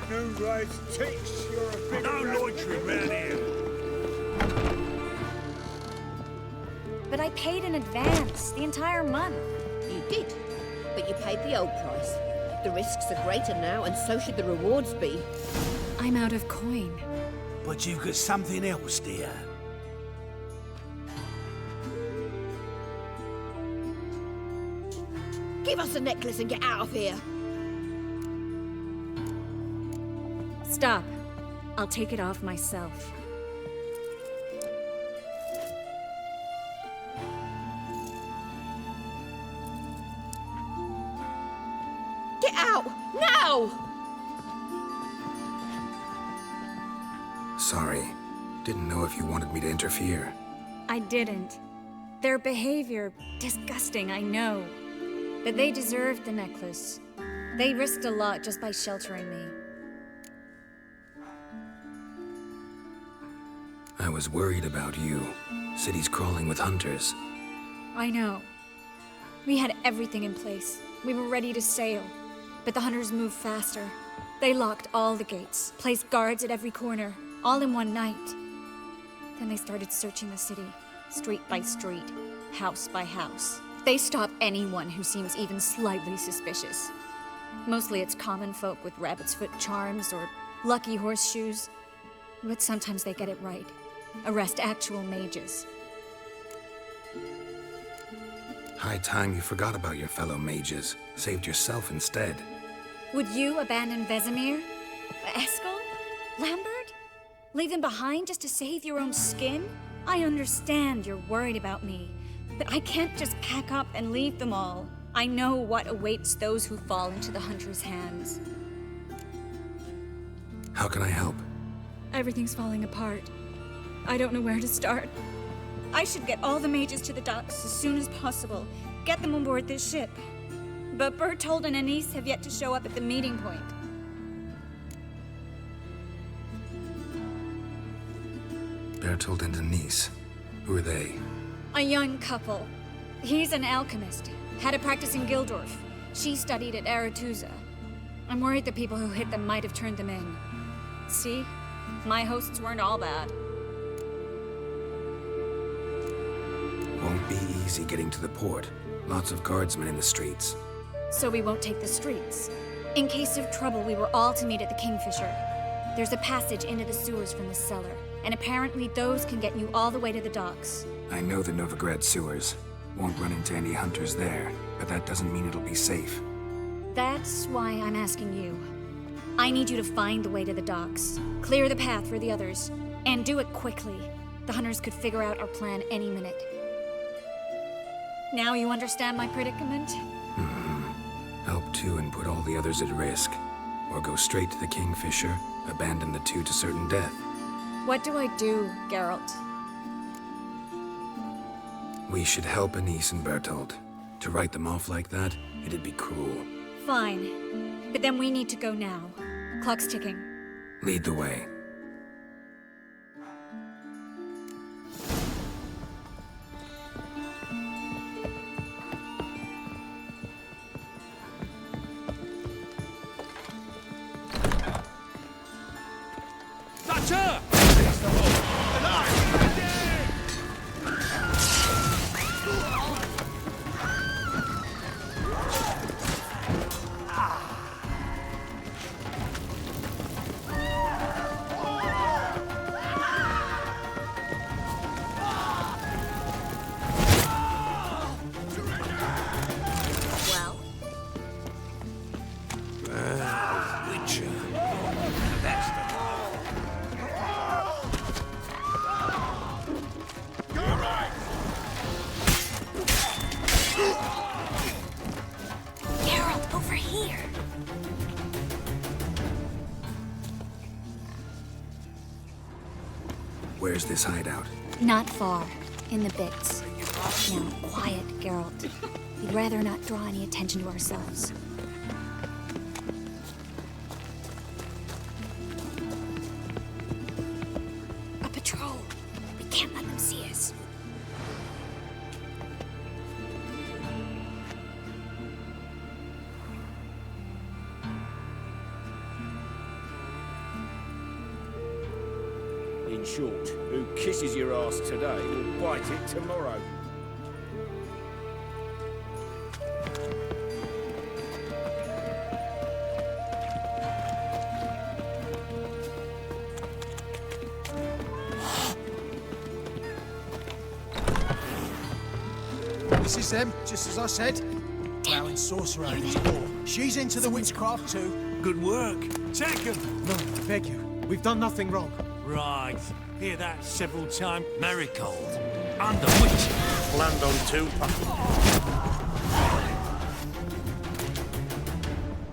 Moonblade thinks you're a big... No loitering round here. But I paid in advance, the entire month. You did, but you paid the old price. The risks are greater now, and so should the rewards be. I'm out of coin. But you've got something else, dear. Give us a necklace and get out of here. Stop. I'll take it off myself. Get out! Now! Sorry. Didn't know if you wanted me to interfere. I didn't. Their behavior, disgusting, I know. But they deserved the necklace. They risked a lot just by sheltering me. I was worried about you. City's crawling with hunters. I know. We had everything in place. We were ready to sail. But the hunters moved faster. They locked all the gates, placed guards at every corner, all in one night. Then they started searching the city, street by street, house by house. They stop anyone who seems even slightly suspicious. Mostly it's common folk with rabbit's foot charms or lucky horseshoes. But sometimes they get it right. Arrest actual mages. High time you forgot about your fellow mages. Saved yourself instead. Would you abandon Vesemir? Eskel? Lambert? Leave them behind just to save your own skin? I understand you're worried about me, but I can't just pack up and leave them all. I know what awaits those who fall into the Hunter's hands. How can I help? Everything's falling apart. I don't know where to start. I should get all the mages to the docks as soon as possible. Get them aboard this ship. But Bertold and Anise have yet to show up at the meeting point. Bertold and Denise. Who are they? A young couple. He's an alchemist. Had a practice in Gildorf. She studied at Aretuza. I'm worried the people who hit them might have turned them in. See? My hosts weren't all bad. Won't be easy getting to the port. Lots of guardsmen in the streets. So we won't take the streets. In case of trouble, we were all to meet at the Kingfisher. There's a passage into the sewers from the cellar, and apparently those can get you all the way to the docks. I know the Novigrad sewers. Won't run into any hunters there, but that doesn't mean it'll be safe. That's why I'm asking you. I need you to find the way to the docks, clear the path for the others, and do it quickly. The hunters could figure out our plan any minute. Now you understand my predicament? Help too and put all the others at risk. Or go straight to the Kingfisher, abandon the two to certain death. What do I do, Geralt? We should help Anise and Bertold. To write them off like that, it'd be cruel. Fine. But then we need to go now. Clock's ticking. Lead the way. Thatcher! Witcher. That's the Geralt, over here! Where's this hideout? Not far. In the bits. Now, quiet, Geralt. We'd rather not draw any attention to ourselves. A patrol. We can't let them see us. In short, who kisses your ass today will bite it tomorrow. This is them, just as I said. Allowing sorcerer in his war. She's into the witchcraft too. Good work. Take him. No, I beg you. We've done nothing wrong. Right. Hear that several times. Marigold. Under witch. Land on two.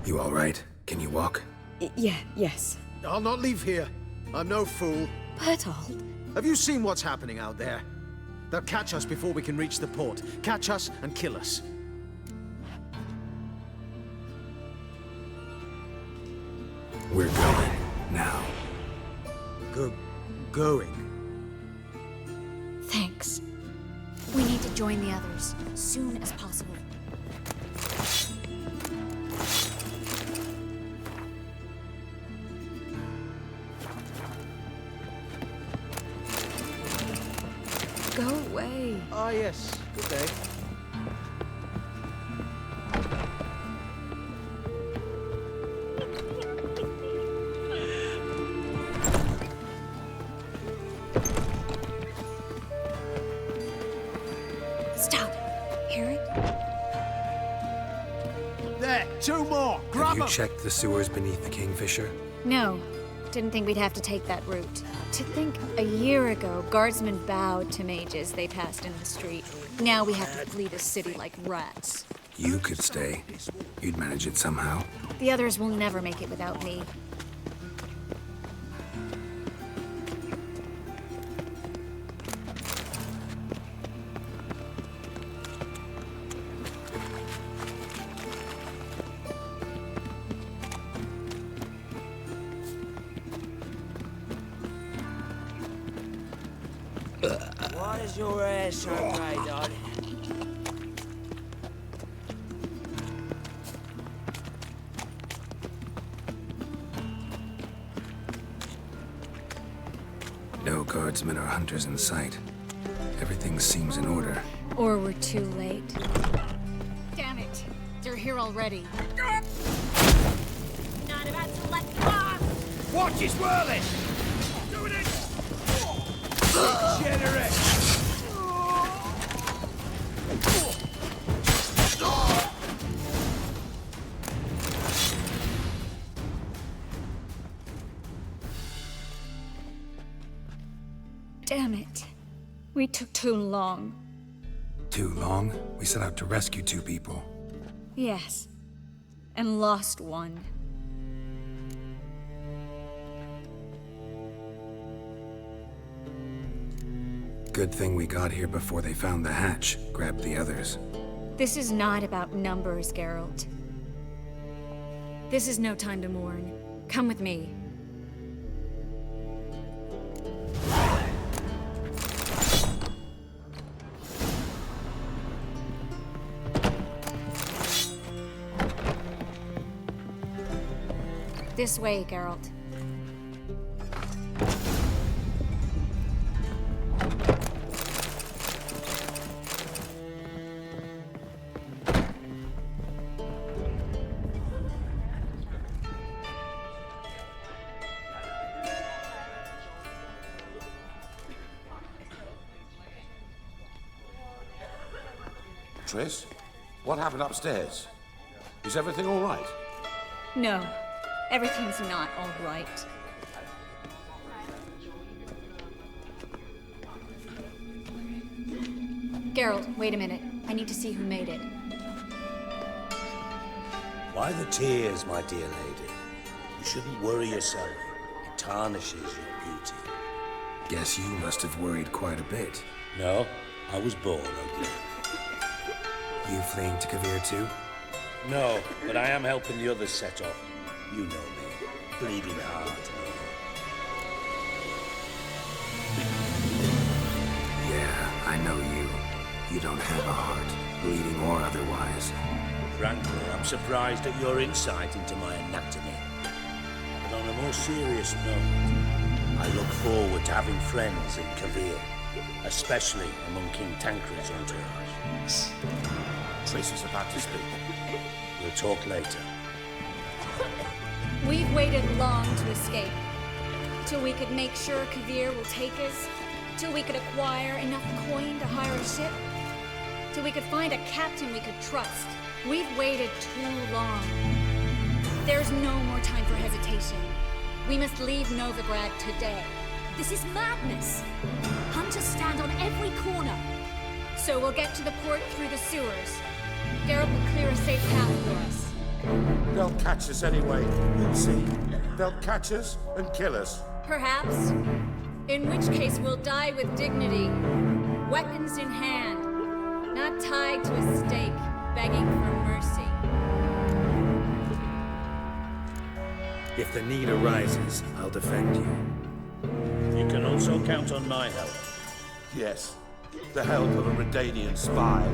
You all right? Can you walk? Yes. I'll not leave here. I'm no fool. Bertold? Have you seen what's happening out there? They'll catch us before we can reach the port. Catch us and kill us. We're going. Now. Going? Thanks. We need to join the others, soon as possible. Go away. Ah, yes. Good day. Stop. Hear it? There, two more. Have Grab you them. checked the sewers beneath the Kingfisher? No. Didn't think we'd have to take that route. To think a year ago, guardsmen bowed to mages they passed in the street. Now we have to flee the city like rats. You could stay. You'd manage it somehow. The others will never make it without me. Why is your hair so grey, darling? No guardsmen or hunters in sight. Everything seems in order. Or we're too late. Damn it! They're here already. Not about to let go! Watch his whirling! Doing it! Generous! Damn it. We took too long. Too long? We set out to rescue two people. Yes. And lost one. Good thing we got here before they found the hatch, grabbed the others. This is not about numbers, Geralt. This is no time to mourn. Come with me. This way, Geralt. Triss, what happened upstairs? Is everything all right? No, everything's not all right. Geralt, wait a minute. I need to see who made it. Why the tears, my dear lady? You shouldn't worry yourself. It tarnishes your beauty. Guess you must have worried quite a bit. No, I was born ugly. You fleeing to Kavir too? No, but I am helping the others set off. You know me. Bleeding heart and all. Yeah, I know you. You don't have a heart, bleeding or otherwise. Frankly, I'm surprised at your insight into my anatomy. But on a more serious note, I look forward to having friends in Kavir, especially among King Tancred's entourage. Triss is about to speak. We'll talk later. We've waited long to escape. Till we could make sure Kavir will take us. Till we could acquire enough coin to hire a ship. Till we could find a captain we could trust. We've waited too long. There's no more time for hesitation. We must leave Novigrad today. This is madness. Hunters stand on every corner. So we'll get to the port through the sewers. Geralt will clear a safe path for us. They'll catch us anyway. You'll see. They'll catch us and kill us. Perhaps. In which case we'll die with dignity. Weapons in hand. Not tied to a stake, begging for mercy. If the need arises, I'll defend you. You can also count on my help. Yes. The help of a Redanian spy.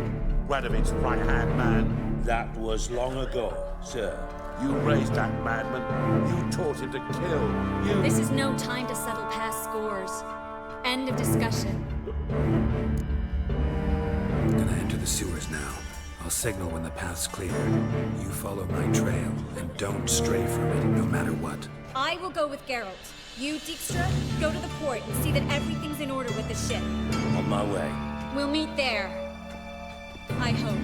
Radovid's right-hand man. That was long ago, sir. You raised that madman. You taught him to kill. You... This is no time to settle past scores. End of discussion. Gonna enter the sewers now. I'll signal when the path's clear. You follow my trail, and don't stray from it, no matter what. I will go with Geralt. You, Dijkstra, go to the port and see that everything's in order with the ship. On my way. We'll meet there. I hope.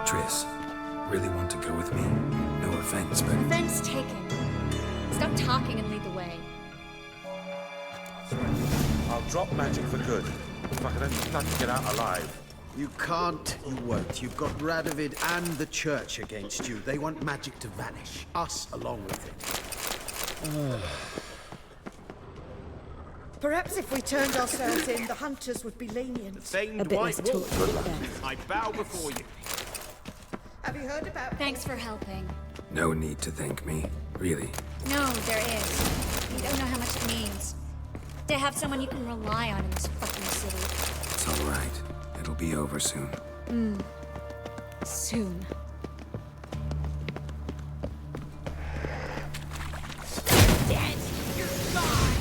Triss, really want to go with me? No offense, but... Offense taken. Stop talking and lead the way. I'll drop magic for good. If I can only bloody get out alive. You can't, you won't. You've got Radovid and the Church against you. They want magic to vanish. Us along with it. Perhaps if we turned ourselves in, the hunters would be lenient. Famed bit White less talk, Wolf. I bow before you. Have you heard about... Thanks for helping. No need to thank me. Really. No, there is. You don't know how much it means. To have someone you can rely on in this fucking city. It's all right. It'll be over soon. Soon. Dead! You're gone!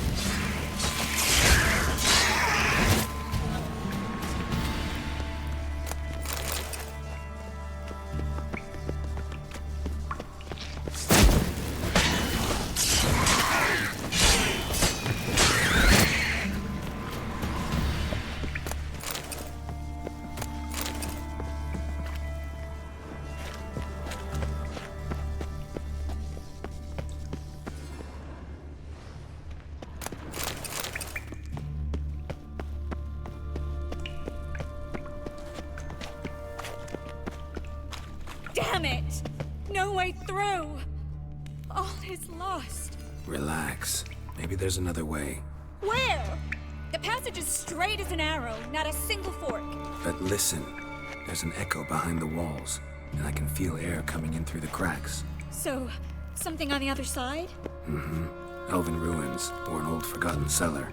Damn it! No way through! All is lost. Relax. Maybe there's another way. Where? The passage is straight as an arrow, not a single fork. But listen. There's an echo behind the walls, and I can feel air coming in through the cracks. So, something on the other side? Elven ruins, or an old forgotten cellar.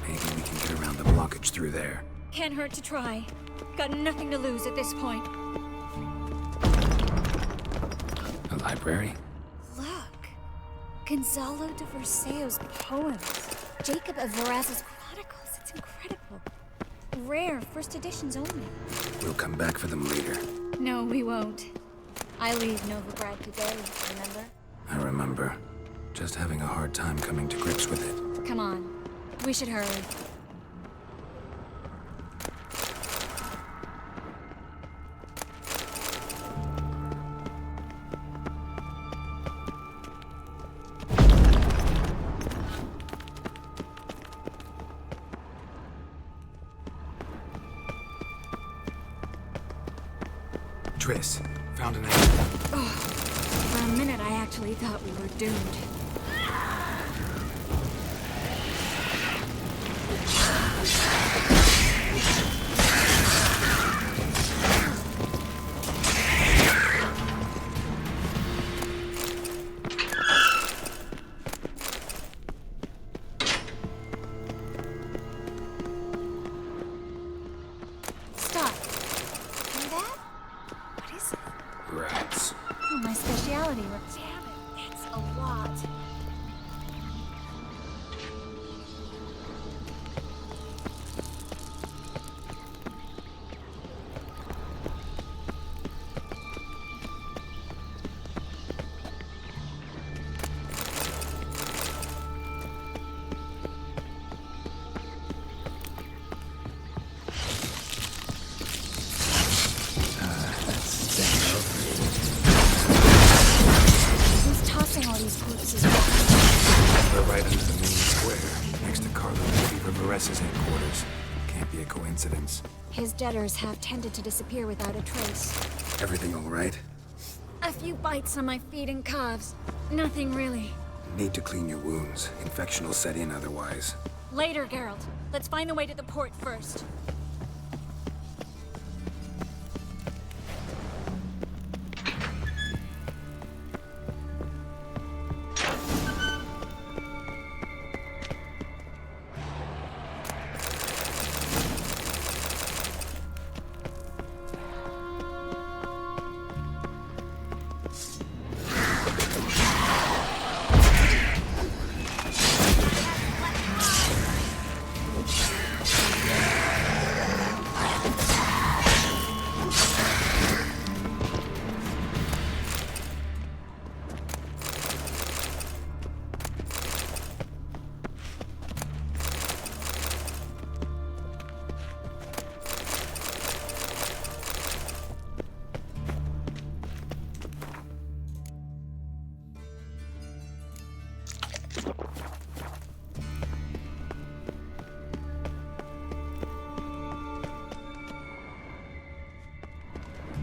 Maybe we can get around the blockage through there. Can't hurt to try. Got nothing to lose at this point. A library? Look. Gonzalo de Verseo's poems. Jacob of Varaz's chronicles. It's incredible. Rare, first editions only. We'll come back for them later. No, we won't. I leave Novigrad today, remember? I remember. Just having a hard time coming to grips with it. Come on. We should hurry. Triss, found an exit. For a minute, I actually thought we were doomed. Stop. Hear that? What is it? Rats. Oh, my speciality. Damn it, it's a lot. debtors have tended to disappear without a trace. Everything all right? A few bites on my feet and calves. Nothing really. Need to clean your wounds. Infection will set in otherwise. Later, Geralt. Let's find the way to the port first.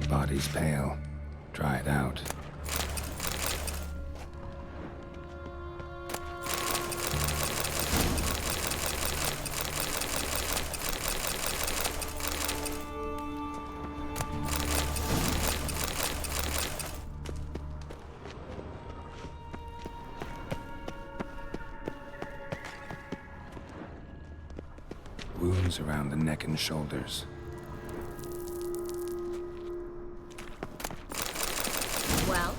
Body's pale. Dried out. Wounds around the neck and shoulders. Well?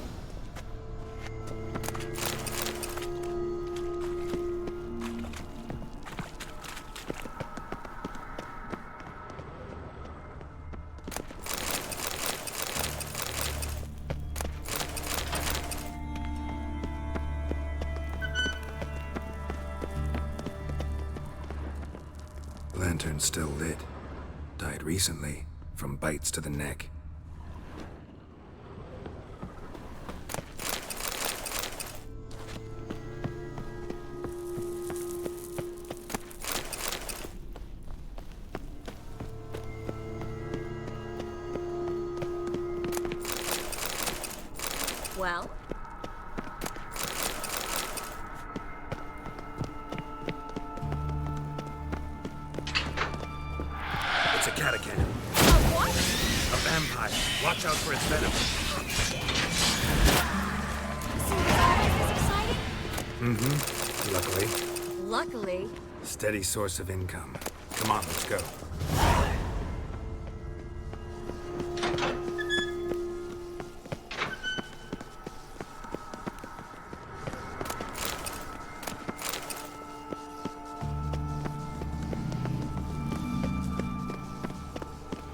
Lantern's still lit. Died recently, from bites to the neck. Well? It's a Catacan. What? A vampire. Watch out for its venom. So is always this exciting? Luckily, Luckily. steady source of income. Come on, let's go.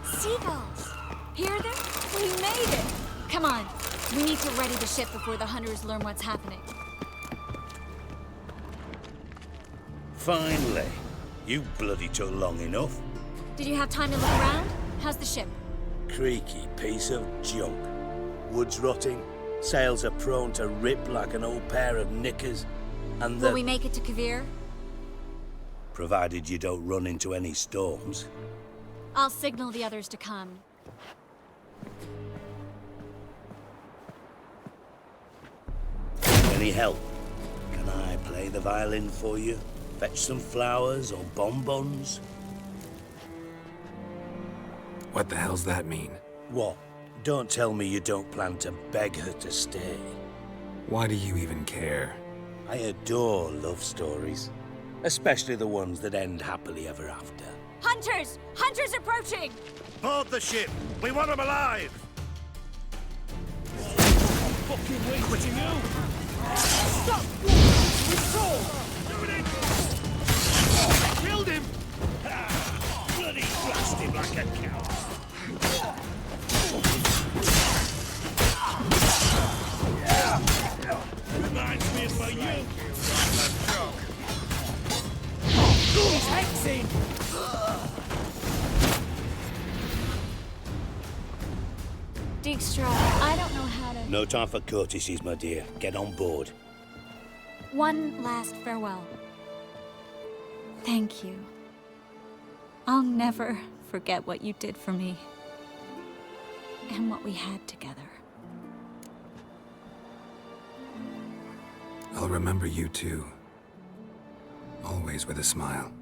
Seagulls! Hear them? We made it! Come on. We need to ready the ship before the hunters learn what's happening. Finally. You bloody took long enough. Did you have time to look around? How's the ship? Creaky piece of junk. Wood's rotting. Sails are prone to rip like an old pair of knickers. And Will we make it to Kavir? Provided you don't run into any storms. I'll signal the others to come. Any help? Can I play the violin for you? Fetch some flowers or bonbons? What the hell's that mean? What? Don't tell me you don't plan to beg her to stay. Why do you even care? I adore love stories. Especially the ones that end happily ever after. Hunters! Hunters approaching! Board the ship! We want them alive! Fucking wasting you! Stop! We saw! Killed him! Ah, bloody blast him like a cow! Reminds me of my youth. He's hexing! Dijkstra, I don't know how to... No time for courtesies, my dear. Get on board. One last farewell. Thank you. I'll never forget what you did for me. And what we had together. I'll remember you too. Always with a smile.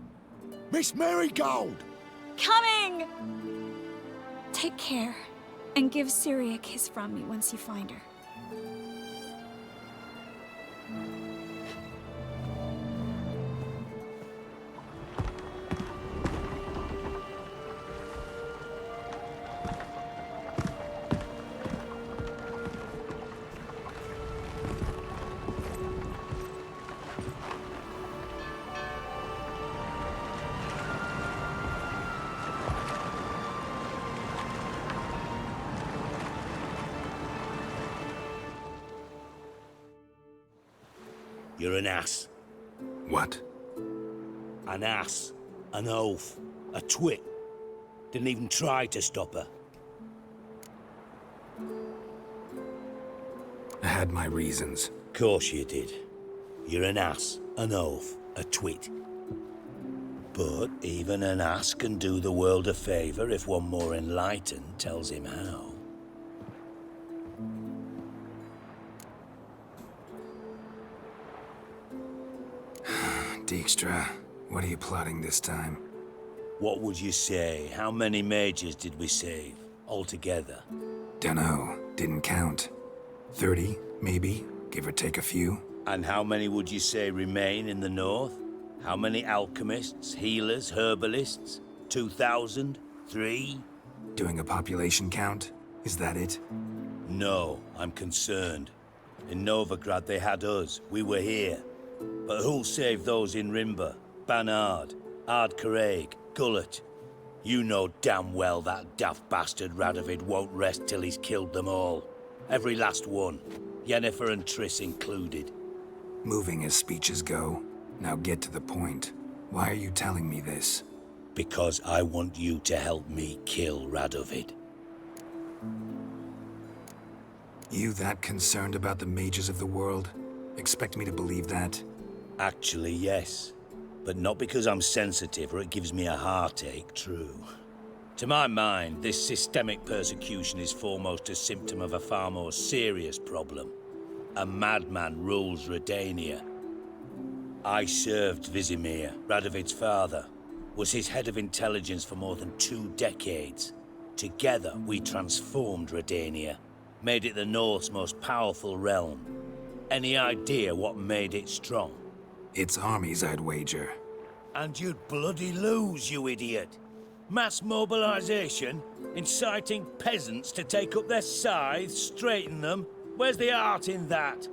Miss Marigold! Coming! Take care, and give Ciri a kiss from me once you find her. You're an ass. What? An ass. An oaf. A twit. Didn't even try to stop her. I had my reasons. Course you did. You're an ass, an oaf, a twit. But even an ass can do the world a favour if one more enlightened tells him how. Dijkstra, what are you plotting this time? What would you say? How many mages did we save, altogether? Dunno, didn't count. 30, maybe, give or take a few. And how many would you say remain in the north? How many alchemists, healers, herbalists? 2,000? 3? Doing a population count? Is that it? No, I'm concerned. In Novigrad they had us, we were here. But who'll save those in Rimba? Banard, Ardcaraig, Gullet? You know damn well that daft bastard Radovid won't rest till he's killed them all. Every last one. Yennefer and Triss included. Moving as speeches go. Now get to the point. Why are you telling me this? Because I want you to help me kill Radovid. You that concerned about the mages of the world? Expect me to believe that? Actually, yes. But not because I'm sensitive or it gives me a heartache, true. To my mind, this systemic persecution is foremost a symptom of a far more serious problem. A madman rules Redania. I served Vizimir, Radovid's father, was his head of intelligence for more than 2 decades. Together, we transformed Redania, made it the North's most powerful realm. Any idea what made it strong? Its armies, I'd wager. And you'd bloody lose, you idiot. Mass mobilization, inciting peasants to take up their scythes, straighten them. Where's the art in that?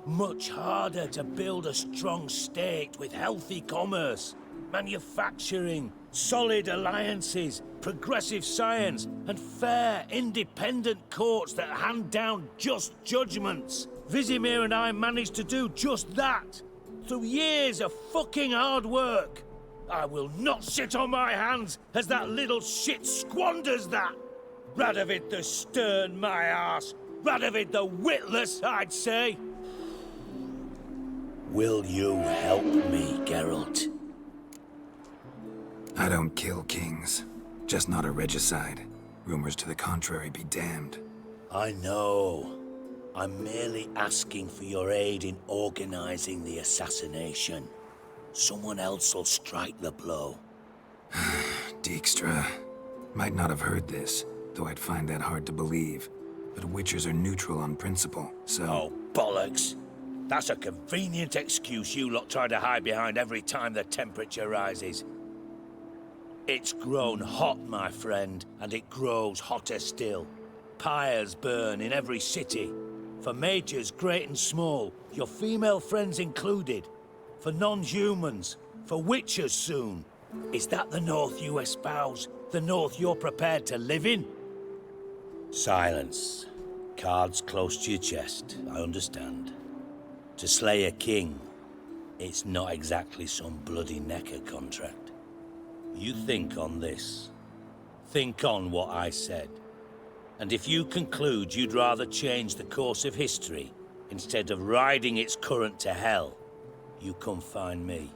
Much harder to build a strong state with healthy commerce, manufacturing, solid alliances, progressive science, and fair, independent courts that hand down just judgments. Vizimir and I managed to do just that, through years of fucking hard work. I will not sit on my hands as that little shit squanders that. Radovid the stern, my ass. Radovid the witless, I'd say. Will you help me, Geralt? I don't kill kings. Just not a regicide. Rumors to the contrary be damned. I know. I'm merely asking for your aid in organizing the assassination. Someone else will strike the blow. Dijkstra. Might not have heard this, though I'd find that hard to believe. But Witchers are neutral on principle, so... Oh, bollocks. That's a convenient excuse you lot try to hide behind every time the temperature rises. It's grown hot, my friend, and it grows hotter still. Pyres burn in every city. For mages great and small, your female friends included. For non-humans, for witchers soon. Is that the North you espouse? The North you're prepared to live in? Silence. Cards close to your chest, I understand. To slay a king, it's not exactly some bloody necker contract. You think on this. Think on what I said. And if you conclude you'd rather change the course of history instead of riding its current to hell, you come find me.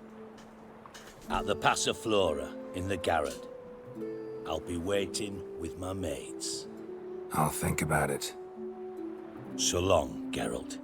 At the Passiflora in the Garrod. I'll be waiting with my mates. I'll think about it. So long, Geralt.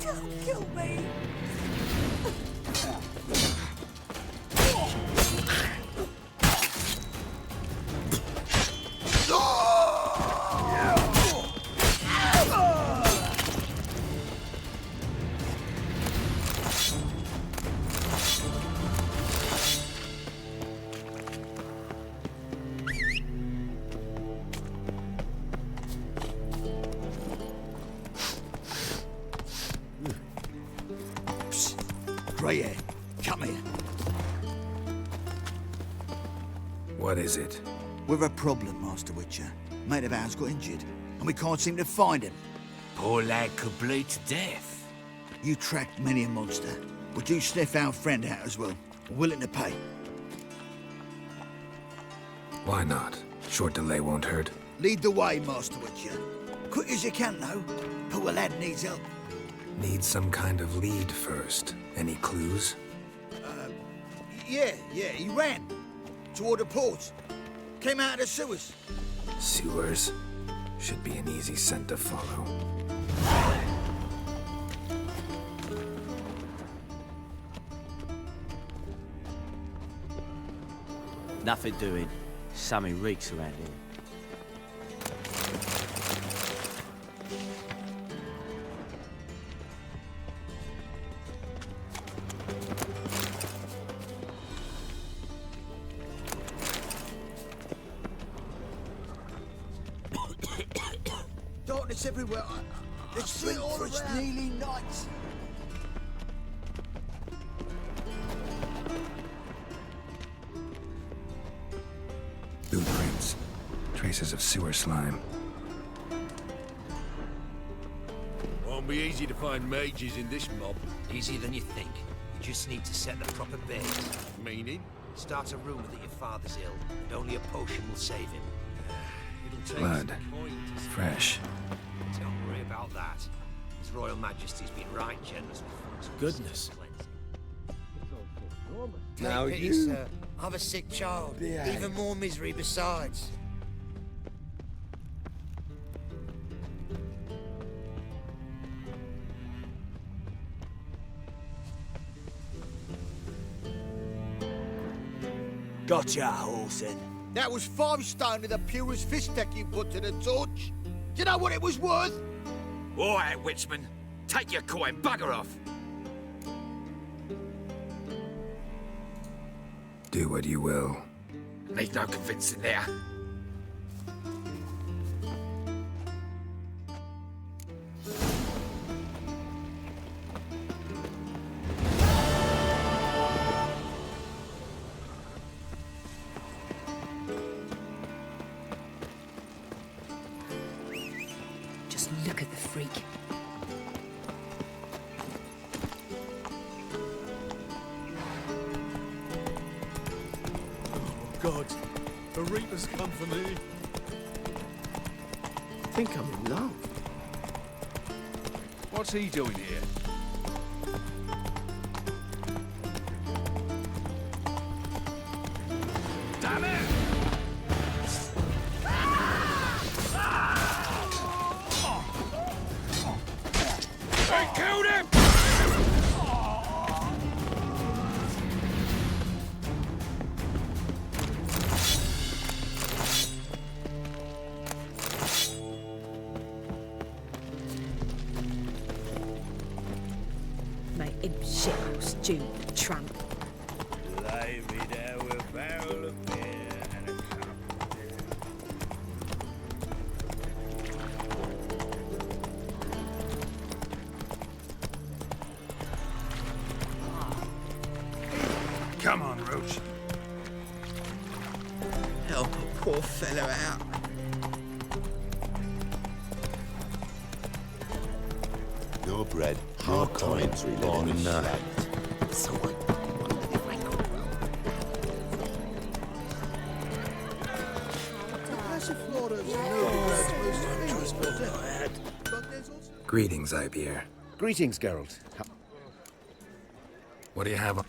Don't kill me! Greyhair, come here. What is it? We've a problem, Master Witcher. Mate of ours got injured, and we can't seem to find him. Poor lad could bleed to death. You tracked many a monster. Would you sniff our friend out as well? Willing to pay? Why not? Short delay won't hurt. Lead the way, Master Witcher. Quick as you can, though. Poor lad needs help. Need some kind of lead first. Any clues? Yeah, he ran. Toward the port. Came out of the sewers. Sewers? Should be an easy scent to follow. Nothing doing. Something reeks around here. Darkness everywhere. It's sleep for it's nearly night. Blueprints. Traces of sewer slime. Won't be easy to find mages in this mob. Easier than you think. You just need to set the proper base. Meaning? Start a rumour that your father's ill, and only a potion will save him. It'll take Blood. some point. Fresh. Don't worry about that. His Royal Majesty's been right generous with funds. Goodness. Now pity, sir. I've a sick child. Even more misery besides. Gotcha, Orson. That was 5 stone of the purest fish deck you put to the torch. Do you know what it was worth? All right, Witchman. Take your coin, bugger off. Do what you will. Need no convincing there. Just look at the freak. God, the Reaper's come for me. I think I'm in love. What's he doing here? Damn it! They killed him! Make him shithouse, stupid tramp. Lay me there with a barrel of beer and a cup of beer. Come on, Roach. Help a poor fellow out. No bread, no coins, born in the... So I wondered if I could Greetings, Ibeer. Greetings, Geralt. What do you have on?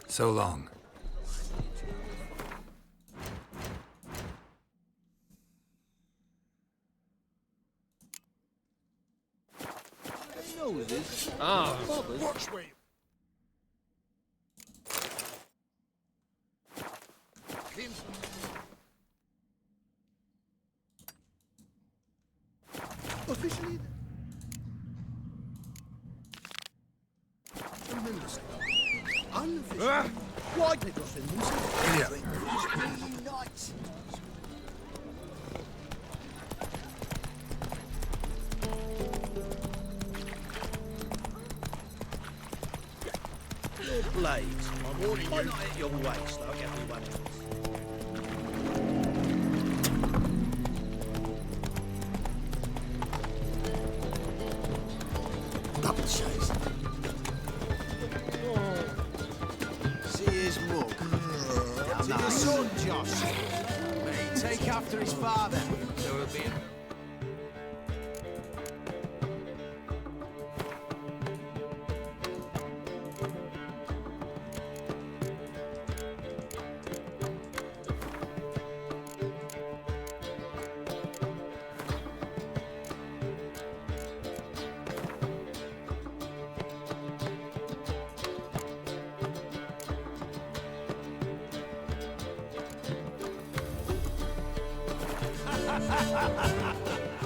So long. Ah, watch where you... Officially, tremendous. Unofficially, why they got them themselves? Unite. Your blades, I'm warning you. Why not at your waist like everyone else? Chase. See his mug. To your son, Josh. Mate, take after his father. There will be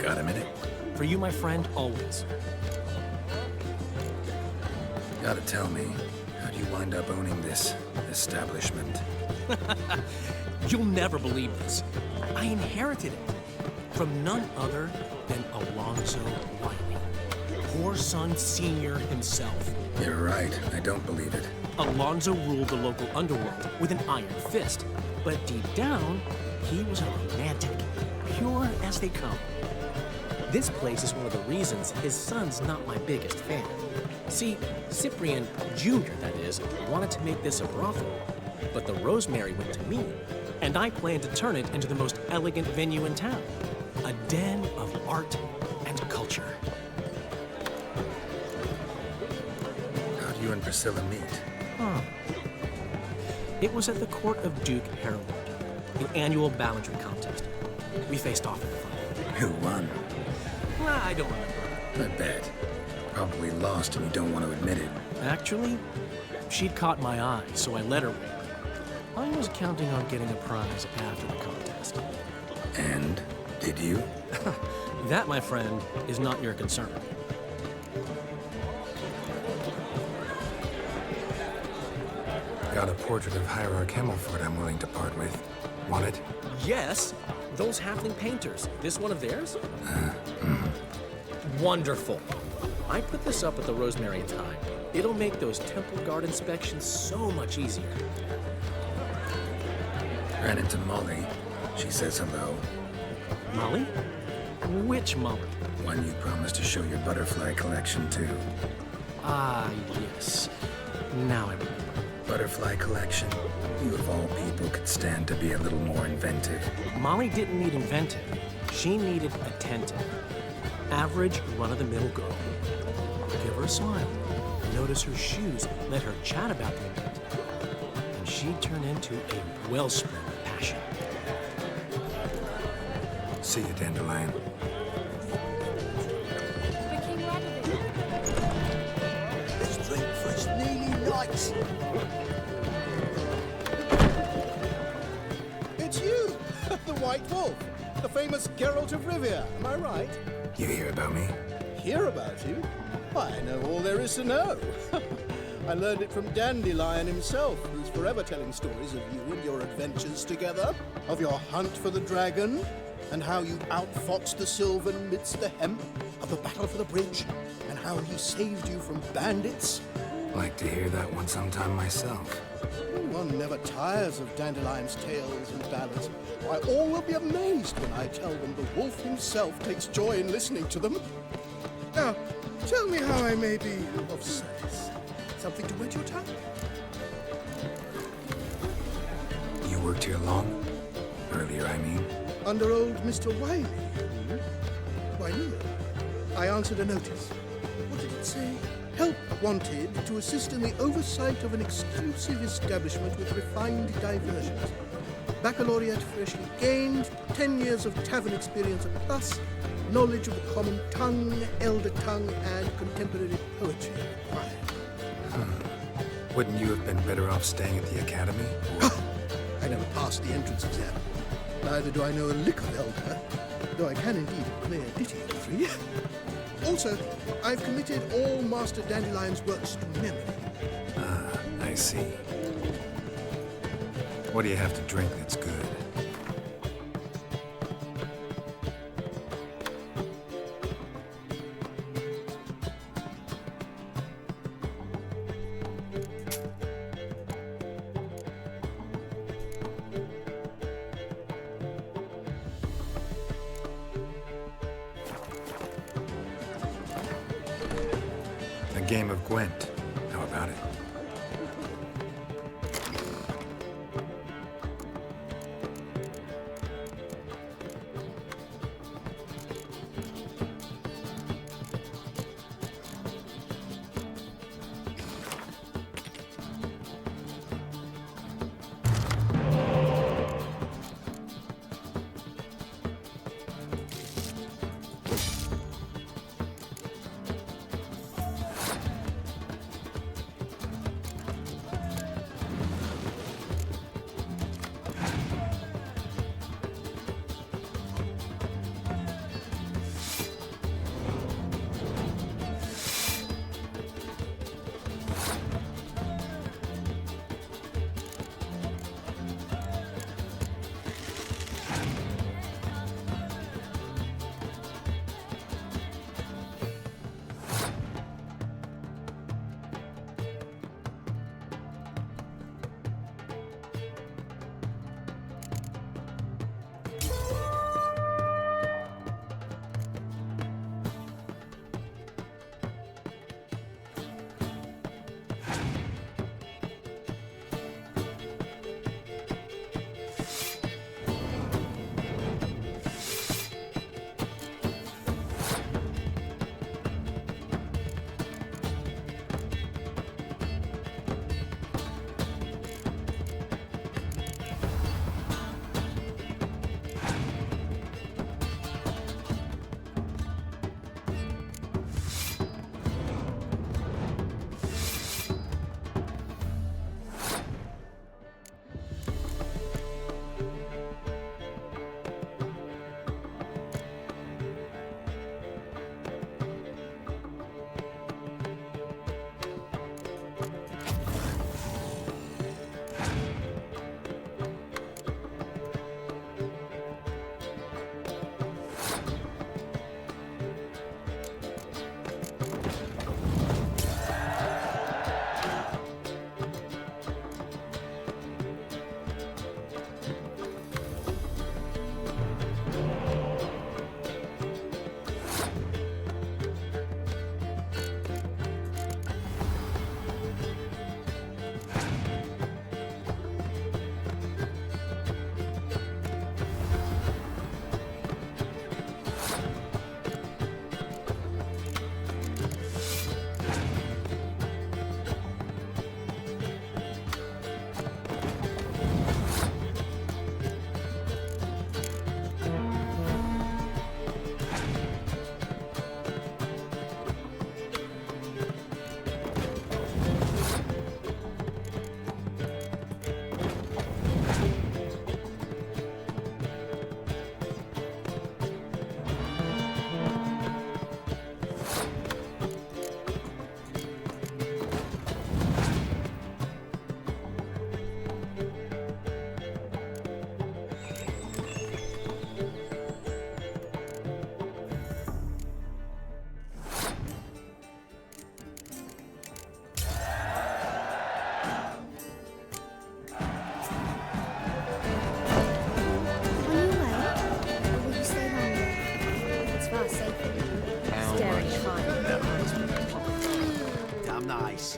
Got a minute? For you, my friend, always. Gotta tell me, how do you wind up owning this establishment? You'll never believe this. I inherited it from none other than Alonzo Wiley, Whoreson Sr. himself. You're right, I don't believe it. Alonzo ruled the local underworld with an iron fist, but deep down, he was a romantic, pure as they come. This place is one of the reasons his son's not my biggest fan. See, Cyprian Jr., that is, wanted to make this a brothel, but the Rosemary went to me, and I planned to turn it into the most elegant venue in town, a den of art and culture. How'd you and Priscilla meet? Huh. It was at the court of Duke Harold. an annual balladry contest. We faced off in the final. Who won? Well, I don't remember. I bet. Probably lost and you don't want to admit it. Actually, she'd caught my eye, so I let her win. I was counting on getting a prize after the contest. And did you? That, my friend, is not your concern. Got a portrait of Hierarch Himmelford I'm willing to part with. Want it? Yes, those halfling painters. This one of theirs? Wonderful. I put this up at the Rosemary in time. It'll make those temple guard inspections so much easier. Ran into Molly. She says hello. Molly? Which Molly? One you promised to show your butterfly collection to. Ah, yes. Now I remember. Butterfly collection? You of all people could stand to be a little more inventive. Molly didn't need inventive. She needed attentive. Average, run-of-the-mill girl. Give her a smile. Notice her shoes. Let her chat about the event. And she'd turn into a wellspring of passion. See you, Dandelion. Let's drink for it's nearly night. It's you, the White Wolf, the famous Geralt of Rivia, am I right? You hear about me? Hear about you? I know all there is to know. I learned it from Dandelion himself, who's forever telling stories of you and your adventures together, of your hunt for the dragon, and how you outfoxed the Sylvan midst the hemp, of the battle for the bridge, and how he saved you from bandits. Like to hear that one sometime myself. One never tires of Dandelion's tales and ballads. Why, all will be amazed when I tell them the wolf himself takes joy in listening to them. Now, tell me how I may be of service. Something to whet your tongue? You worked here long? Earlier, I mean. Under old Mr. Wiley. Why, no. I answered a notice. What did it say? Help wanted to assist in the oversight of an exclusive establishment with refined diversions. Baccalaureate freshly gained, 10 years of tavern experience plus, knowledge of the common tongue, elder tongue, and contemporary poetry required. Wouldn't you have been better off staying at the academy? I never passed the entrance exam. Neither do I know a lick of elder, though I can indeed play a ditty or three. Also, I've committed all Master Dandelion's works to memory. Ah, I see. What do you have to drink that's good? A game of Gwent. How about it?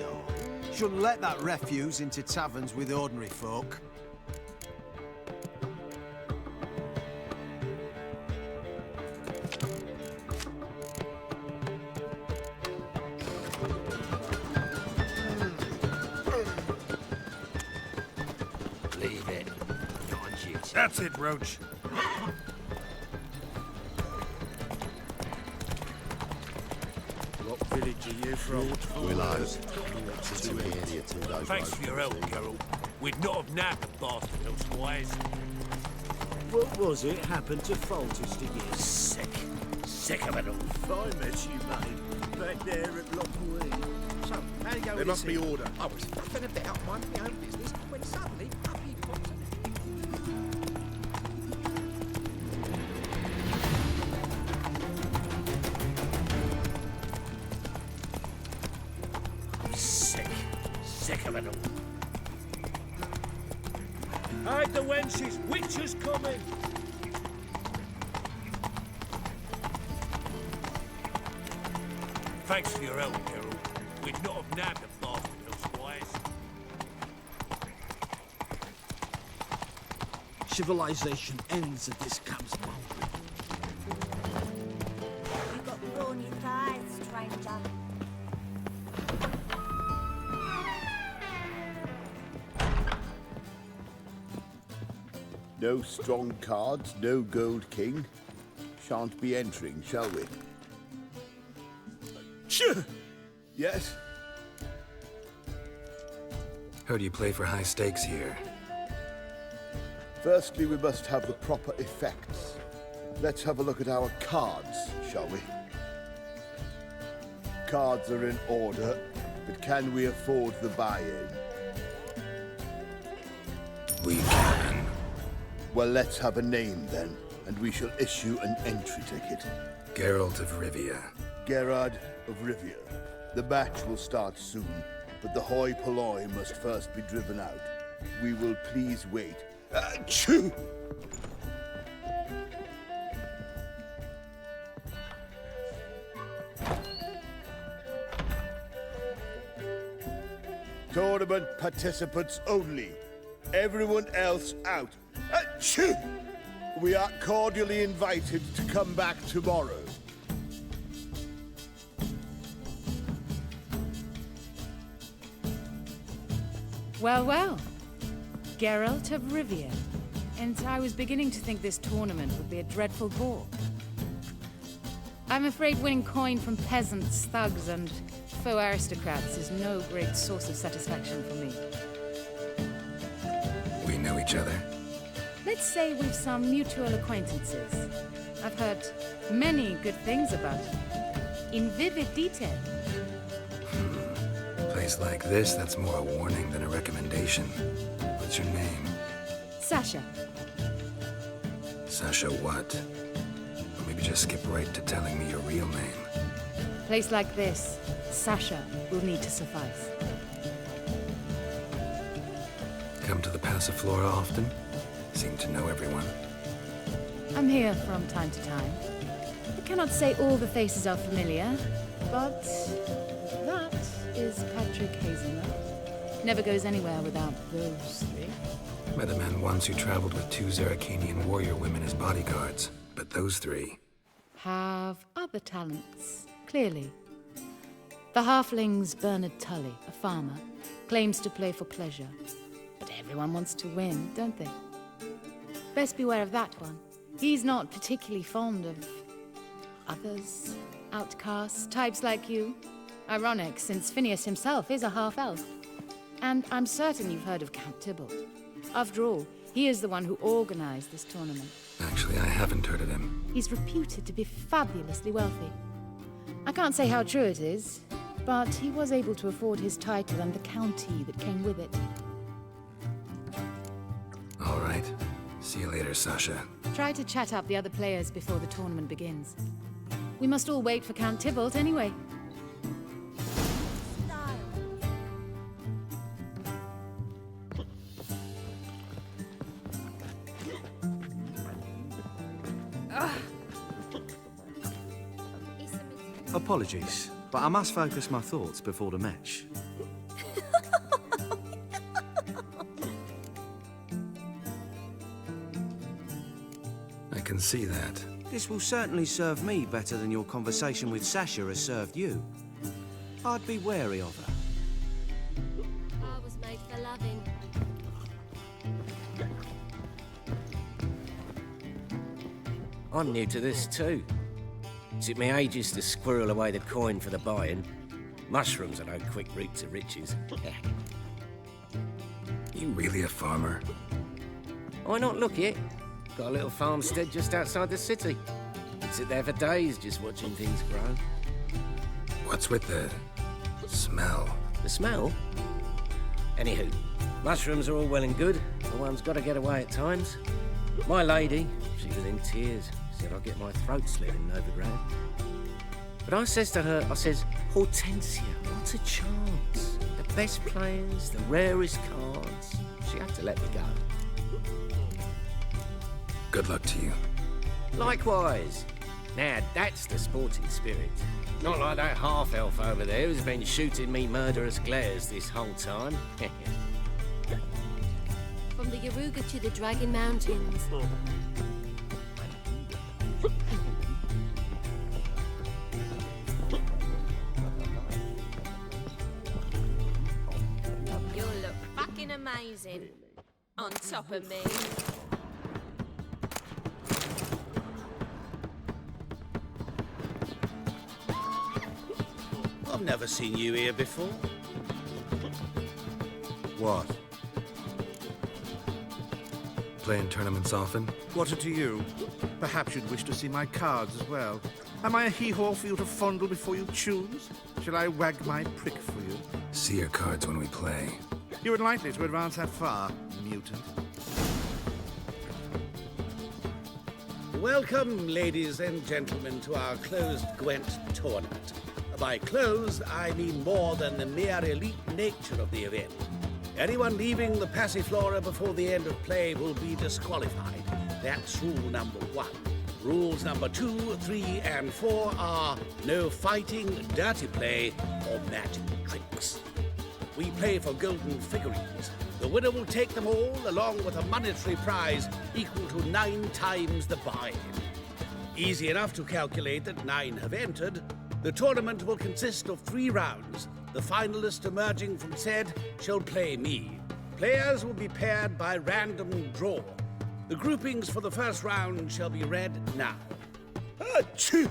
so. Shouldn't let that refuse into taverns with ordinary folk. Leave it. Not on duty. That's it, Roach. What village are you from? Willows. Too many idiots in those Thanks for your help, Geralt. We'd not have nabbed the bastard elsewise. What was it happened to Foltest again? Sick. Sick of it all. Fine mess you made. Back there at Lockwood. So, how do you go There must be order. I was faffing a bit out minding my own business when suddenly up he pops Sick. Sick of it all. Hide the wenches! Witcher's coming! Thanks for your help, Geralt. We'd not have nabbed the bastard elsewise. Civilization ends at this camp's boundary. You got brawny thighs, stranger. No strong cards, no gold king. Shan't be entering, shall we? Yes? Heard you play for high stakes here. Firstly, we must have the proper effects. Let's have a look at our cards, shall we? Cards are in order, but can we afford the buy-in? We can. Well, let's have a name then, and we shall issue an entry ticket. Geralt of Rivia. Gerard of Rivia. The match will start soon, but the hoi polloi must first be driven out. We will please wait. Achoo! Tournament participants only. Everyone else out. Achoo! We are cordially invited to come back tomorrow. Well, well. Geralt of Rivia. And I was beginning to think this tournament would be a dreadful bore. I'm afraid winning coin from peasants, thugs, and faux aristocrats is no great source of satisfaction for me. We know each other. Let's say we've some mutual acquaintances. I've heard many good things about you. In vivid detail. A place like this, that's more a warning than a recommendation. What's your name? Sasha. Sasha what? Or maybe just skip right to telling me your real name. A place like this, Sasha will need to suffice. Come to the Passiflora often? Seem to know everyone. I'm here from time to time. I cannot say all the faces are familiar, but that is Patrick Hazelnut. Never goes anywhere without those three. Met a man once who traveled with 2 Zaracanian warrior women as bodyguards, but those 3... have other talents, clearly. The halfling's Bernard Tully, a farmer, claims to play for pleasure. But everyone wants to win, don't they? Best beware of that one. He's not particularly fond of others, outcasts, types like you. Ironic, since Phineas himself is a half-elf. And I'm certain you've heard of Count Tybalt. After all, he is the one who organized this tournament. Actually, I haven't heard of him. He's reputed to be fabulously wealthy. I can't say how true it is, but he was able to afford his title and the county that came with it. All right. See you later, Sasha. Try to chat up the other players before the tournament begins. We must all wait for Count Tybalt anyway. Apologies, but I must focus my thoughts before the match. I can see that. This will certainly serve me better than your conversation with Sasha has served you. I'd be wary of her. I was made for loving. I'm new to this too. Took me ages to squirrel away the coin for the buy-in. Mushrooms are no quick route to riches. You really a farmer? Why not look it? Got a little farmstead just outside the city. Sit there for days just watching things grow. What's with the smell? The smell? Anywho, mushrooms are all well and good, but one's got to get away at times. My lady, she was in tears, said I'd get my throat slit in overground. But I says to her, I says, Hortensia, what a chance. The best players, the rarest cards. She had to let me go. Good luck to you. Likewise. Now, that's the sporting spirit. Not like that half-elf over there who's been shooting me murderous glares this whole time. From the Yaruga to the Dragon Mountains. You'll look fucking amazing. On top of me. I've never seen you here before. What? Playing tournaments often? What to you? Perhaps you'd wish to see my cards as well. Am I a hee-haw for you to fondle before you choose? Shall I wag my prick for you? See your cards when we play. You would likely to advance that far, mutant. Welcome, ladies and gentlemen, to our closed Gwent tournament. By closed, I mean more than the mere elite nature of the event. Anyone leaving the Passiflora before the end of play will be disqualified. That's rule number 1. Rules number 2, 3, and 4 are no fighting, dirty play, or magic tricks. We play for golden figurines. The winner will take them all, along with a monetary prize equal to 9 times the buy-in. Easy enough to calculate that 9 have entered. The tournament will consist of 3 rounds. The finalist emerging from said shall play me. Players will be paired by random draw. The groupings for the first round shall be read now. Achoo!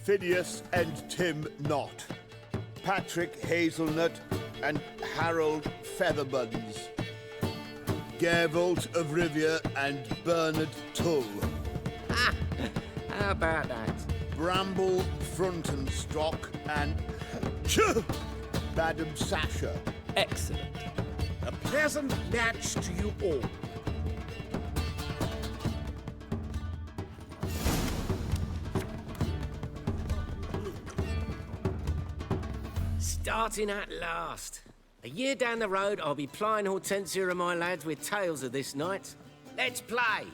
Phineas and Tim Knott. Patrick Hazelnut and Harold Featherbuns. Gervalt of Rivia and Bernard Tull. How about that? Bramble Frontenstock and Madam Sasha. Excellent. A pleasant match to you all. Starting at last. A year down the road, I'll be plying Hortensia and my lads with tales of this night. Let's play!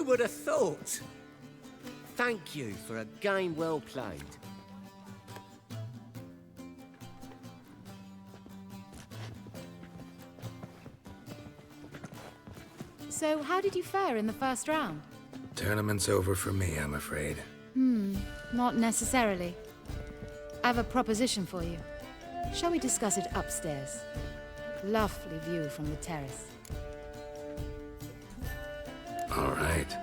would have thought? Thank you for a game well played. So, how did you fare in the first round? Tournament's over for me, I'm afraid. Not necessarily. I have a proposition for you. Shall we discuss it upstairs? Lovely view from the terrace. All right.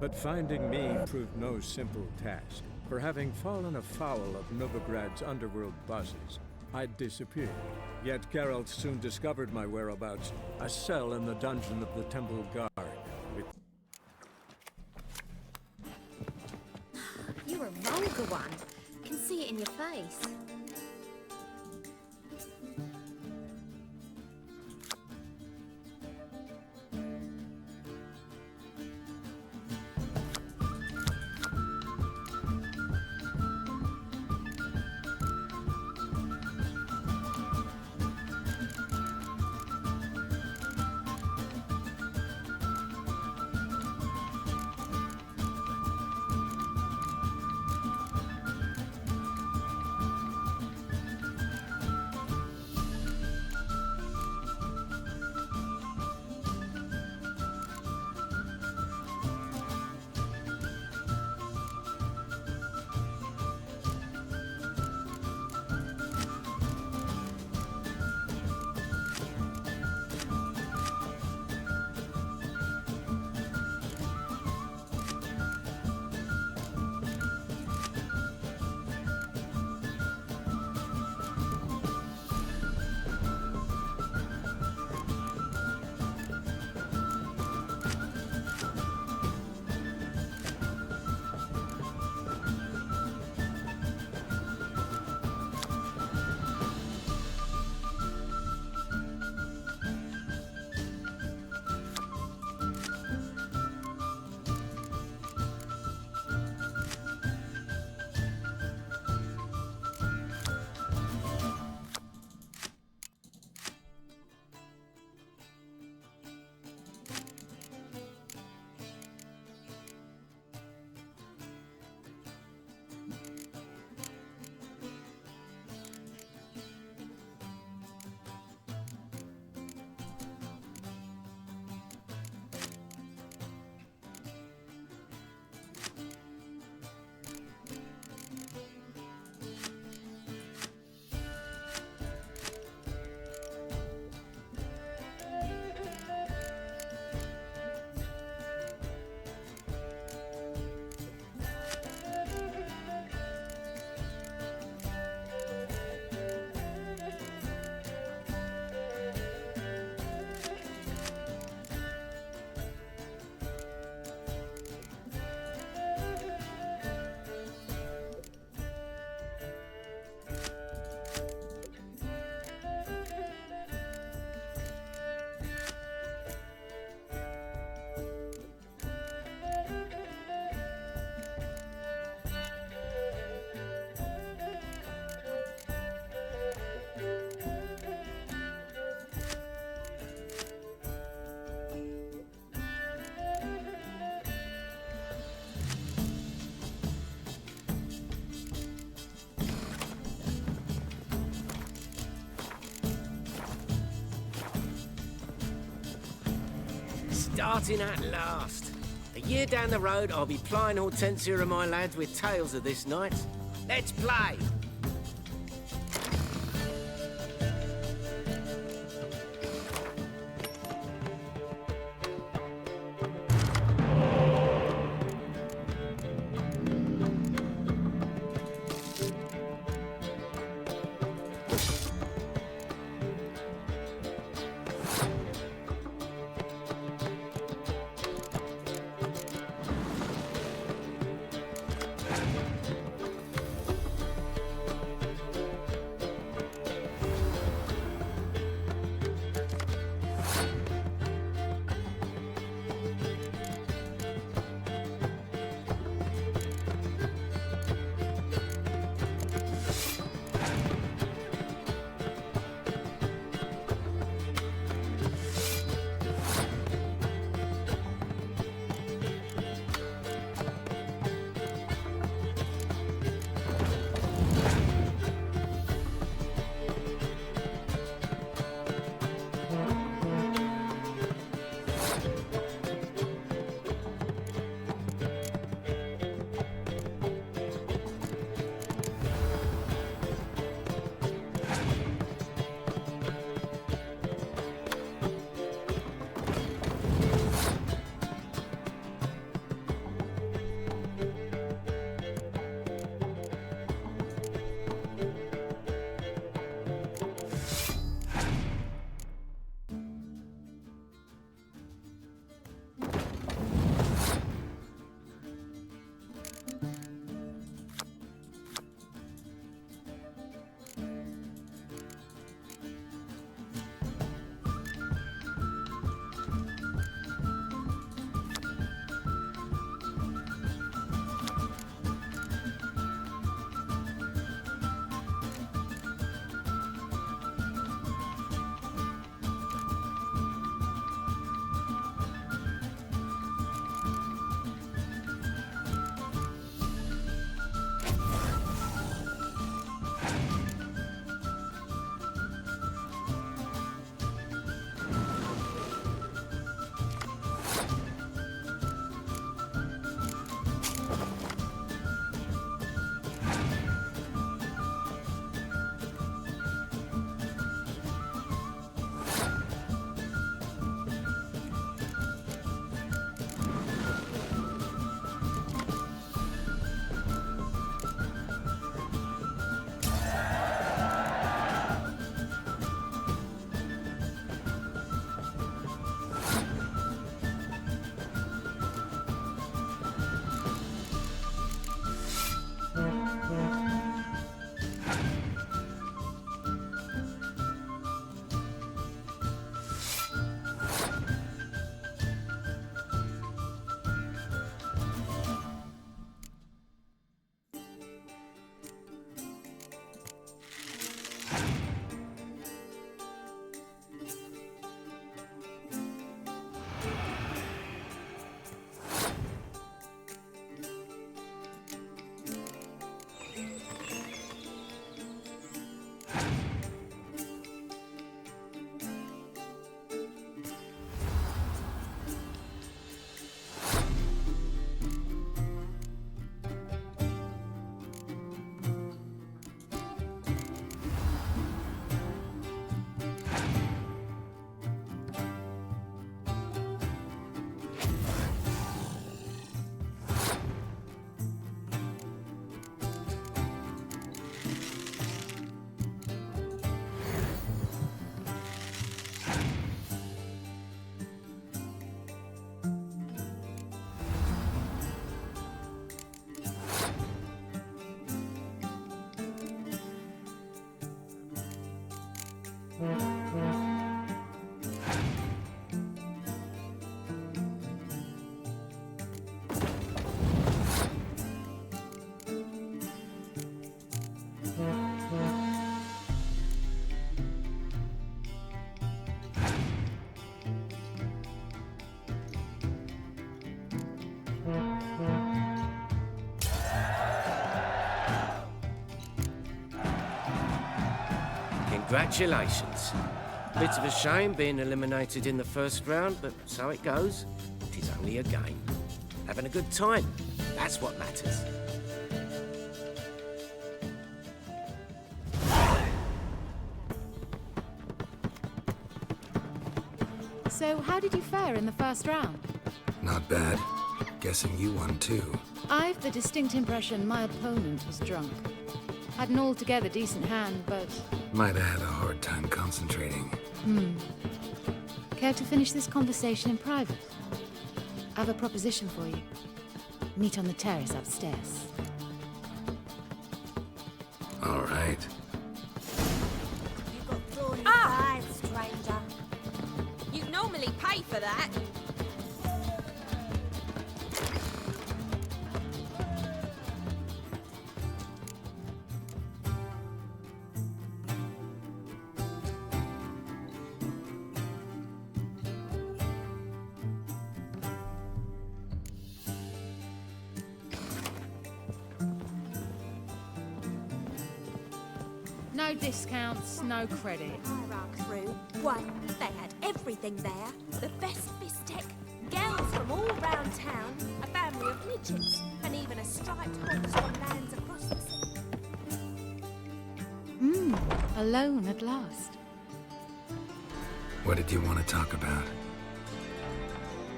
But finding me proved no simple task. For having fallen afoul of Novigrad's underworld bosses, I'd disappeared. Yet Geralt soon discovered my whereabouts, a cell in the dungeon of the Temple Guard. You're a vulgar one. Can see it in your face. Starting at last. A year down the road, I'll be plying Hortensia and my lads with tales of this night. Let's play! Congratulations. Bit of a shame being eliminated in the first round, but so it goes. It is only a game. Having a good time, that's what matters. So, how did you fare in the first round? Not bad. Guessing you won too. I've the distinct impression my opponent was drunk. Had an altogether decent hand, but... Might have had a hard time concentrating. Care to finish this conversation in private? I have a proposition for you. Meet on the terrace upstairs. All right. You've got thorny eyes, stranger. You normally pay for that. No discounts, no credit. Hierarch crew. Why, they had everything there. The best bistec, girls from all round town, a family of midgets, and even a striped horse from lands across the sea. Alone at last. What did you want to talk about?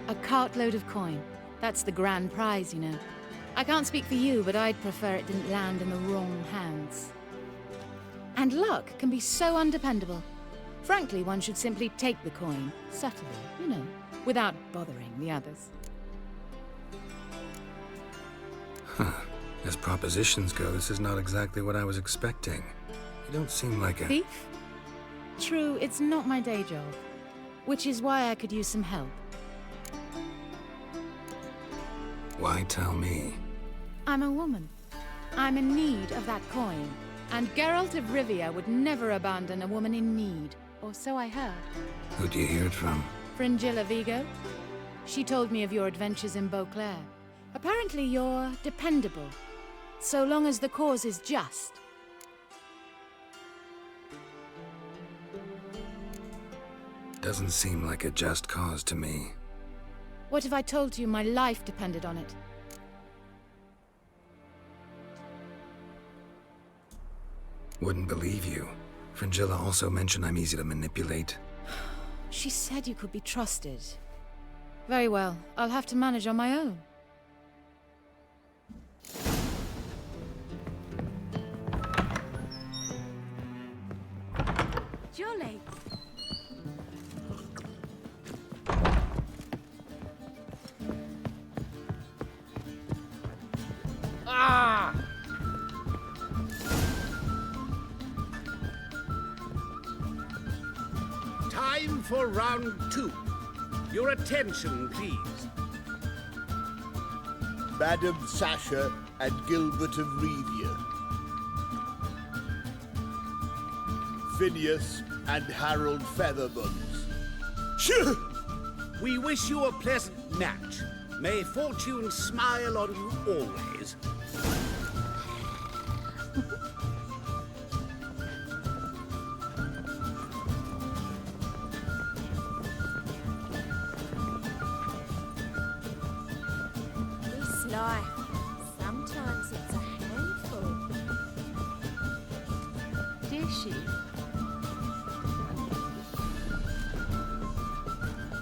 A cartload of coin. That's the grand prize, you know. I can't speak for you, but I'd prefer it didn't land in the wrong hands. And luck can be so undependable. Frankly, one should simply take the coin, subtly, you know, without bothering the others. Huh. As propositions go, this is not exactly what I was expecting. You don't seem like a... Thief? True, it's not my day job. Which is why I could use some help. Why tell me? I'm a woman. I'm in need of that coin. And Geralt of Rivia would never abandon a woman in need. Or so I heard. Who'd you hear it from? Fringilla Vigo. She told me of your adventures in Beauclair. Apparently you're dependable. So long as the cause is just. Doesn't seem like a just cause to me. What if I told you my life depended on it? Wouldn't believe you. Fringilla also mentioned I'm easy to manipulate. She said you could be trusted. Very well. I'll have to manage on my own. Jolly. Ah! Time for round 2. Your attention, please. Madam Sasha and Gilbert of Rivia. Phineas and Harold Featherbones. Shoo! We wish you a pleasant match. May fortune smile on you always. This life, sometimes it's a handful. Did she?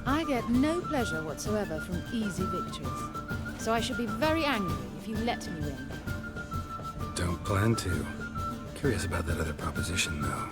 I get no pleasure whatsoever from easy victories. So I should be very angry if you let me win. Don't plan to. Curious about that other proposition, though.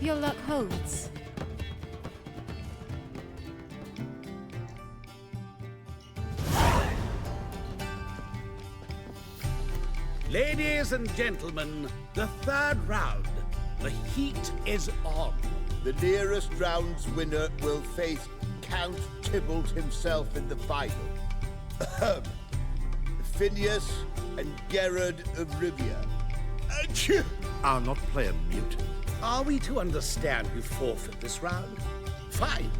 your luck holds. Ladies and gentlemen, the third round. The heat is on. The nearest round's winner will face Count Tybalt himself in the final. Phineas and Gerard of Rivia. I'll not play a mute. Are we to understand you forfeit this round? Fine.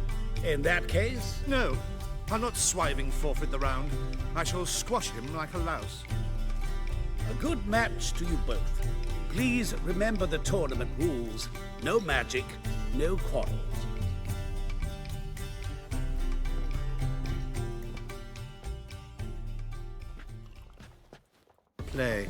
In that case... No, I'll not swiving forfeit the round. I shall squash him like a louse. A good match to you both. Please remember the tournament rules. No magic, no quarrels. Play.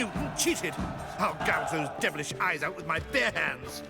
mutant cheated. I'll gouge those devilish eyes out with my bare hands.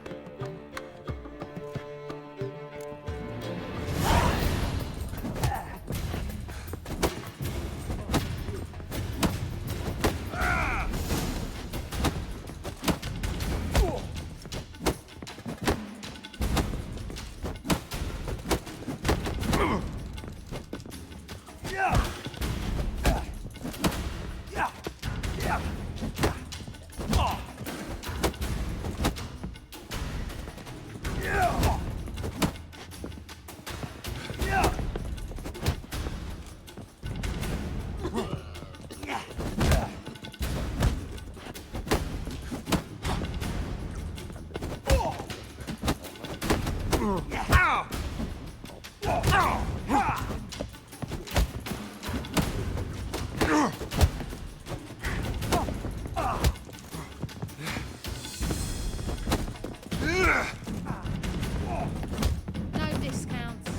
No discounts.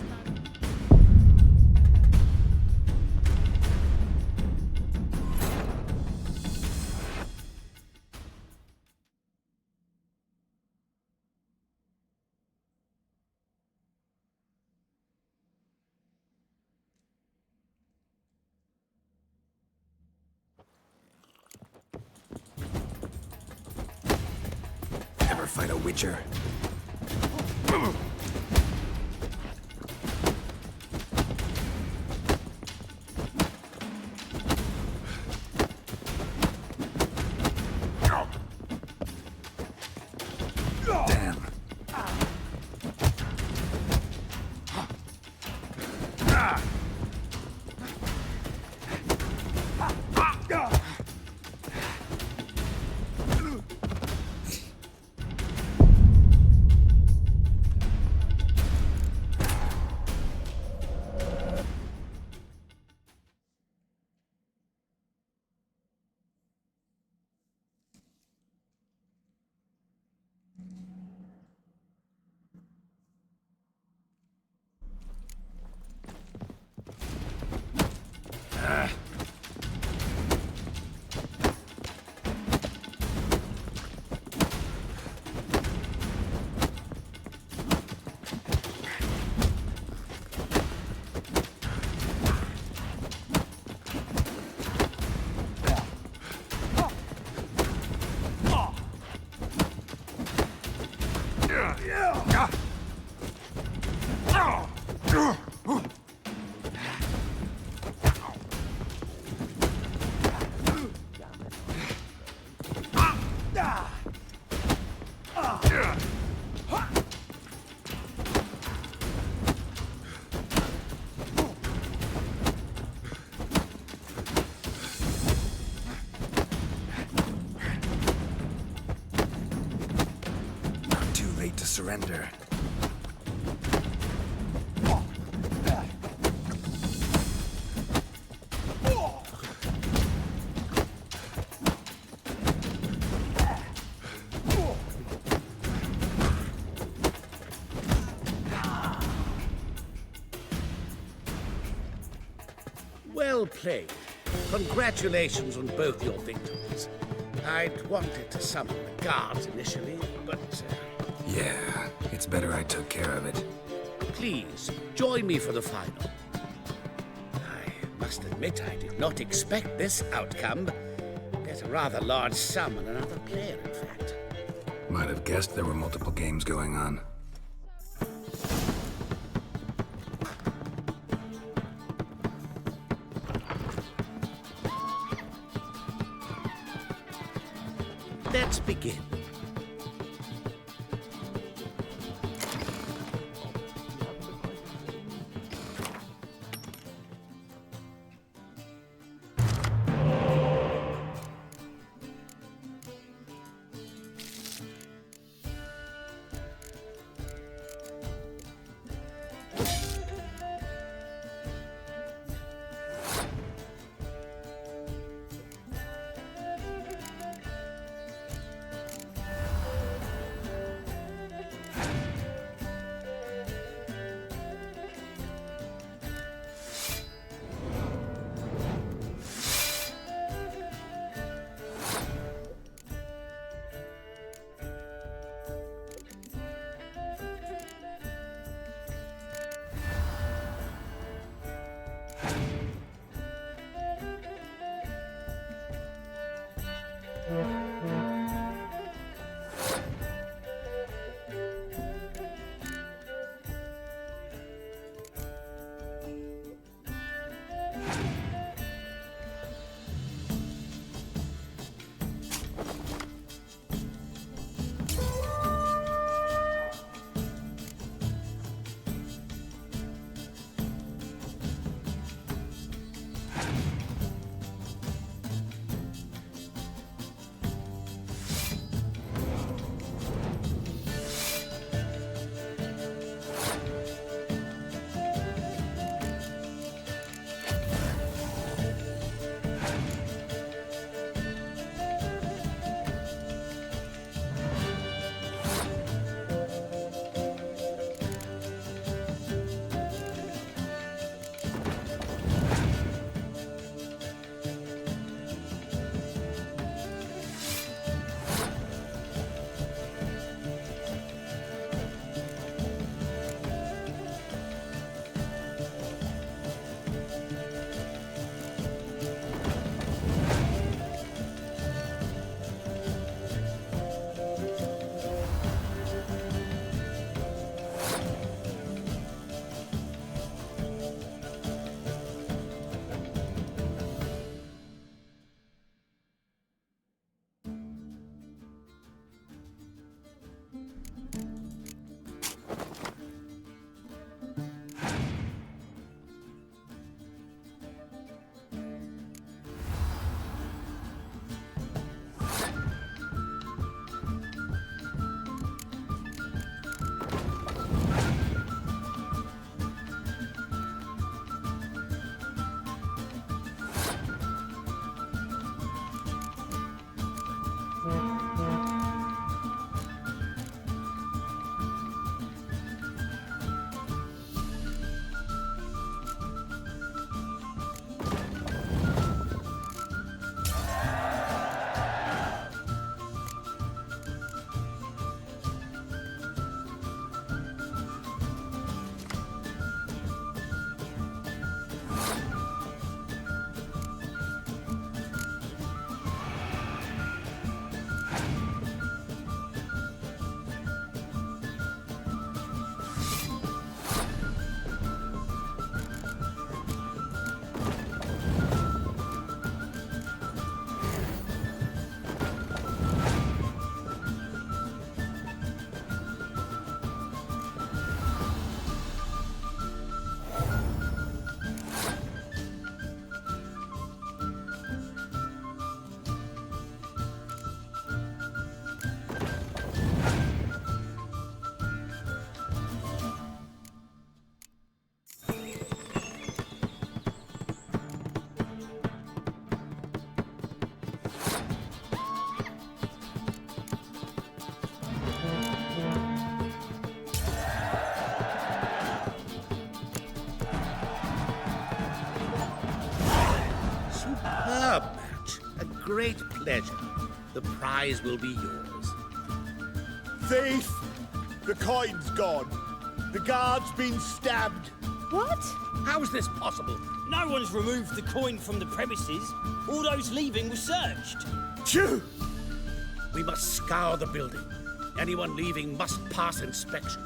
Ever fight a Witcher? Damn. To surrender. Well played. Congratulations on both your victories. I'd wanted to summon the guards initially, but... Yeah, it's better I took care of it. Please, join me for the final. I must admit I did not expect this outcome. Bet a rather large sum on another player, in fact. Might have guessed there were multiple games going on. Let's begin. Superb match. A great pleasure. The prize will be yours. Thief! The coin's gone. The guard's been stabbed. What? How is this possible? No one's removed the coin from the premises. All those leaving were searched. Phew! We must scour the building. Anyone leaving must pass inspection.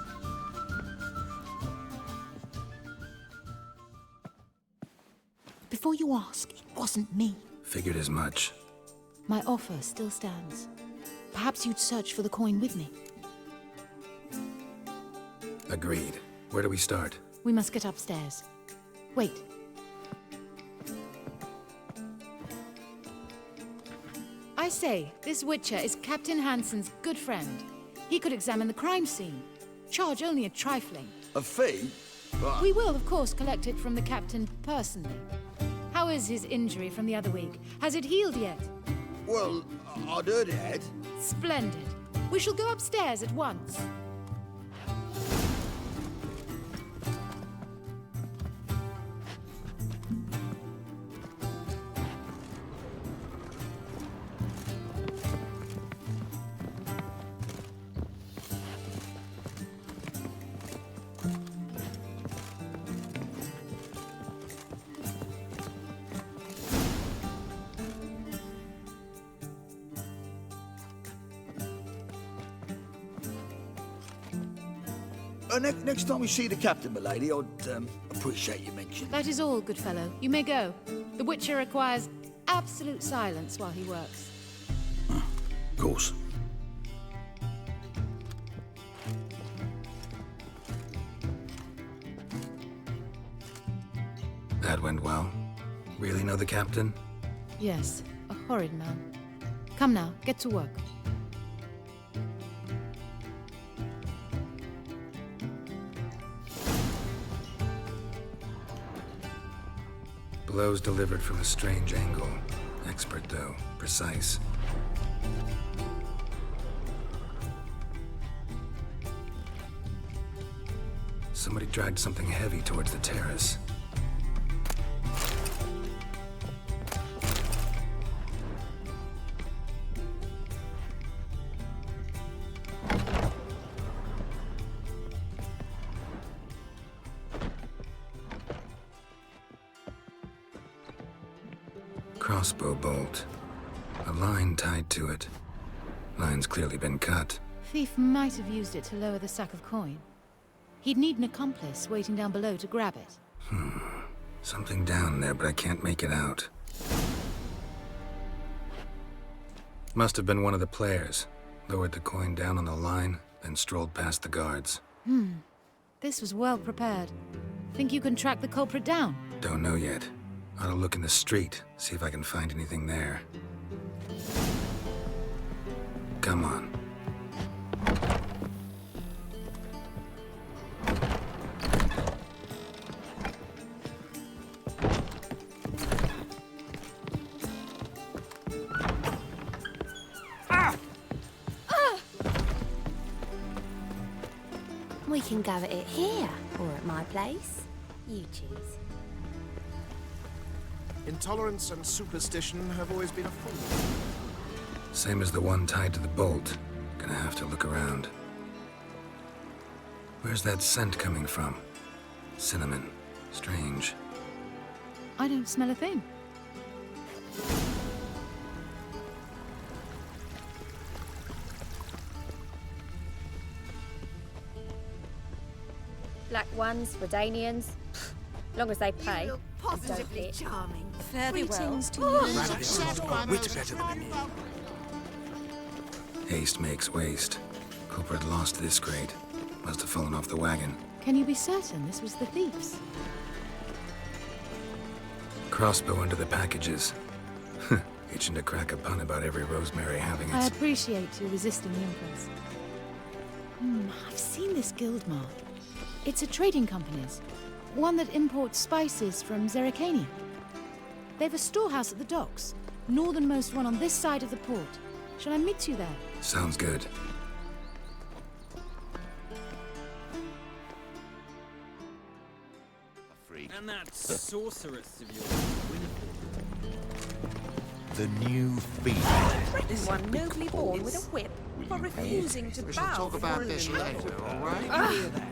Before you ask, it wasn't me. Figured as much. My offer still stands. Perhaps you'd search for the coin with me. Agreed. Where do we start? We must get upstairs. Wait. I say, this Witcher is Captain Hansen's good friend. He could examine the crime scene. Charge only a trifling. A fee? But... We will, of course, collect it from the captain personally. How is his injury from the other week? Has it healed yet? Well, I'd heard it had. Splendid. We shall go upstairs at once. Next time we see the captain, milady, I'd appreciate you mentioning. That is all, good fellow. You may go. The Witcher requires absolute silence while he works. Of course. That went well. Really know the captain? Yes, a horrid man. Come now, get to work. Blows delivered from a strange angle. Expert, though. Precise. Somebody dragged something heavy towards the terrace. Crossbow bolt. A line tied to it. Line's clearly been cut. Thief might have used it to lower the sack of coin. He'd need an accomplice waiting down below to grab it. Something down there, but I can't make it out. Must have been one of the players. Lowered the coin down on the line, then strolled past the guards. This was well prepared. Think you can track the culprit down? Don't know yet. Ought to look in the street, see if I can find anything there. Come on. We can go at it here, or at my place. You choose. Intolerance and superstition have always been a fool. Same as the one tied to the bolt. Gonna have to look around. Where's that scent coming from? Cinnamon. Strange. I don't smell a thing. Black ones, Redanians. Long as they pay. Positively charming. Greetings to Wit better than me. Haste makes waste. Culprit lost this crate. Must have fallen off the wagon. Can you be certain this was the thief's? Crossbow under the packages. Itching to crack a pun about every rosemary having I its... appreciate you resisting the impulse. I've seen this guild mark. It's a trading company's. One that imports spices from Zerrikania. They've a storehouse at the docks. Northernmost one on this side of the port. Shall I meet you there? Sounds good. And that sorceress of yours, The new fiend. Threaten one nobly born with a whip for refusing to bow talk about before a this lady. later, all right? Hear that?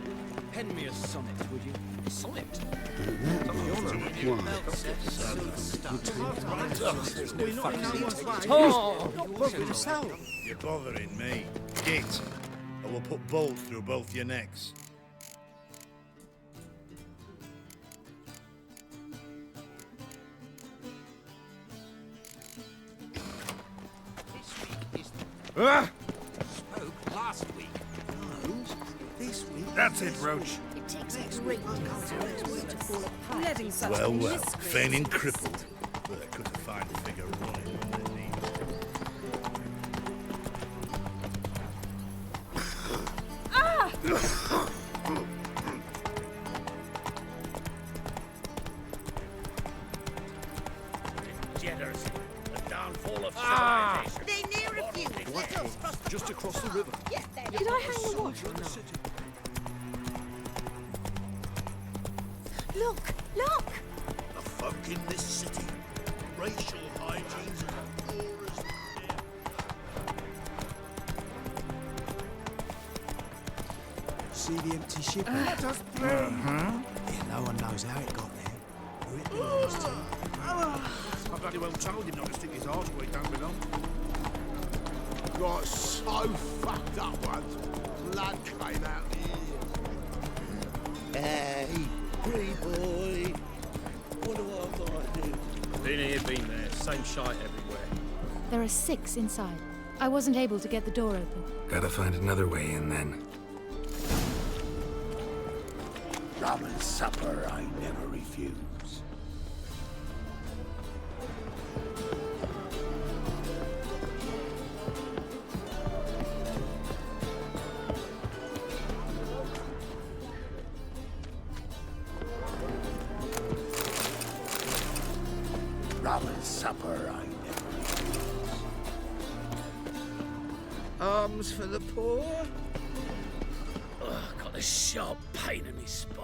Pen me a sonnet, would you? A sonnet? You're bothering me. Git, I will put bolts through both your necks. Spoke last week. No, this week. That's it, Roach. It takes a great deal to fall apart. Letting such Well, miscreants feigning crippled, but I couldn't find a figure running on their knees. Jitters. The downfall of civilization. They near a few. Just across the river. Yes, Did I hang the wash or not? Look, look! The folk in this city, racial hygiene's poor as See the empty ship? Let us through. Yeah, no one knows how it got there. Who it belongs to. I bloody well told him not to stick his arse where it don't belong. Got so fucked up once. Blood came out here. Hey, pretty boy. What do I gotta do? Been here, been there. Same shite everywhere. There are 6 inside. I wasn't able to get the door open. Gotta find another way in then. Rum and supper I never refuse. Rum and supper I never refuse. Alms for the poor? Ugh, got a sharp pain in my spine.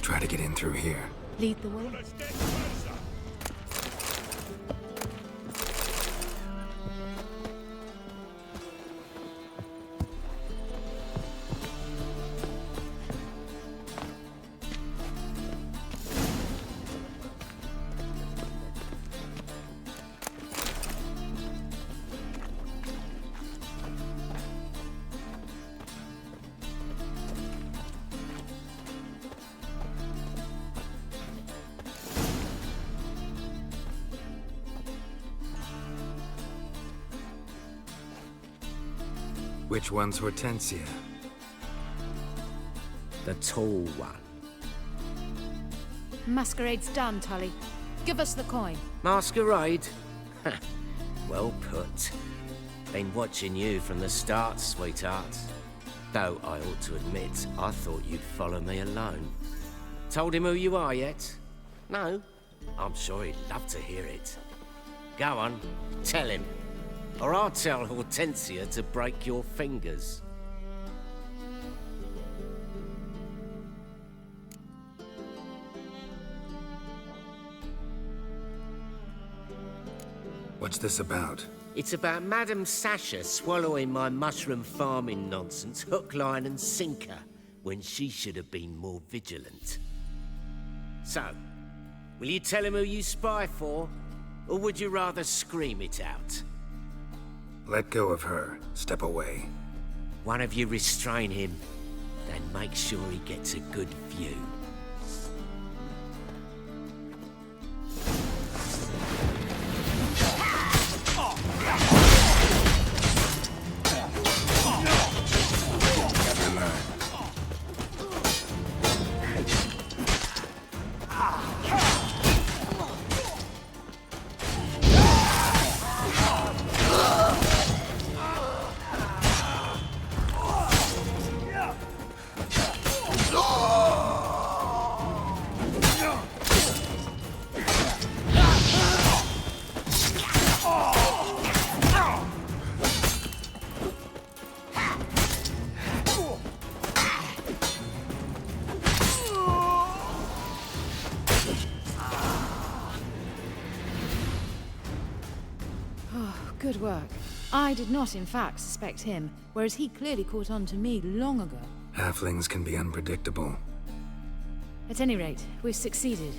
Try to get in through here. Lead the way. Which one's Hortensia? The tall one. Masquerade's done, Tully. Give us the coin. Masquerade? Well put. Been watching you from the start, sweetheart. Though I ought to admit, I thought you'd follow me alone. Told him who you are yet? No? I'm sure he'd love to hear it. Go on, tell him. Or I'll tell Hortensia to break your fingers. What's this about? It's about Madame Sasha swallowing my mushroom farming nonsense hook, line and sinker when she should have been more vigilant. So, will you tell him who you spy for? Or would you rather scream it out? Let go of her. Step away. One of you restrain him, then make sure he gets a good view. Good work. I did not, in fact, suspect him, whereas he clearly caught on to me long ago. Halflings can be unpredictable. At any rate, we've succeeded.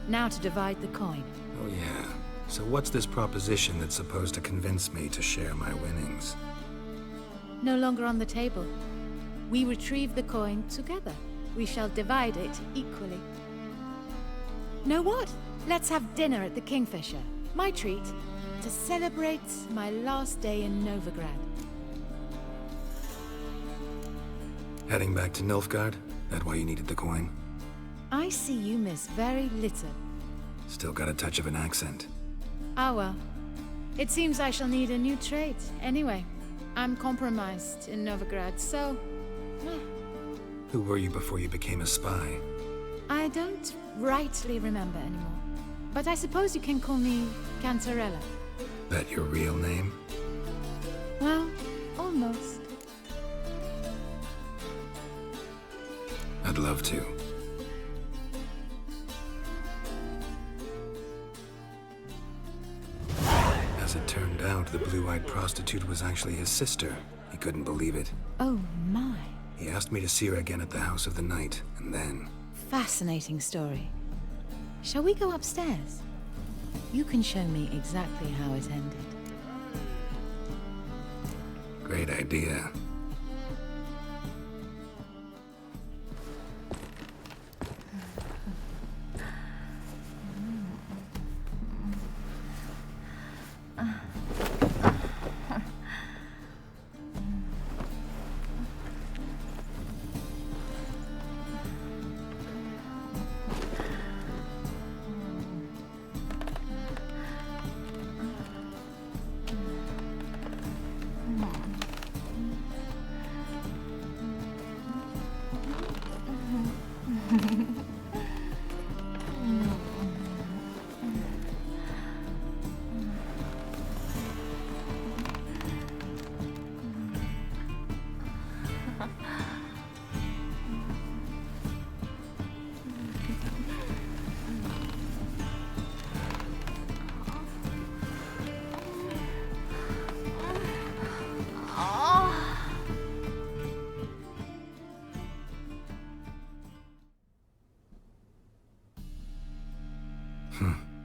Now to divide the coin. Oh yeah. So what's this proposition that's supposed to convince me to share my winnings? No longer on the table. We retrieve the coin together. We shall divide it equally. Know what? Let's have dinner at the Kingfisher. My treat. To celebrate my last day in Novigrad. Heading back to Nilfgaard? That why you needed the coin? I see you miss very little. Still got a touch of an accent. Ah well. It seems I shall need a new trait. Anyway, I'm compromised in Novigrad, so... Who were you before you became a spy? I don't rightly remember anymore. But I suppose you can call me Cantarella. That your real name? Well, almost. I'd love to. As it turned out, the blue-eyed prostitute was actually his sister. He couldn't believe it. Oh my. He asked me to see her again at the House of the Night, and then... Fascinating story. Shall we go upstairs? You can show me exactly how it ended. Great idea.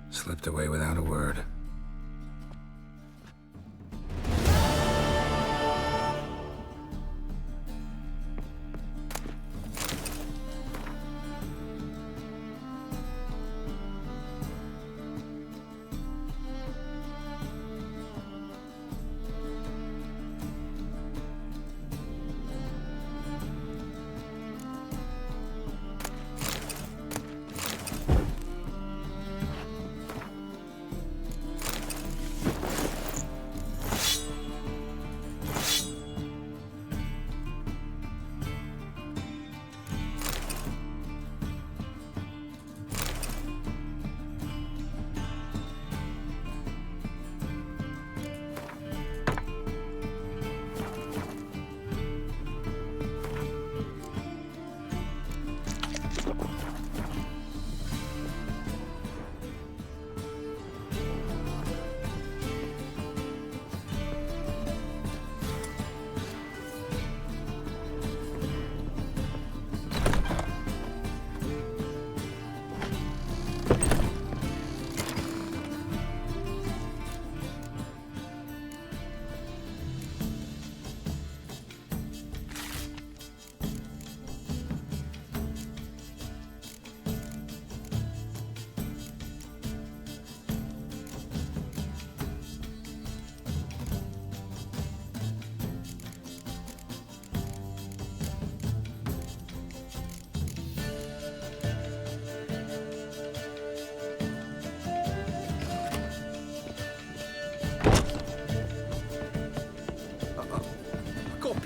Slipped away without a word.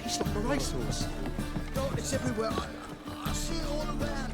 It's like a racehorse. Oh, it's everywhere. I see it all around.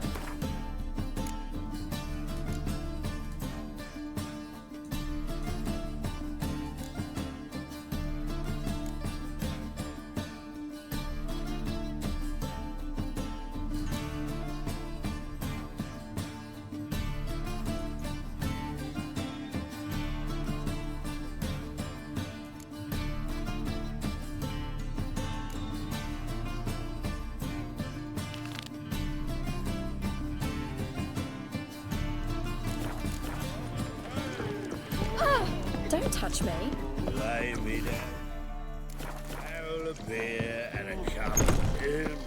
Don't touch me. Lay me down. Barrel of beer and a cup of gin.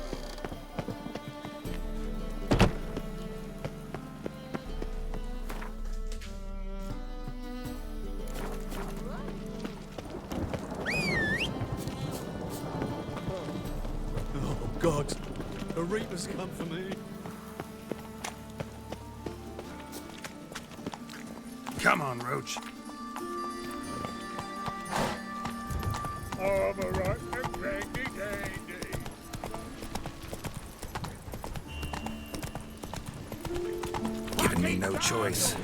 Oh, God. The Reaper's come for me. Come on, Roach. I'm a right and dandy. Giving me no choice.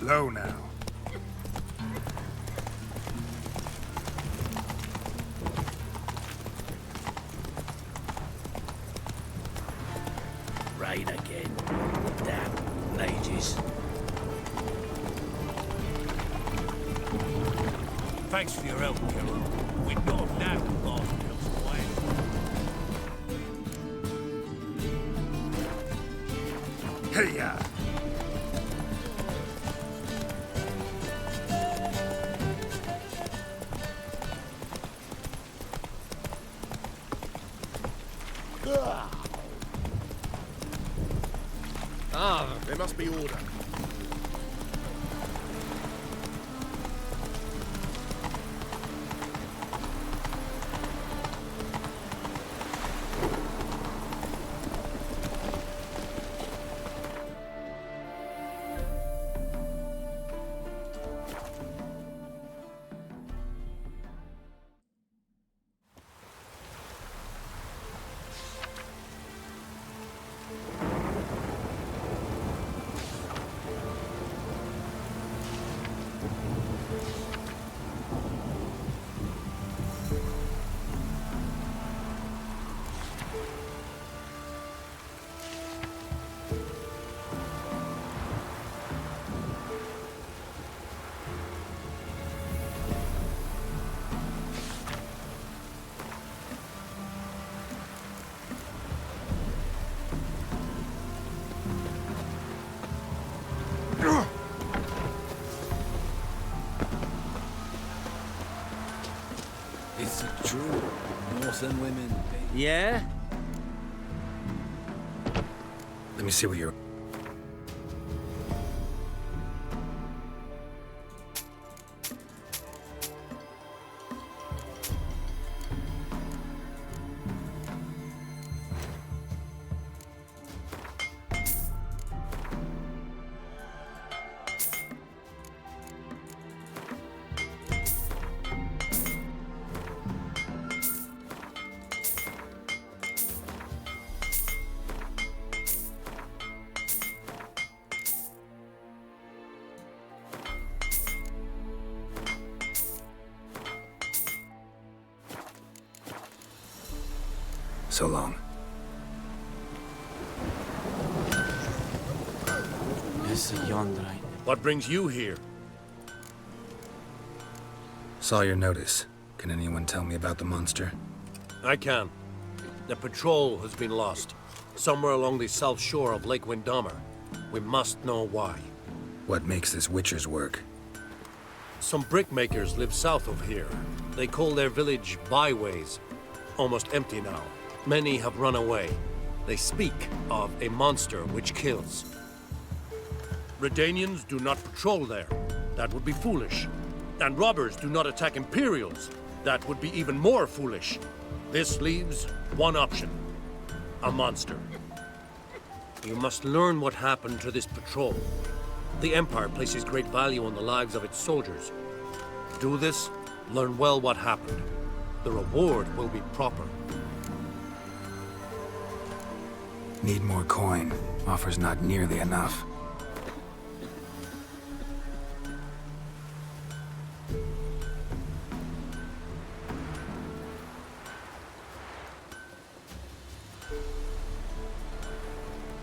Slow now. Rain again. Damn mages. Thanks for your help, Carol. We know now Lord Bill's quiet. Hey-ya! There must be order. It's true. Northern women. Yeah? Let me see what you're... So long. It's yonder. What brings you here? Saw your notice. Can anyone tell me about the monster? I can. The patrol has been lost. Somewhere along the south shore of Lake Windammer. We must know why. What makes this Witcher's work? Some brickmakers live south of here. They call their village Byways. Almost empty now. Many have run away. They speak of a monster which kills. Redanians do not patrol there. That would be foolish. And robbers do not attack Imperials. That would be even more foolish. This leaves one option. A monster. You must learn what happened to this patrol. The Empire places great value on the lives of its soldiers. Do this, learn well what happened. The reward will be proper. Need more coin. Offer's not nearly enough.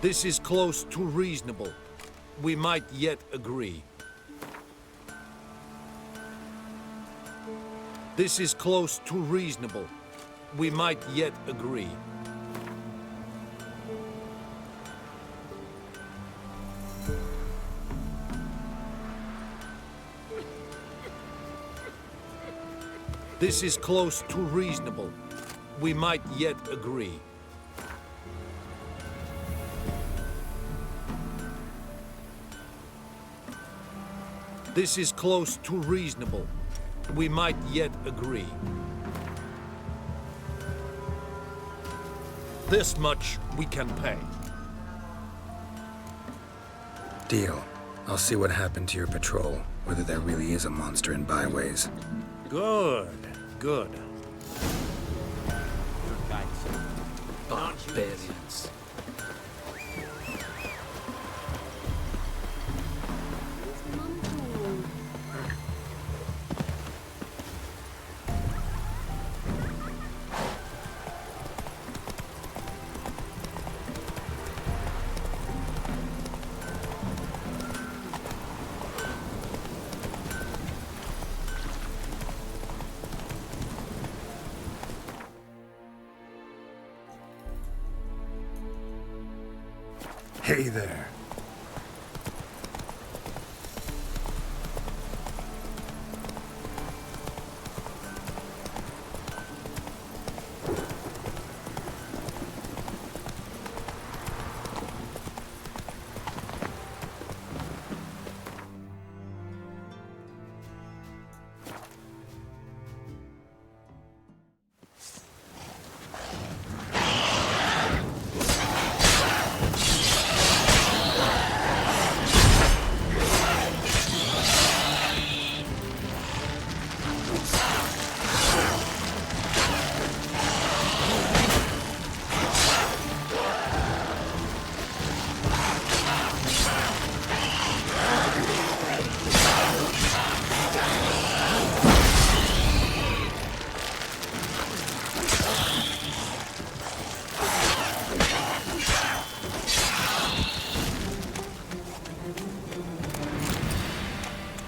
This is close to reasonable. We might yet agree. This is close to reasonable. We might yet agree. This is close to reasonable. We might yet agree. This is close to reasonable. We might yet agree. This much we can pay. Deal. I'll see what happened to your patrol, whether there really is a monster in Byways. Good, good. Barbarians. Hey there.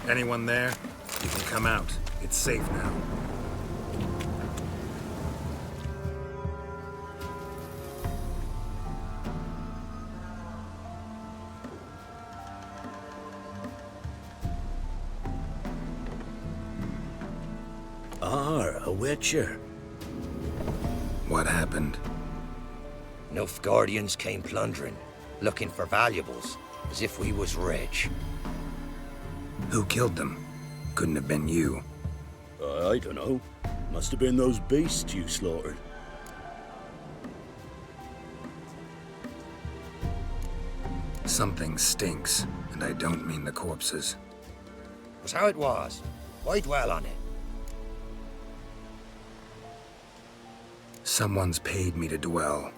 Anyone there? You can come out. It's safe now. A Witcher. What happened? Nilfgaardians came plundering, looking for valuables, as if we was rich. Who killed them? Couldn't have been you. I don't know. Must have been those beasts you slaughtered. Something stinks, and I don't mean the corpses. Was how it was. Why dwell on it? Someone's paid me to dwell.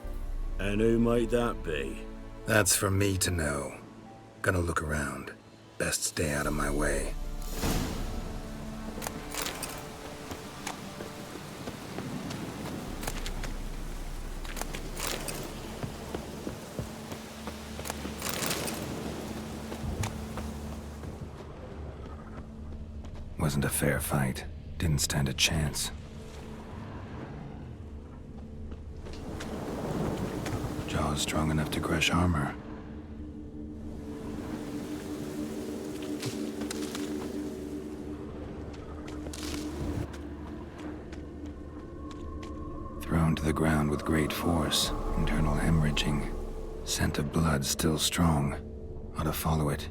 And who might that be? That's for me to know. Gonna look around. Best stay out of my way. Wasn't a fair fight. Didn't stand a chance. Jaws strong enough to crush armor. Thrown to the ground with great force, internal hemorrhaging. Scent of blood still strong. Ought to follow it.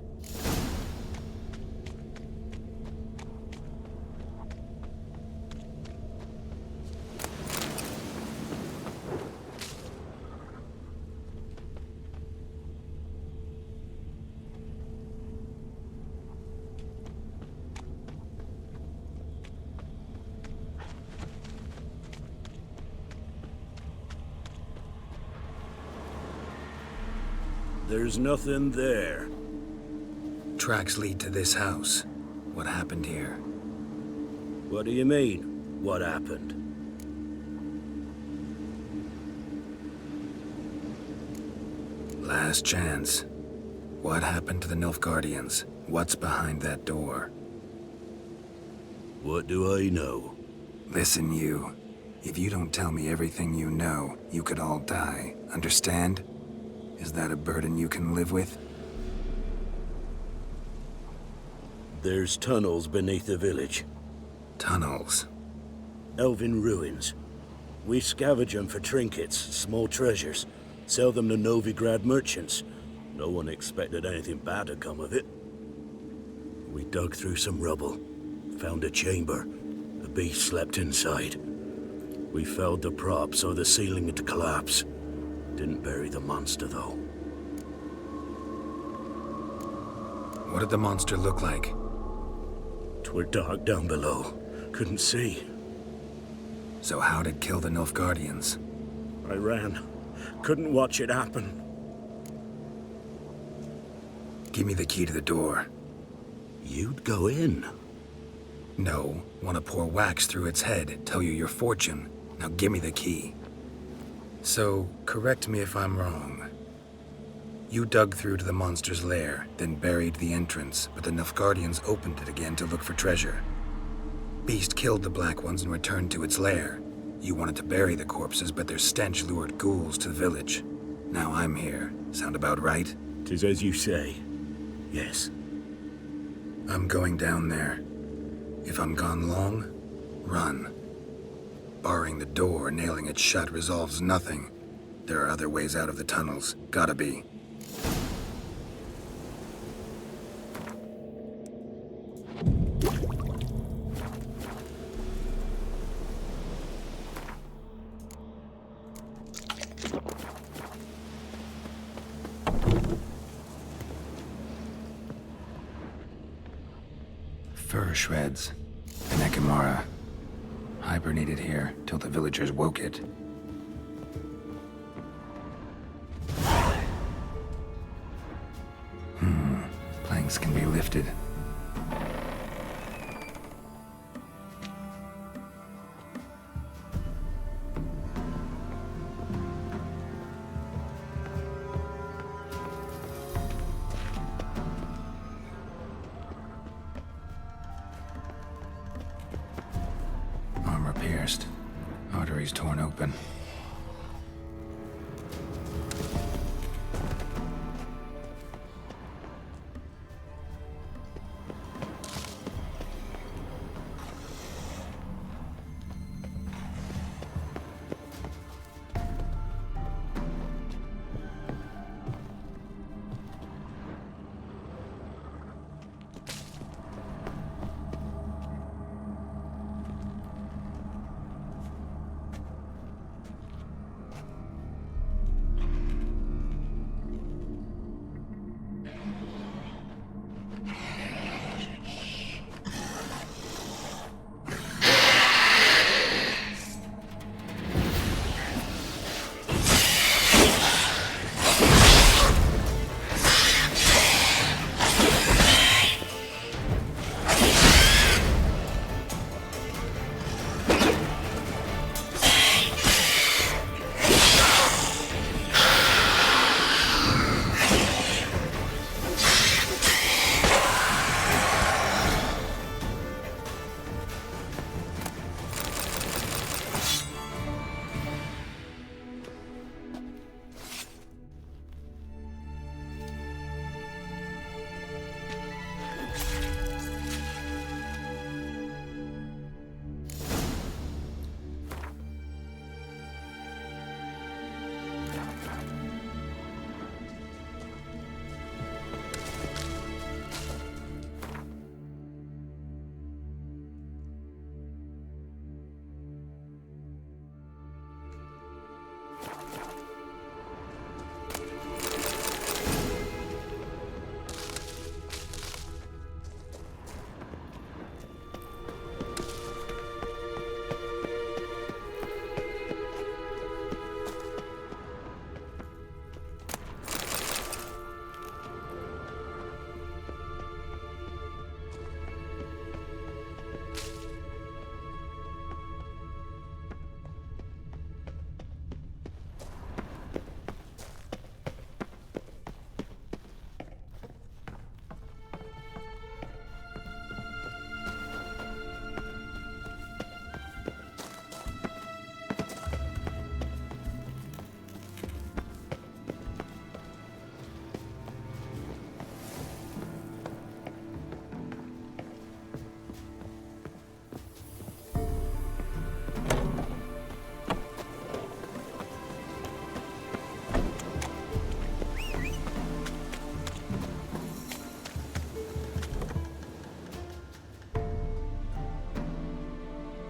There's nothing there. Tracks lead to this house. What happened here? What do you mean, what happened? Last chance. What happened to the Nilfgaardians? What's behind that door? What do I know? Listen, you. If you don't tell me everything you know, you could all die. Understand? Is that a burden you can live with? There's tunnels beneath the village. Tunnels? Elven ruins. We scavenge them for trinkets, small treasures. Sell them to Novigrad merchants. No one expected anything bad to come of it. We dug through some rubble. Found a chamber. The beast slept inside. We felled the prop so the ceiling had collapsed. Didn't bury the monster, though. What did the monster look like? 'Twere dark down below. Couldn't see. So how'd it kill the Nilfgaardians? I ran. Couldn't watch it happen. Give me the key to the door. You'd go in? No. Want to pour wax through its head, tell you your fortune. Now give me the key. So, correct me if I'm wrong. You dug through to the monster's lair, then buried the entrance, but the Nilfgaardians opened it again to look for treasure. Beast killed the Black Ones and returned to its lair. You wanted to bury the corpses, but their stench lured ghouls to the village. Now I'm here. Sound about right? 'Tis as you say. Yes. I'm going down there. If I'm gone long, run. Barring the door, nailing it shut resolves nothing. There are other ways out of the tunnels. Gotta be. Fur shreds. An Ekimara. Hibernated here till the villagers woke it. Planks can be lifted. Armor pierced. Arteries torn open.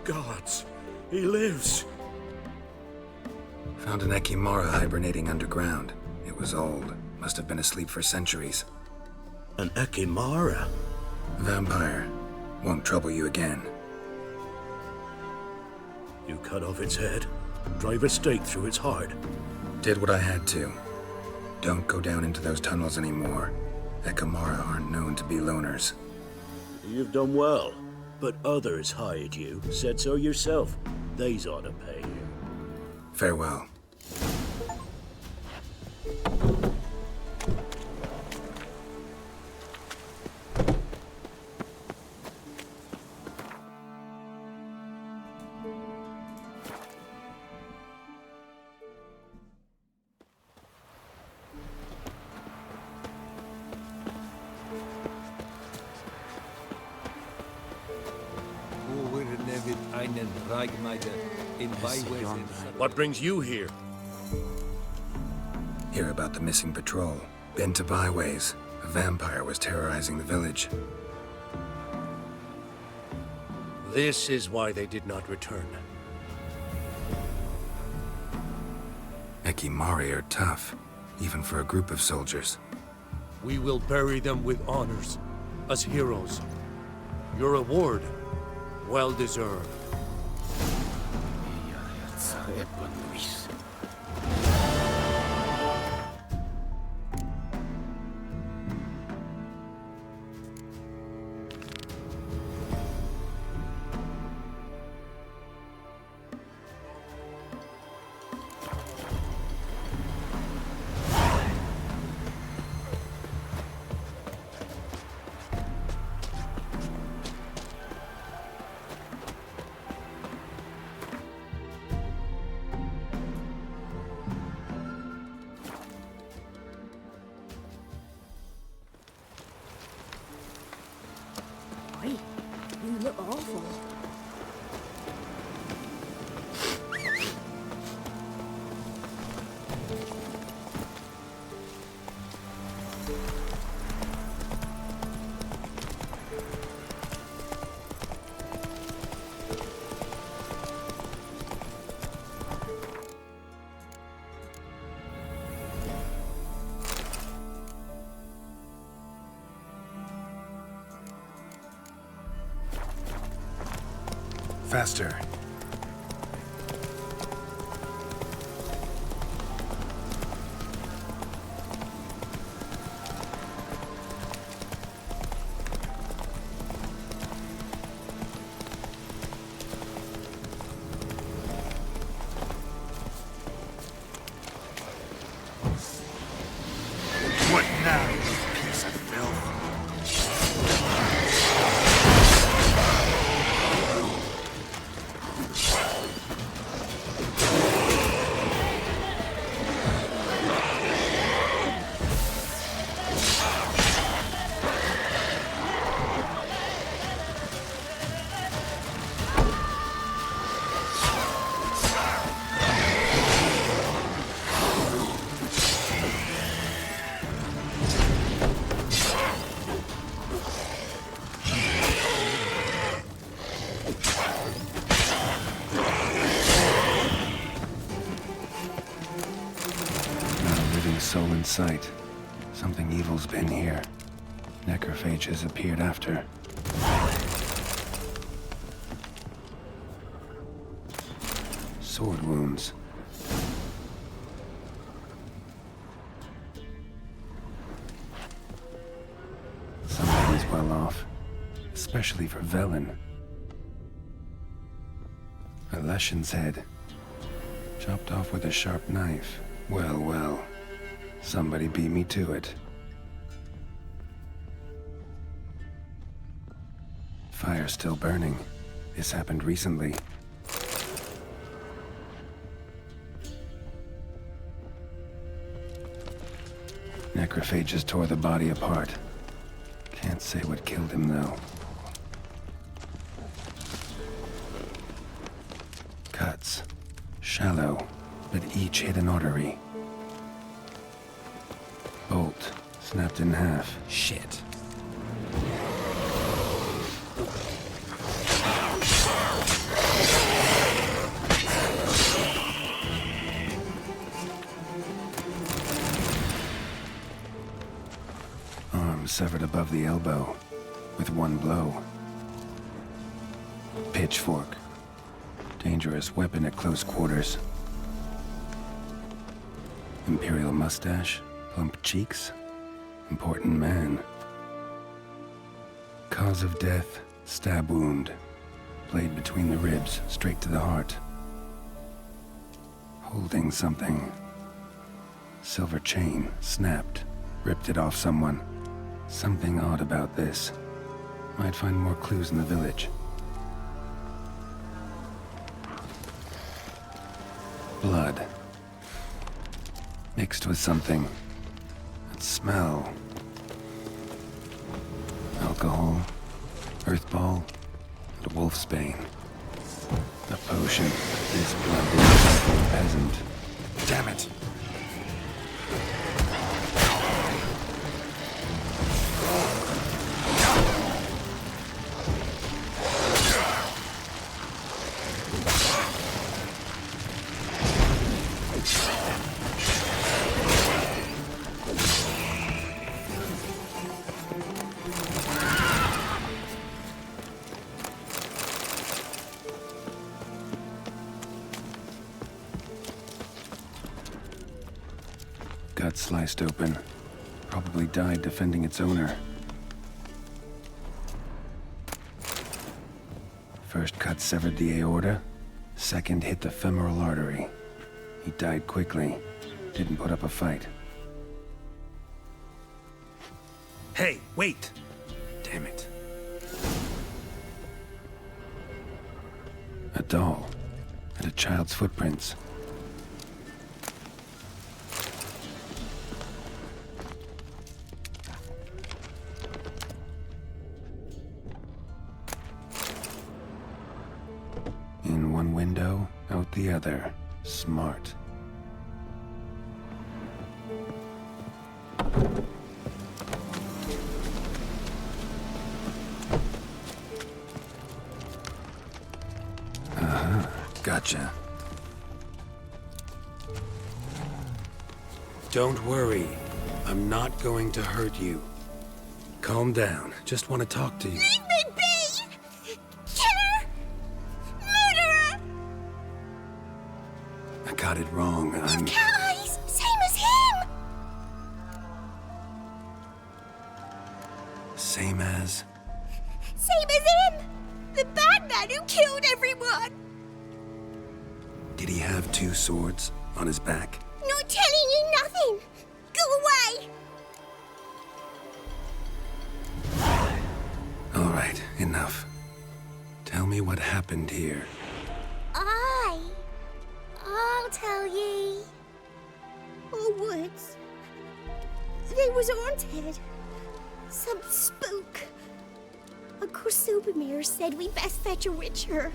Gods, he lives. Found an Ekimara hibernating underground. It was old. Must have been asleep for centuries. An Ekimara? Vampire. Won't trouble you again. You cut off its head, drive a stake through its heart. Did what I had to. Don't go down into those tunnels anymore. Ekimara aren't known to be loners. You've done well, but others hired you. Said so yourself. They's ought to pay you. Farewell. What brings you here? Hear about the missing patrol. Been to byways. A vampire was terrorizing the village. This is why they did not return. Ekimari are tough, even for a group of soldiers. We will bury them with honors, as heroes. Your reward, well deserved. Oi, you look awful. Faster. What now, you piece of filth? Soul in sight. Something evil's been here. Necrophages appeared after. Sword wounds. Somebody's well off. Especially for Velen. A Leshen's head. Chopped off with a sharp knife. Well, well. Somebody beat me to it. Fire's still burning. This happened recently. Necrophages tore the body apart. Can't say what killed him, though. Cuts. Shallow, but each hit an artery. Bolt, snapped in half. Shit. Arm severed above the elbow, with one blow. Pitchfork. Dangerous weapon at close quarters. Imperial mustache. Plump cheeks. Important man. Cause of death, stab wound. Blade between the ribs, straight to the heart. Holding something. Silver chain, snapped. Ripped it off someone. Something odd about this. Might find more clues in the village. Blood. Mixed with something. Smell. Alcohol, earthball, and wolfsbane. A potion. This blood is for a peasant. Damn it! Gut sliced open. Probably died defending its owner. First cut severed the aorta. Second hit the femoral artery. He died quickly. Didn't put up a fight. Hey, wait! Damn it. A doll. And a child's footprints. In one window, out the other. Smart. Gotcha. Don't worry. I'm not going to hurt you. Calm down. Just want to talk to you. Leave me be! Killer! Murderer! I got it wrong. I'm... Cat eyes! Same as him! Same as... Same as him! The bad man who killed everyone! Did he have two swords on his back? Not telling you nothing! Go away! All right, enough. Tell me what happened here. I'll tell ye. Oh, woods. They was haunted. Some spook. Uncle Silvermere said we best fetch a witcher.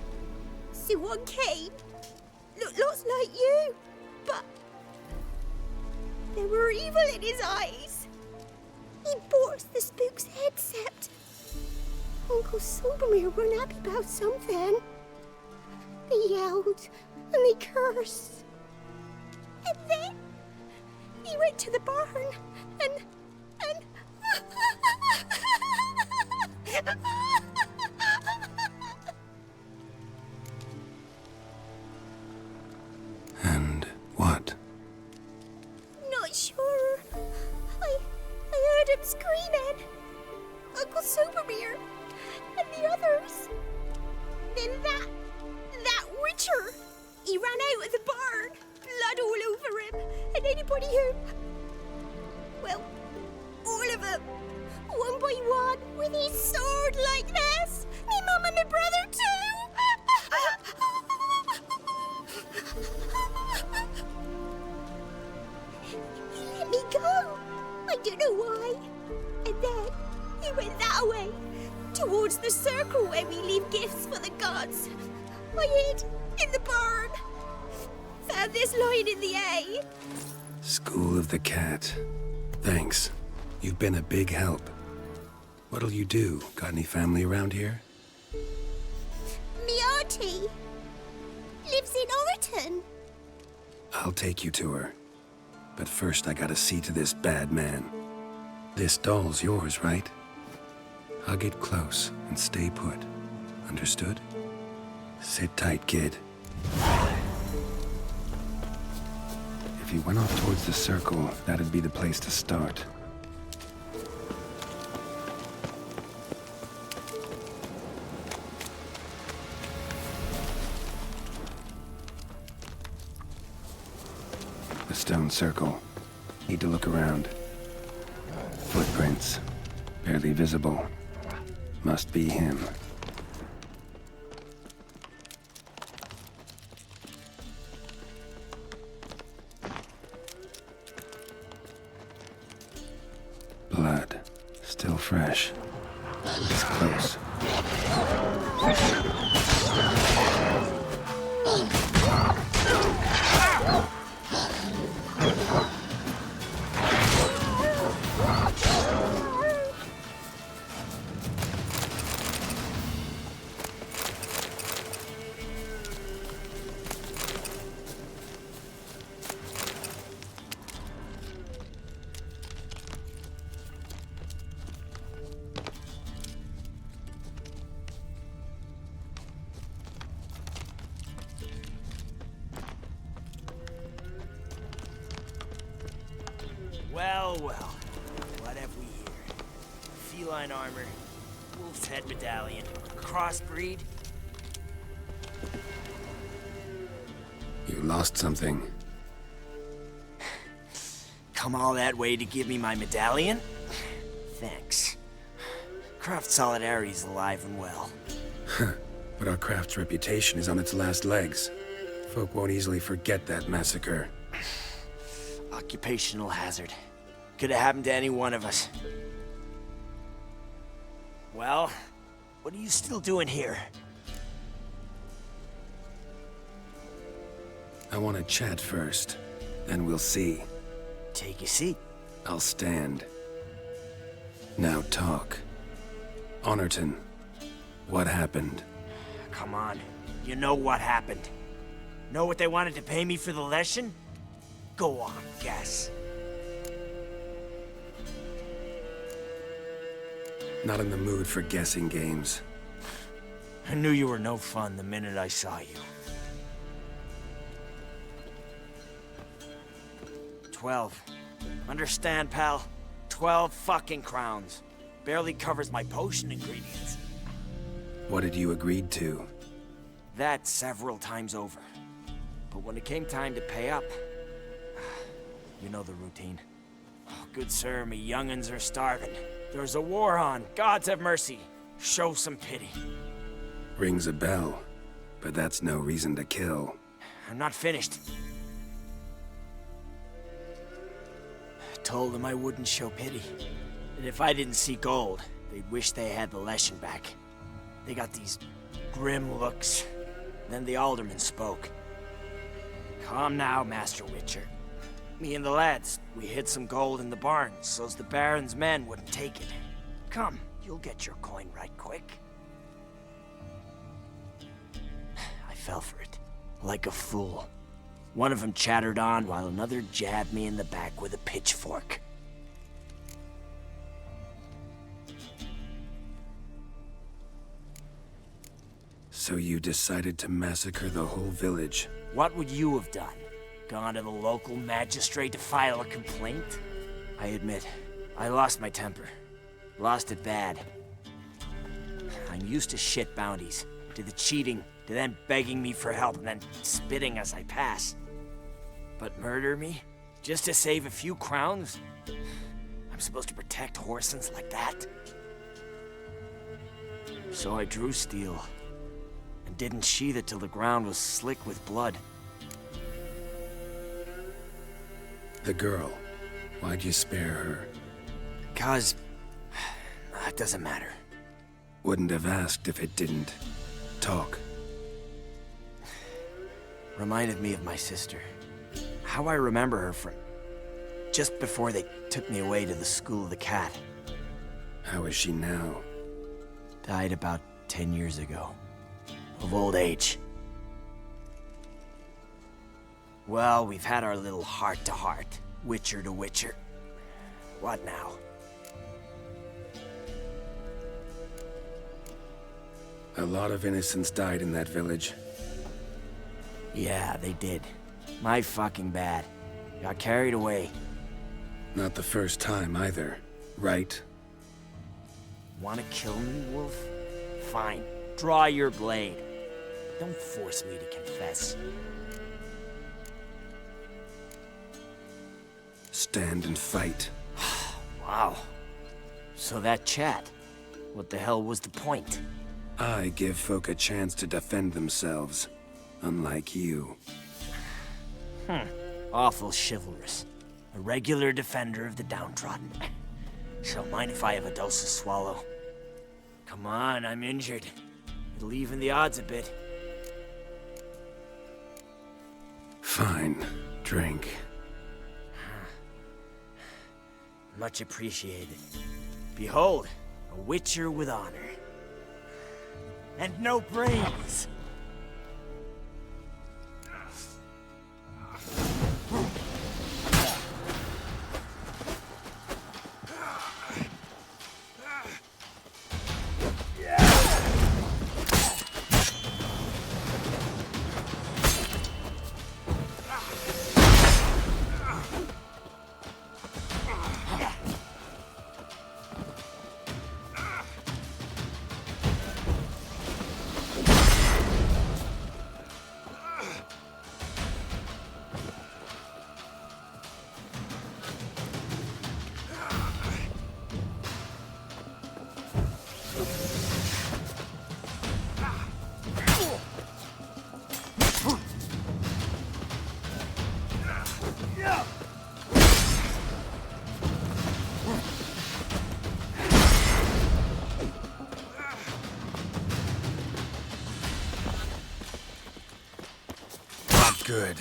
So one came. Looked lots like you, but there were evil in his eyes. He bought the spook's headset. Uncle Silvermere weren't happy about something. They yelled and they cursed. And then he went to the barn and And what? Not sure. I heard him screaming. Uncle Silvermere and the others. Then that witcher. He ran out of the barn, blood all over him, and anybody who... Well, all of them, one by one, with his sword like this. Me mum and my brother too. He let me go. I don't know why. And then he went that way, towards the circle where we leave gifts for the gods. I hid in the barn. Found this lying in the hay. School of the Cat. Thanks. You've been a big help. What'll you do? Got any family around here? Me auntie lives in Overton. I'll take you to her. But first I gotta see to this bad man. This doll's yours, right? Hug it close and stay put. Understood? Sit tight, kid. If he went off towards the circle, that'd be the place to start. The stone circle. Need to look around. Footprints. Barely visible. Must be him. Blood. Still fresh. It's close. Well, well. What have we here? Feline armor, wolf's head medallion, crossbreed. You lost something. Come all that way to give me my medallion? Thanks. Craft Solidarity's alive and well. But our craft's reputation is on its last legs. Folk won't easily forget that massacre. Occupational hazard. Could have happened to any one of us. Well, what are you still doing here? I want to chat first, then we'll see. Take a seat. I'll stand. Now talk. Honorton, what happened? Come on. You know what happened. Know what they wanted to pay me for the lesson? Go on, guess. Not in the mood for guessing games. I knew you were no fun the minute I saw you. 12. Understand, pal? 12 fucking crowns. Barely covers my potion ingredients. What had you agreed to? That several times over. But when it came time to pay up, you know the routine. Oh, good sir, me young'uns are starving. There's a war on. Gods have mercy. Show some pity. Rings a bell, but that's no reason to kill. I'm not finished. I told them I wouldn't show pity. That if I didn't see gold, they'd wish they had the lesson back. They got these grim looks. Then the alderman spoke. Calm now, Master Witcher. Me and the lads, we hid some gold in the barn, so's the Baron's men wouldn't take it. Come, you'll get your coin right quick. I fell for it, like a fool. One of them chattered on while another jabbed me in the back with a pitchfork. So you decided to massacre the whole village? What would you have done? Gone to the local magistrate to file a complaint? I admit, I lost my temper. Lost it bad. I'm used to shit bounties, to the cheating, to them begging me for help and then spitting as I pass. But murder me? Just to save a few crowns? I'm supposed to protect Horsens like that? So I drew steel, and didn't sheathe it till the ground was slick with blood. The girl, why'd you spare her? 'Cause... it doesn't matter. Wouldn't have asked if it didn't. Talk. Reminded me of my sister. How I remember her from... just before they took me away to the School of the Cat. How is she now? Died about 10 years ago. Of old age. Well, we've had our little heart-to-heart. Witcher to Witcher. What now? A lot of innocents died in that village. Yeah, they did. My fucking bad. Got carried away. Not the first time either, right? Wanna kill me, Wolf? Fine. Draw your blade. Don't force me to confess. Stand and fight. Wow. So that chat, what the hell was the point? I give folk a chance to defend themselves, unlike you. Awful chivalrous. A regular defender of the downtrodden. So mind if I have a dose to swallow? Come on, I'm injured. It'll even the odds a bit. Fine. Drink. Much appreciated. Behold, a Witcher with honor. And no brains! Good.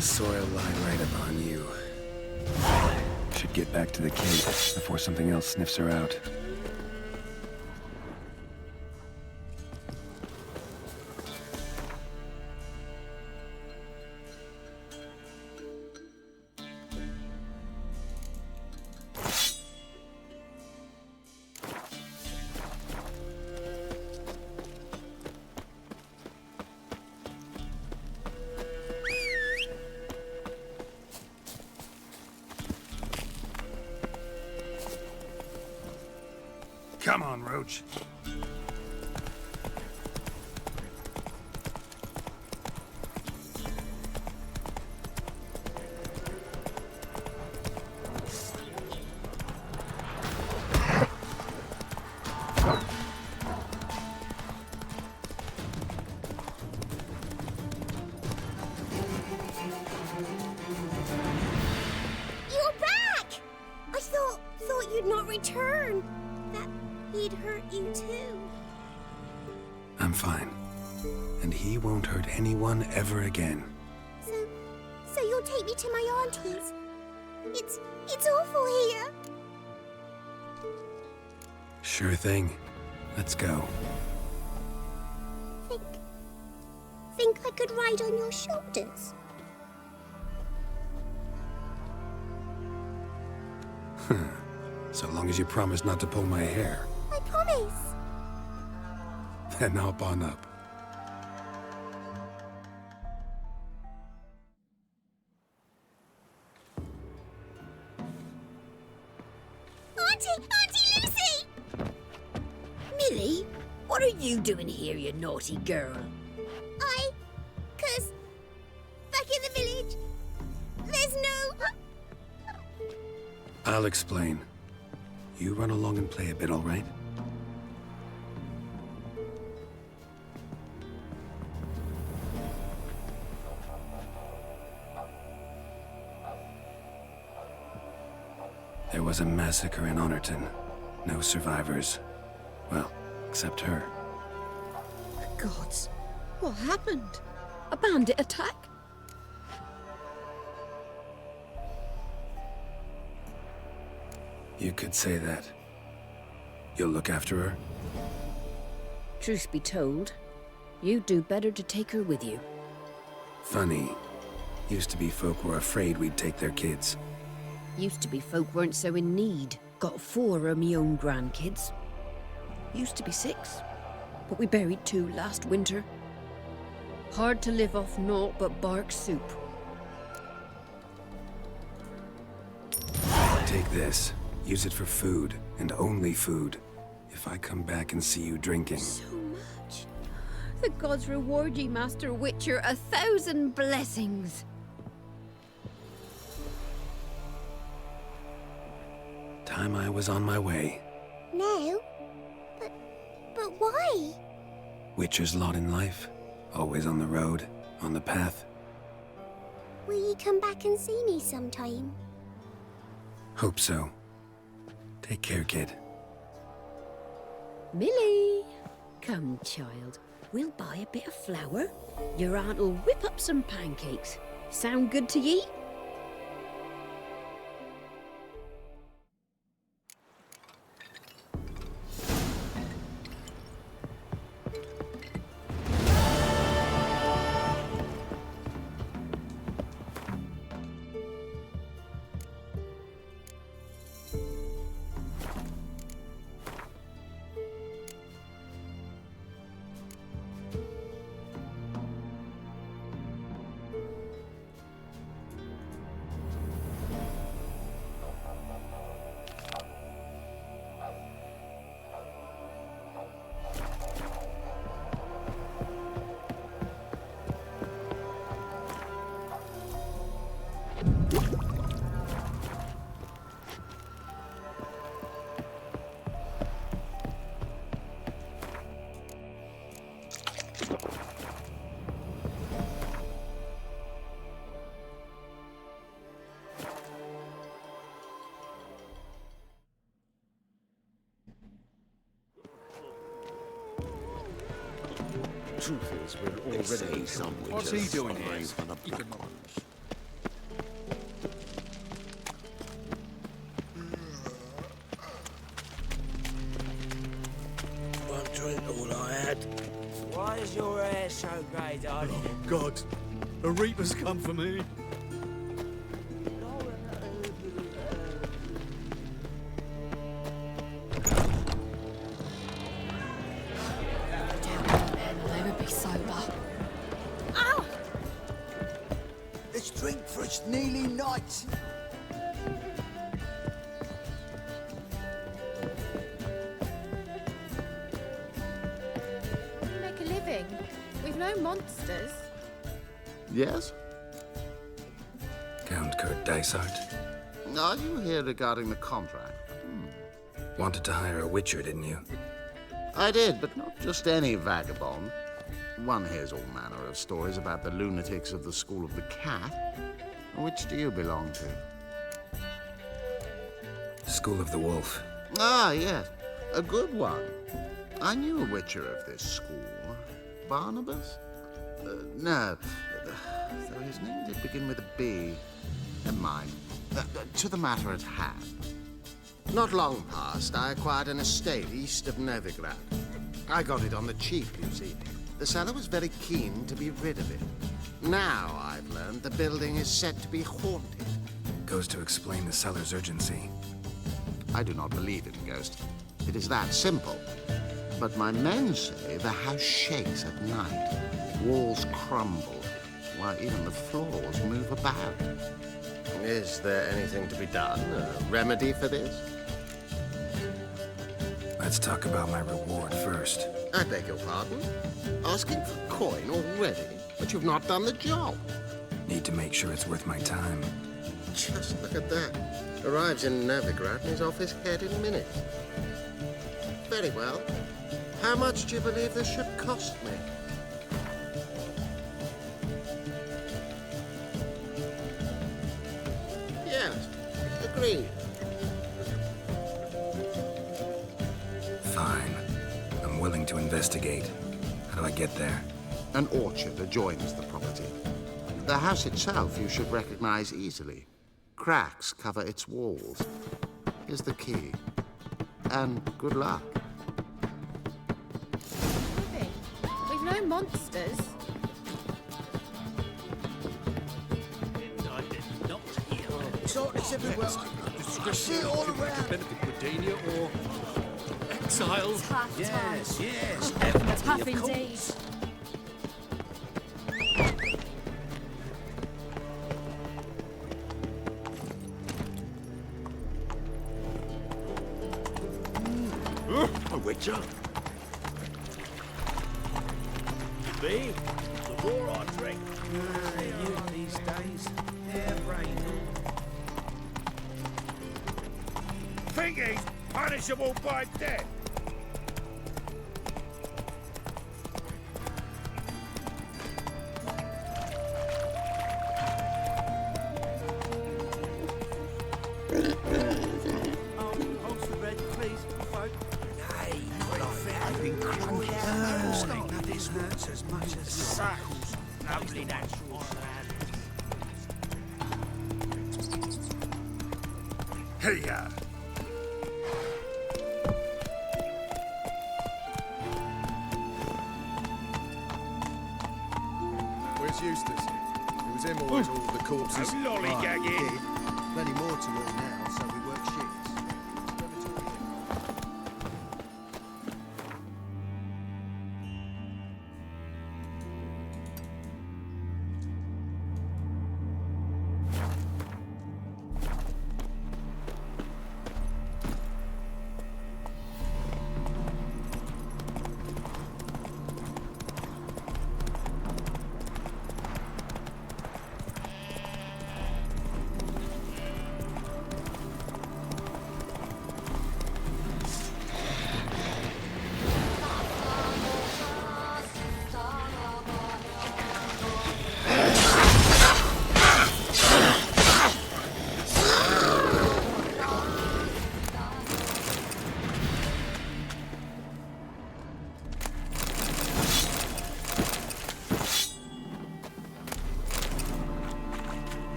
Soil lie right upon you. Should get back to the cave before something else sniffs her out. Come on, Roach. You're back! I thought you'd not return. That he'd hurt you too. I'm fine. And he won't hurt anyone ever again. So you'll take me to my auntie's? It's awful here. Sure thing. Let's go. Think I could ride on your shoulders? So long as you promise not to pull my hair, I promise. then hop on up. Auntie Lucy! Millie, what are you doing here, you naughty girl? 'Cause back in the village, there's no... I'll explain. You run along and play a bit, all right? There was a massacre in Honorton. No survivors. Well, except her. The gods, what happened? A bandit attack? You could say that. You'll look after her? Truth be told, you'd do better to take her with you. Funny. Used to be folk were afraid we'd take their kids. Used to be folk weren't so in need. Got 4 of me own grandkids. Used to be 6, but we buried 2 last winter. Hard to live off naught but bark soup. Take this. Use it for food, and only food. If I come back and see you drinking... So much. The gods reward ye, Master Witcher, 1,000 blessings. Time I was on my way. No. But why? Witcher's lot in life. Always on the road, on the path. Will you come back and see me sometime? Hope so. Take care, kid. Millie! Come, child. We'll buy a bit of flour. Your aunt'll whip up some pancakes. Sound good to ye? Truth is, we're already some. What's he doing here? One drink, all I had. Why is your hair so grey, darling? Oh, God. A reaper's come for me. They would be sober. Ow! Let's drink for it's nearly night. Make a living. We've no monsters. Yes? Count Kurt Dysart. Are you here regarding the contract? Wanted to hire a witcher, didn't you? I did, but not just any vagabond. One hears all manner of stories about the lunatics of the School of the Cat. Which do you belong to? School of the Wolf. Ah, yes. A good one. I knew a witcher of this school. Barnabas? No. Though his name did begin with a B. Never mind. To the matter at hand. Not long past, I acquired an estate east of Novigrad. I got it on the cheap, you see. The seller was very keen to be rid of it. Now, I've learned the building is said to be haunted. Goes to explain the seller's urgency. I do not believe in ghosts. It is that simple. But my men say the house shakes at night. Walls crumble, while even the floors move about. Is there anything to be done? A remedy for this? Let's talk about my reward first. I beg your pardon? Asking for coin already? But you've not done the job. Need to make sure it's worth my time. Just look at that. Arrives in Novigrad and is off his head in minutes. Very well. How much do you believe this ship cost me? Yes, agreed. Fine. I'm willing to investigate. How do I get there? An orchard adjoins the property. The house itself you should recognize easily. Cracks cover its walls. Here's the key. And good luck. We've no monsters. It's everywhere. I see it all around. Benefit Britannia or exile? Tough Yes, times. yes. Tough indeed. Witcher. Me? The more I drink. You these days, they're brain. Think he's punishable by death? As much as Such lovely natural Hey, Where's Eustace? It was him always all the corpses. Lollygagging. Plenty more to all now, so we work shifts.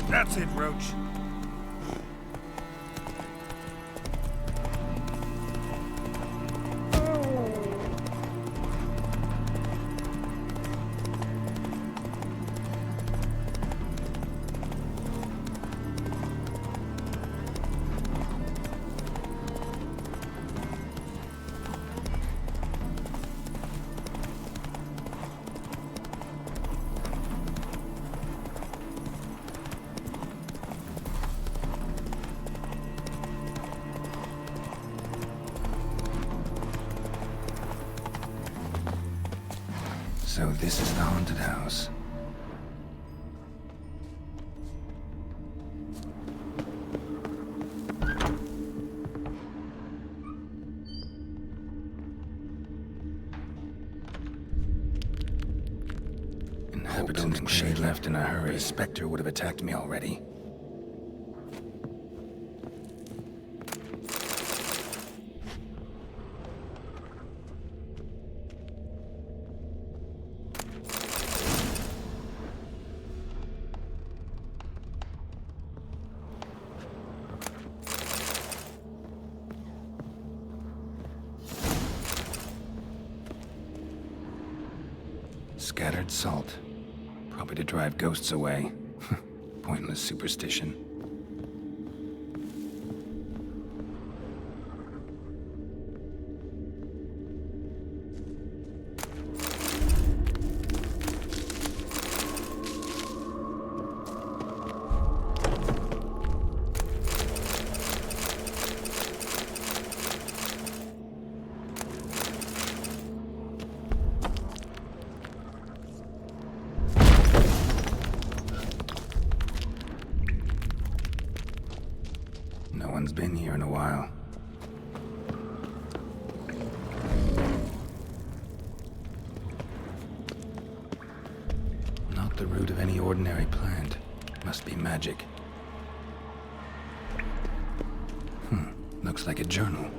That's it, Roach. So this is the haunted house. Inhabitants and shade left in a hurry. A specter would have attacked me already. Scattered salt. Probably to drive ghosts away. Pointless superstition. No one's been here in a while. Not the root of any ordinary plant. Must be magic. Looks like a journal.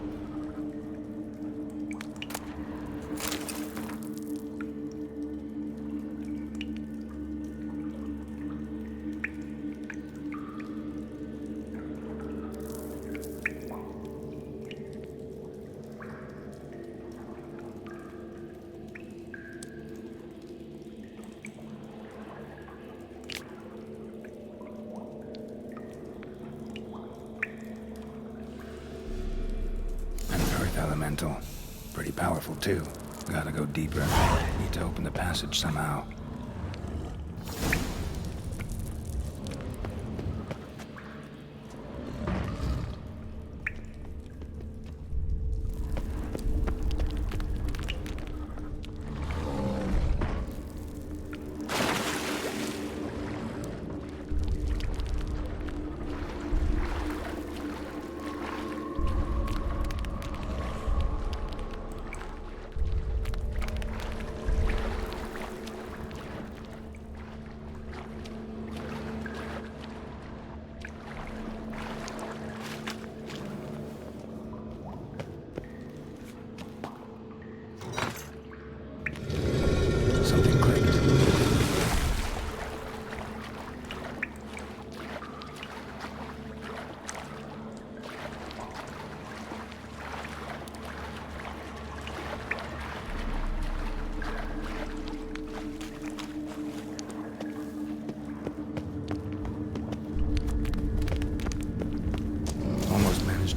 Elemental. Pretty powerful, too. Gotta go deeper. Need to open the passage somehow.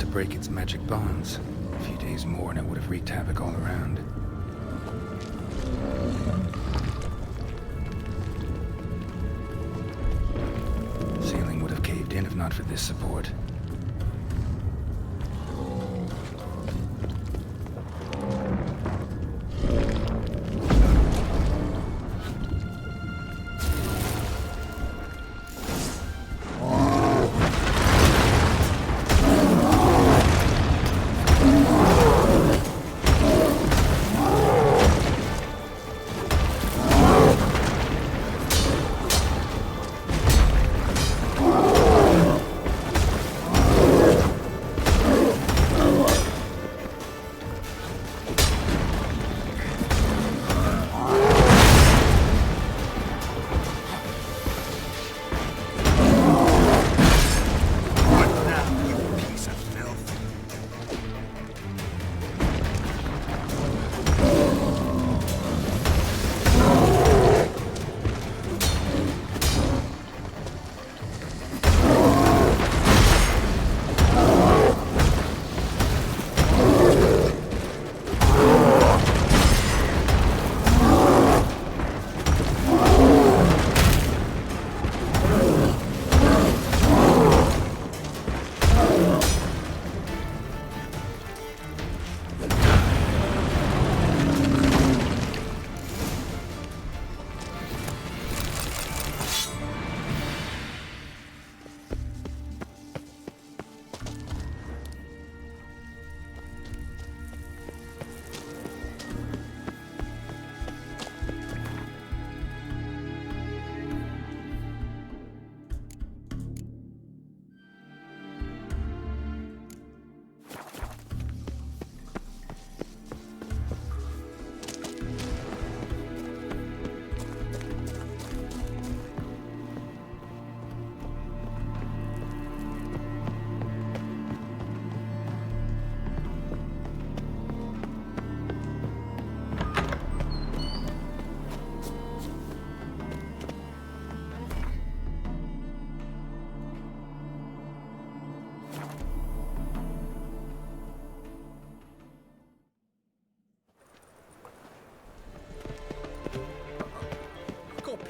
break its magic bonds. A few days more and it would have wreaked havoc all around. Ceiling would have caved in if not for this support.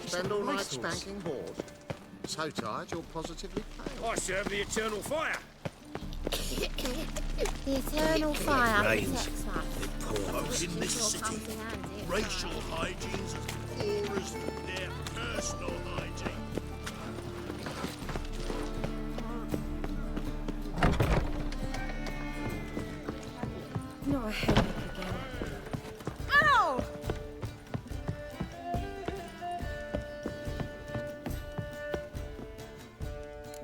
Spend all night spanking Horde. So tired you're positively pale. I serve the eternal fire. The eternal fire rains. protects us. It pours in this city. Racial hygiene's as poor as their personal hygiene. Not a headache again. Ow!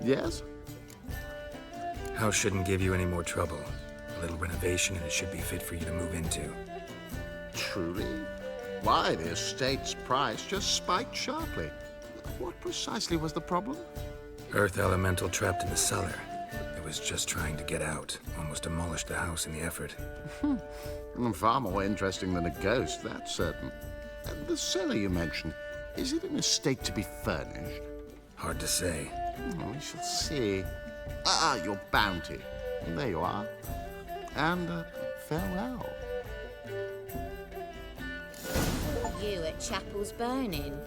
Yes? House shouldn't give you any more trouble. A little renovation and it should be fit for you to move into. Truly? Why, the estate's price just spiked sharply. What precisely was the problem? Earth elemental trapped in the cellar. It was just trying to get out. Almost demolished the house in the effort. Far more interesting than a ghost, that's certain. The cellar you mentioned, is it in a state to be furnished? Hard to say. We shall see. Your bounty. There you are. And farewell. You at Chapel's Burning.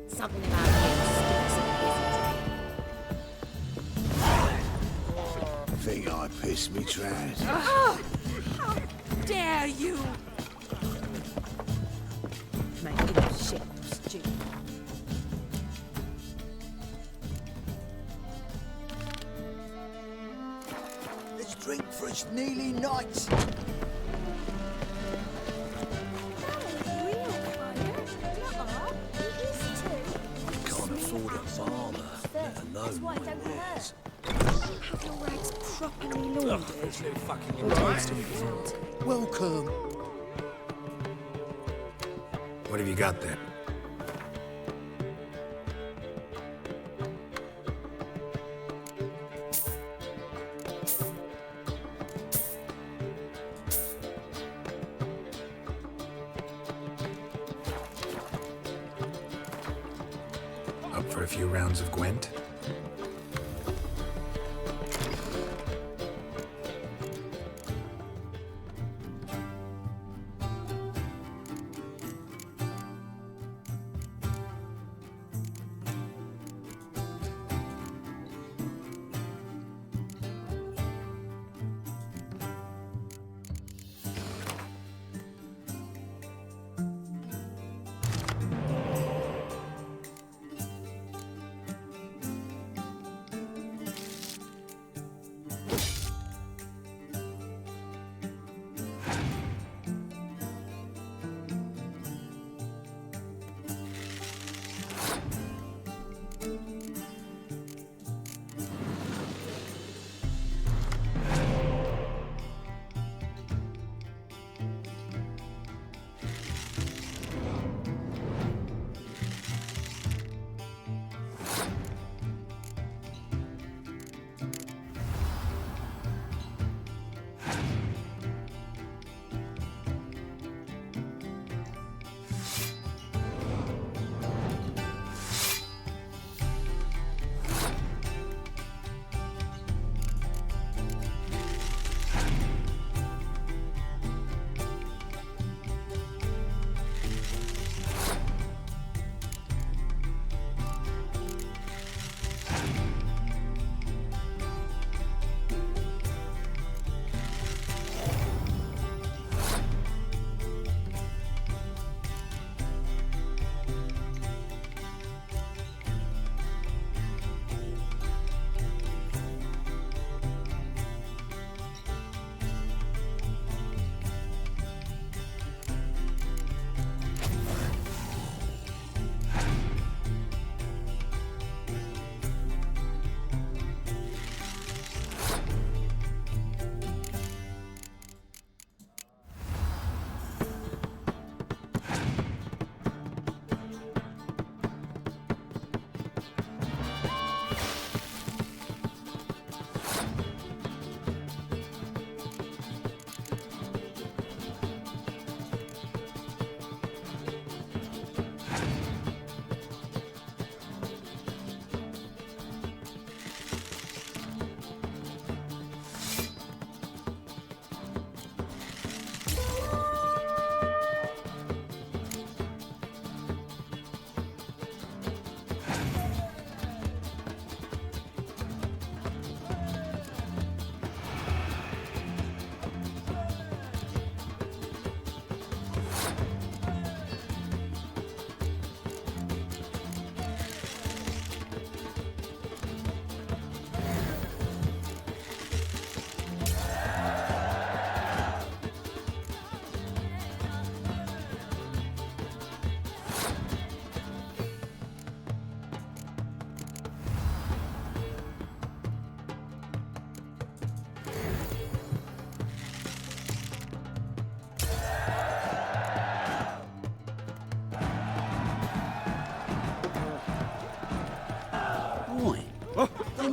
Something about you sticks I think I pissed me trad. Oh, how dare you! Making a shit stew. Let's drink for its nearly night. Can't afford a farmer, let alone my wares. Have your rags properly laundered. There's no fucking Or taste of fruit. Welcome. What have you got there? Up for a few rounds of Gwent?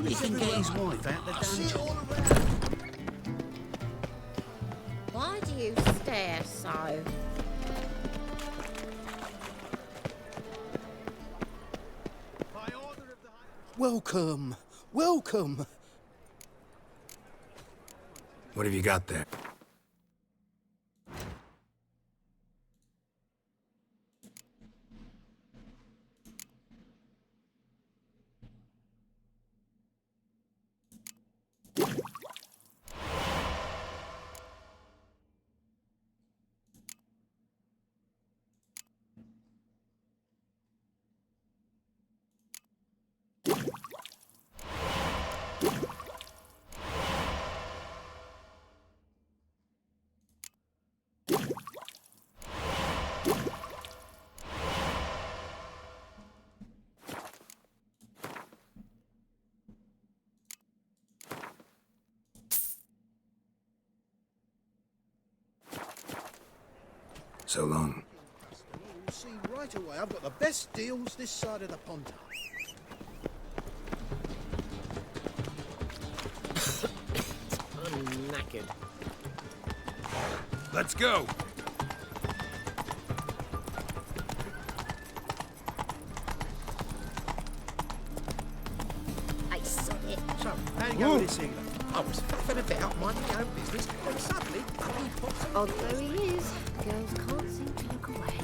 He can get his wife out the dungeon. Why do you stare so? Welcome, welcome. What have you got there? So long. You'll see right away I've got the best deals this side of the pond. I'm knackered. Let's go. I saw it. So, how you go with this England? I was faffing about minding my own business, and suddenly he pops up. Odd though he is, girls can't seem to look away.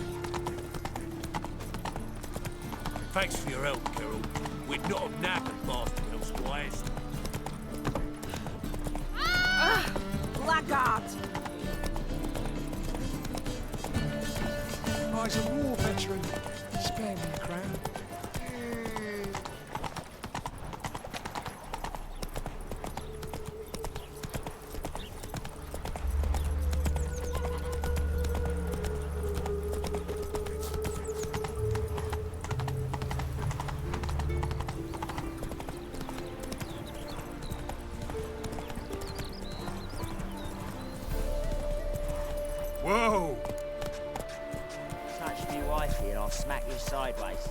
Thanks for your help, Carol. We'd not have knackered bastard elsewise. Blackguard! Oh, he's a war veteran. Spare me the crown. Whoa! Touch me wifey and I'll smack you sideways.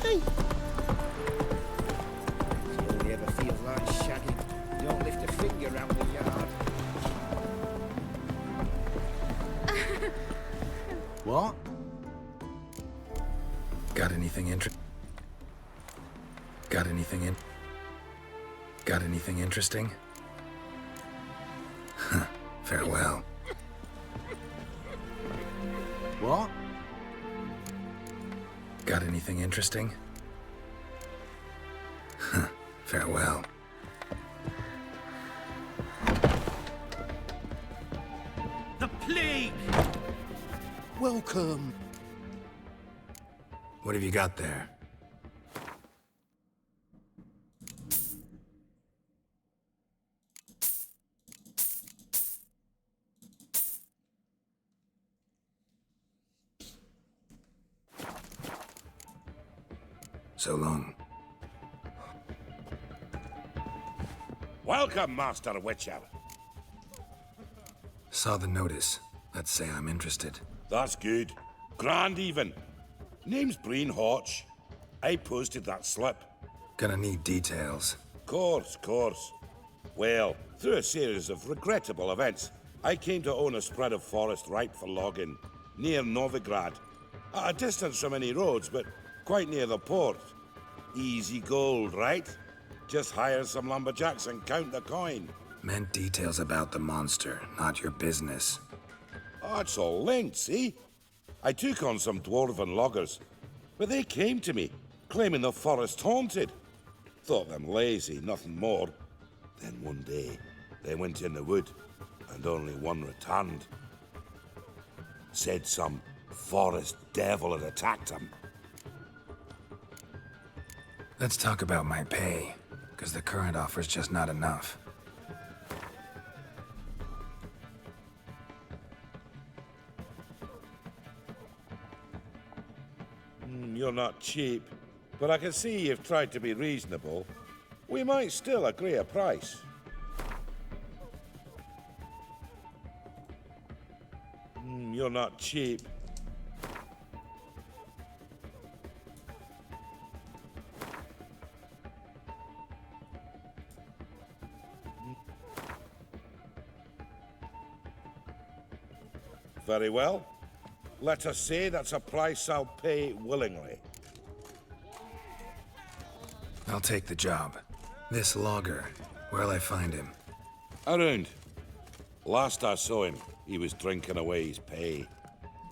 If you only ever feel like shagging, don't lift a finger around the yard. What? Got anything Got anything interesting? Farewell. What? Got anything interesting? Farewell. The plague! Welcome. What have you got there? So long. Welcome, Master Witcher. Saw the notice. Let's say I'm interested. That's good. Grand even. Name's Breen Hotch. I posted that slip. Gonna need details. Course. Well, through a series of regrettable events, I came to own a spread of forest ripe for logging, near Novigrad. At a distance from any roads, but quite near the port. Easy gold, right? Just hire some lumberjacks and count the coin. Meant details about the monster, not your business. Oh, it's all linked, see? I took on some dwarven loggers, but they came to me, claiming the forest haunted. Thought them lazy, nothing more. Then one day, they went in the wood, and only one returned. Said some forest devil had attacked them. Let's talk about my pay, because the current offer's just not enough. You're not cheap, but I can see you've tried to be reasonable. We might still agree a price. you're not cheap. Very well. Let us say that's a price I'll pay willingly. I'll take the job. This logger, where'll I find him? Around. Last I saw him, he was drinking away his pay.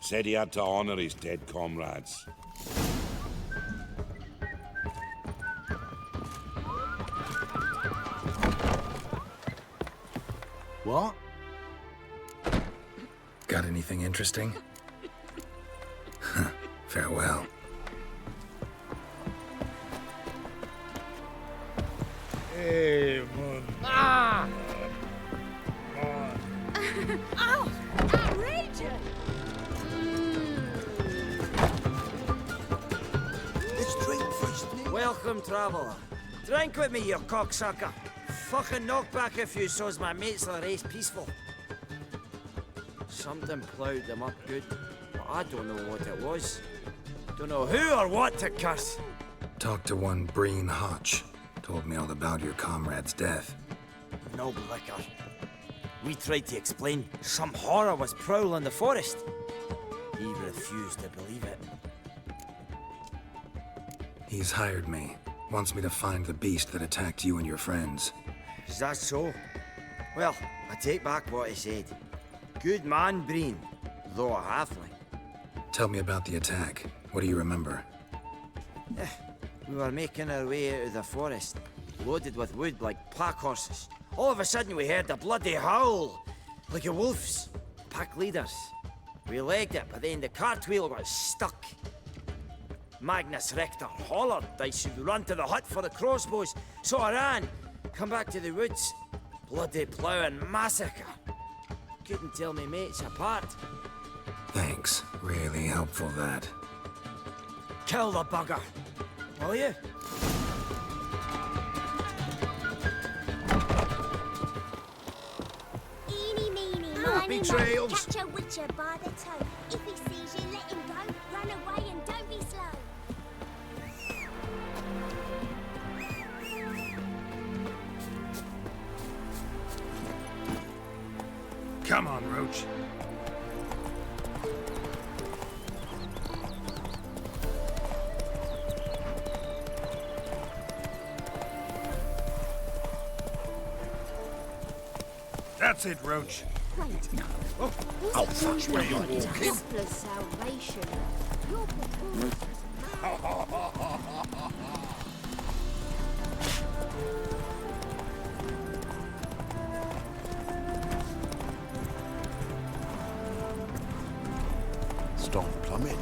Said he had to honor his dead comrades. What? Got anything interesting? Farewell. Hey, man. Ah! Oh, outrageous! Let's drink first. Welcome, traveller. Drink with me, you cocksucker. Fucking knock back a few so's my mates will race peaceful. Something ploughed them up good, but I don't know what it was. Don't know who or what to curse. Talked to one Breen Hotch. Told me all about your comrade's death. No blicker. We tried to explain some horror was prowling the forest. He refused to believe it. He's hired me. Wants me to find the beast that attacked you and your friends. Is that so? Well, I take back what I said. Good man, Breen, though a halfling. Tell me about the attack. What do you remember? We were making our way out of the forest, loaded with wood like pack horses. All of a sudden we heard a bloody howl, like a wolf's. Pack leaders. We legged it, but then the cartwheel got stuck. Magnus Rector hollered I should run to the hut for the crossbows, so I ran. Come back to the woods. Bloody ploughing massacre. Couldn't tell me mates apart. Thanks. Really helpful, that. Kill the bugger, will you? Eeny, meeny, miny, betrayals. moe. Catch a witcher by the toe. If he sees you, let him go. Run away and don't be slow. Come on, Roach. That's it, Roach. Wait. Oh, I'll fuck where you walking. Templar's salvation. Your performance Stop plumbing.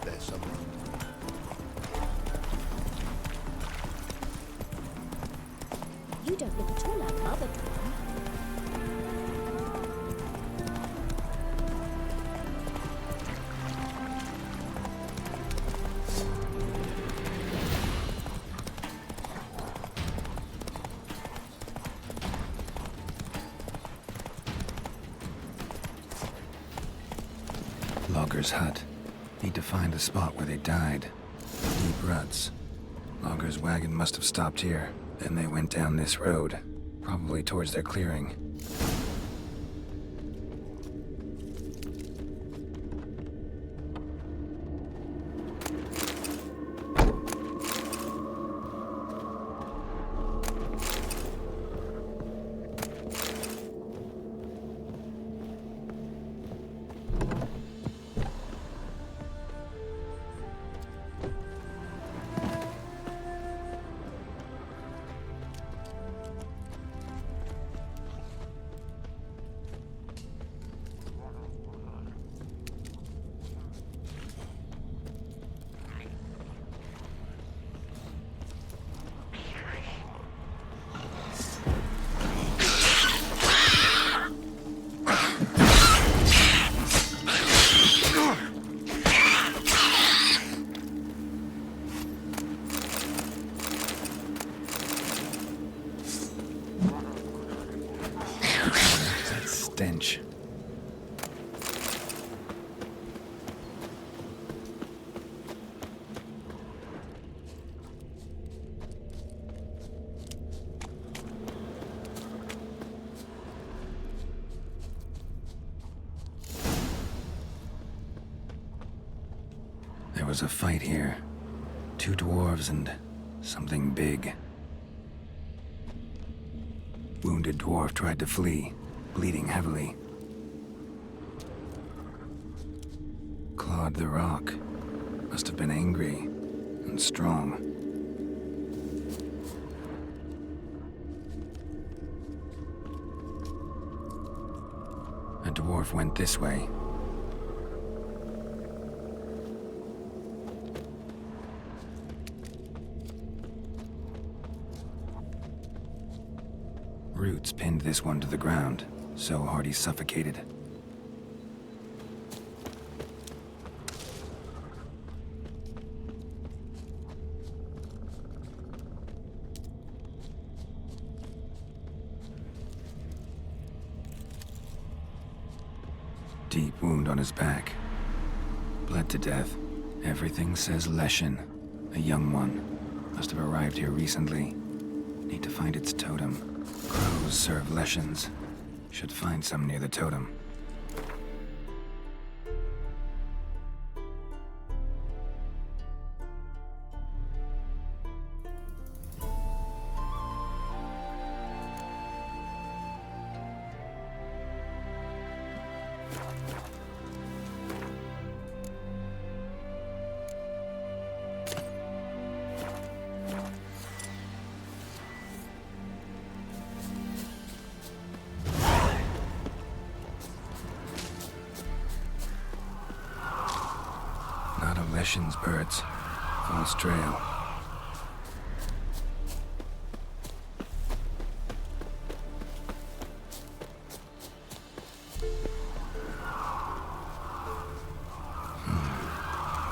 There's something. You don't look at all like Mother Drum. Logger's hut. Need to find the spot where they died. Deep ruts. Logger's wagon must have stopped here. Then they went down this road. Probably towards their clearing. Stench. was a fight here. 2 dwarves and something big. Wounded dwarf tried to flee, bleeding heavily. Clawed the rock. Must have been angry and strong. A dwarf went this way. Roots pinned this one to the ground, so hard he suffocated. Deep wound on his back. Bled to death. Everything says Leshen. A young one. Must have arrived here recently. Need to find its totem. Crows serve Leshens. Should find some near the totem. Not a Leshen's birds. False trail.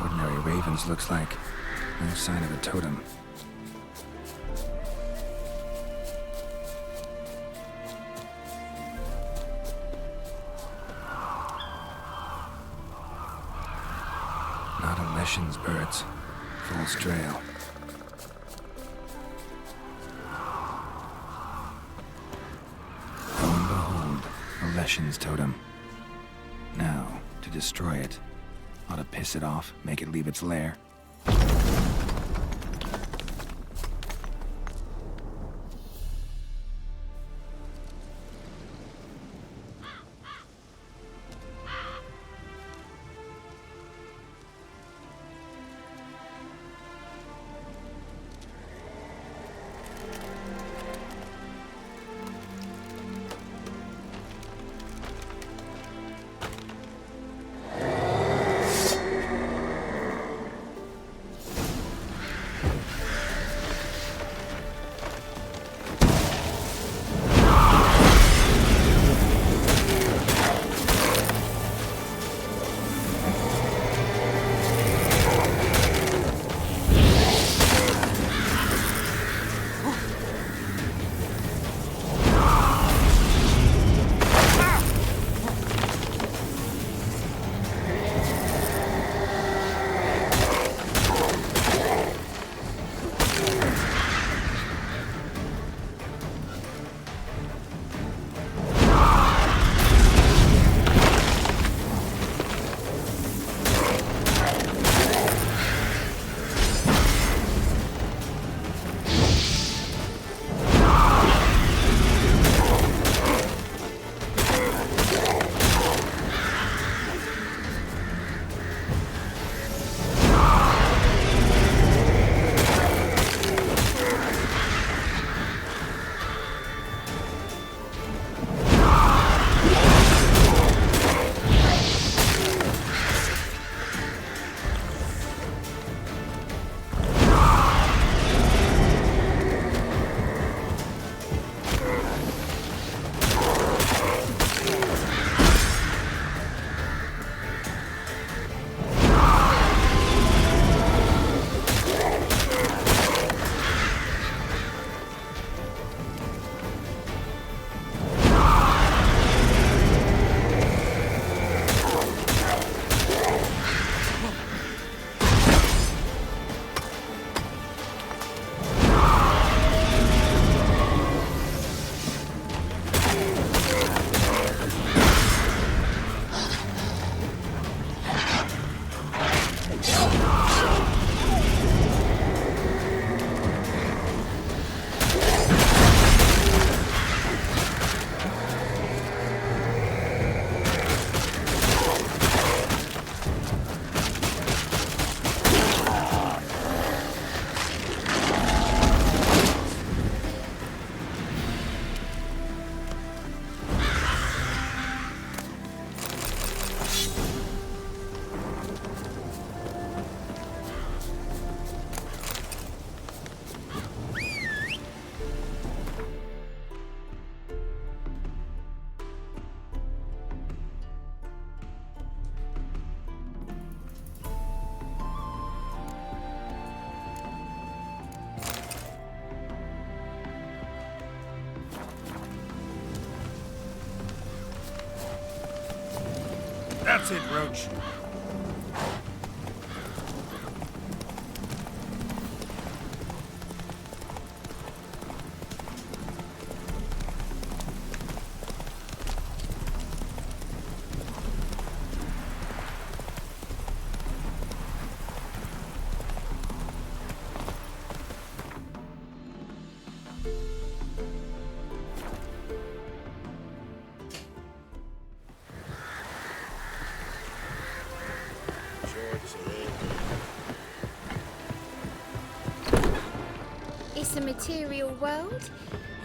Ordinary ravens looks like. No sign of a totem. Not a Leshen's birds. False trail. Lo and behold, a Leshen's totem. Now, to destroy it. Ought to piss it off, make it leave its lair. Spotted, Roach. It's a material world,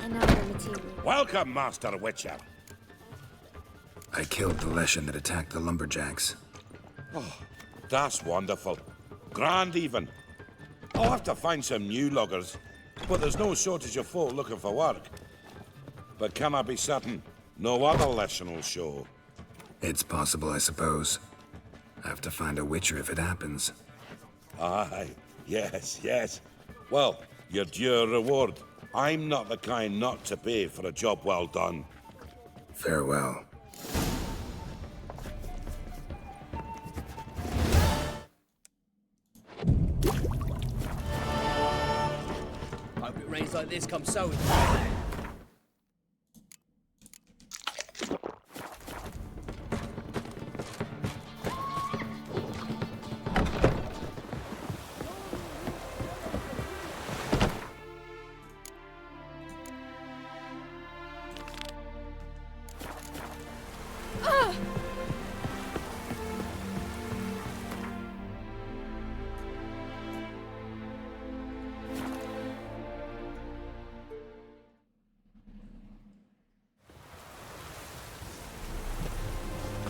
and I'm a material. Welcome, Master Witcher. I killed the Leshen that attacked the lumberjacks. Oh, that's wonderful. Grand, even. I'll have to find some new loggers, but there's no shortage of folk looking for work. But can I be certain no other Leshen will show? It's possible, I suppose. I have to find a Witcher if it happens. Aye, yes, yes. Well, your due reward. I'm not the kind not to pay for a job well done. Farewell. Hope it rains like this come sowing.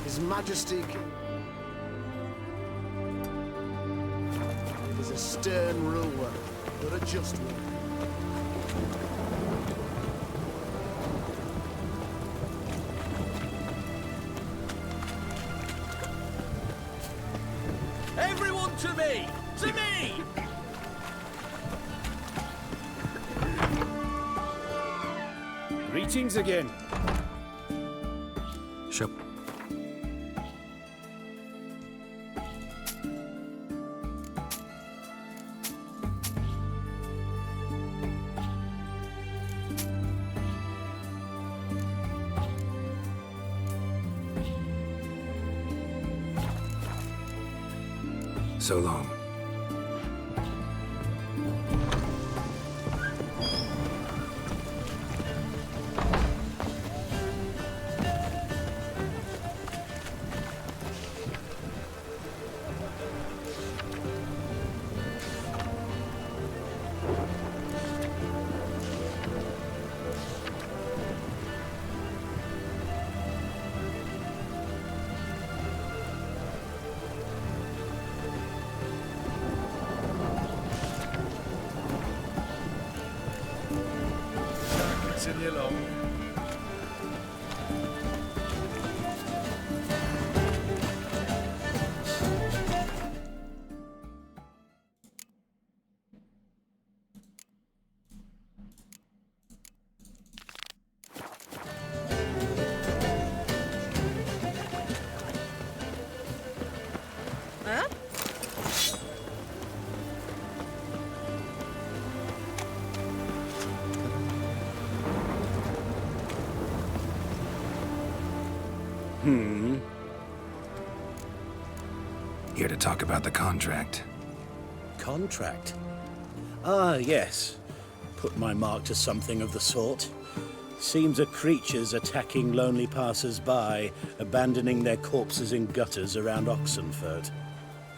His Majesty is a stern ruler, but a just one. Everyone to me! To me! Greetings again. Show. So long. Continue along. Huh? Here to talk about the contract. Contract? Ah, yes. Put my mark to something of the sort. Seems a creature's attacking lonely passers-by, abandoning their corpses in gutters around Oxenfurt.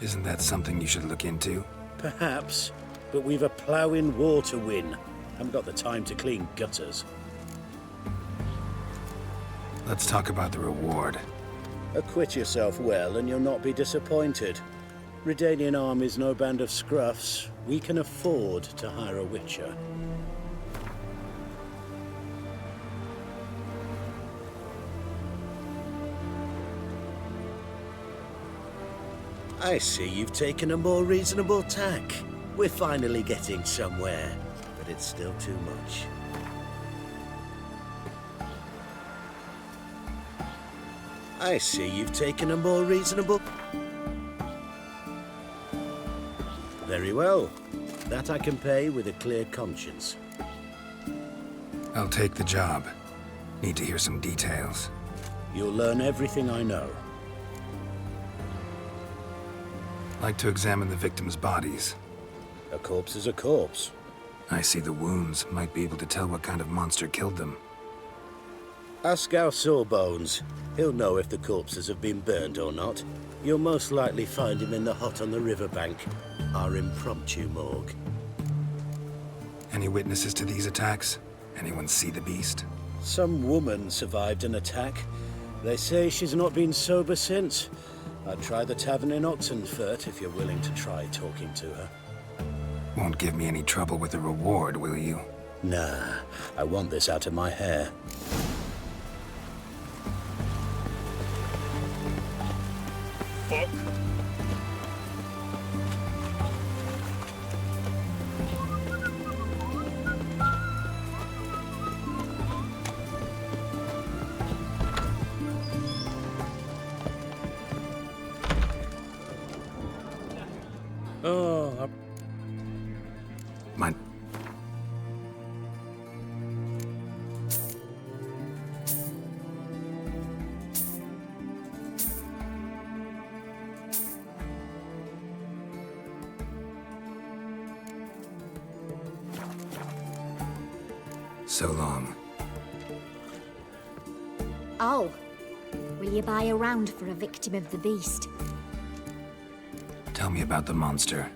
Isn't that something you should look into? Perhaps, but we've a ploughing war to win. Haven't got the time to clean gutters. Let's talk about the reward. Acquit yourself well and you'll not be disappointed. Redanian army's no band of scruffs. We can afford to hire a Witcher. I see you've taken a more reasonable tack. We're finally getting somewhere, but it's still too much. I see you've taken a more reasonable... Very well. That I can pay with a clear conscience. I'll take the job. Need to hear some details. You'll learn everything I know. Like to examine the victims' bodies. A corpse is a corpse. I see the wounds. Might be able to tell what kind of monster killed them. Ask our Sawbones. He'll know if the corpses have been burned or not. You'll most likely find him in the hut on the riverbank. Our impromptu morgue. Any witnesses to these attacks? Anyone see the beast? Some woman survived an attack. They say she's not been sober since. I'd try the tavern in Oxenfurt if you're willing to try talking to her. Won't give me any trouble with the reward, will you? Nah, I want this out of my hair. Fuck. Oh, Mine. So long. Oh. Will you buy a round for a victim of the beast? Tell me about the monster.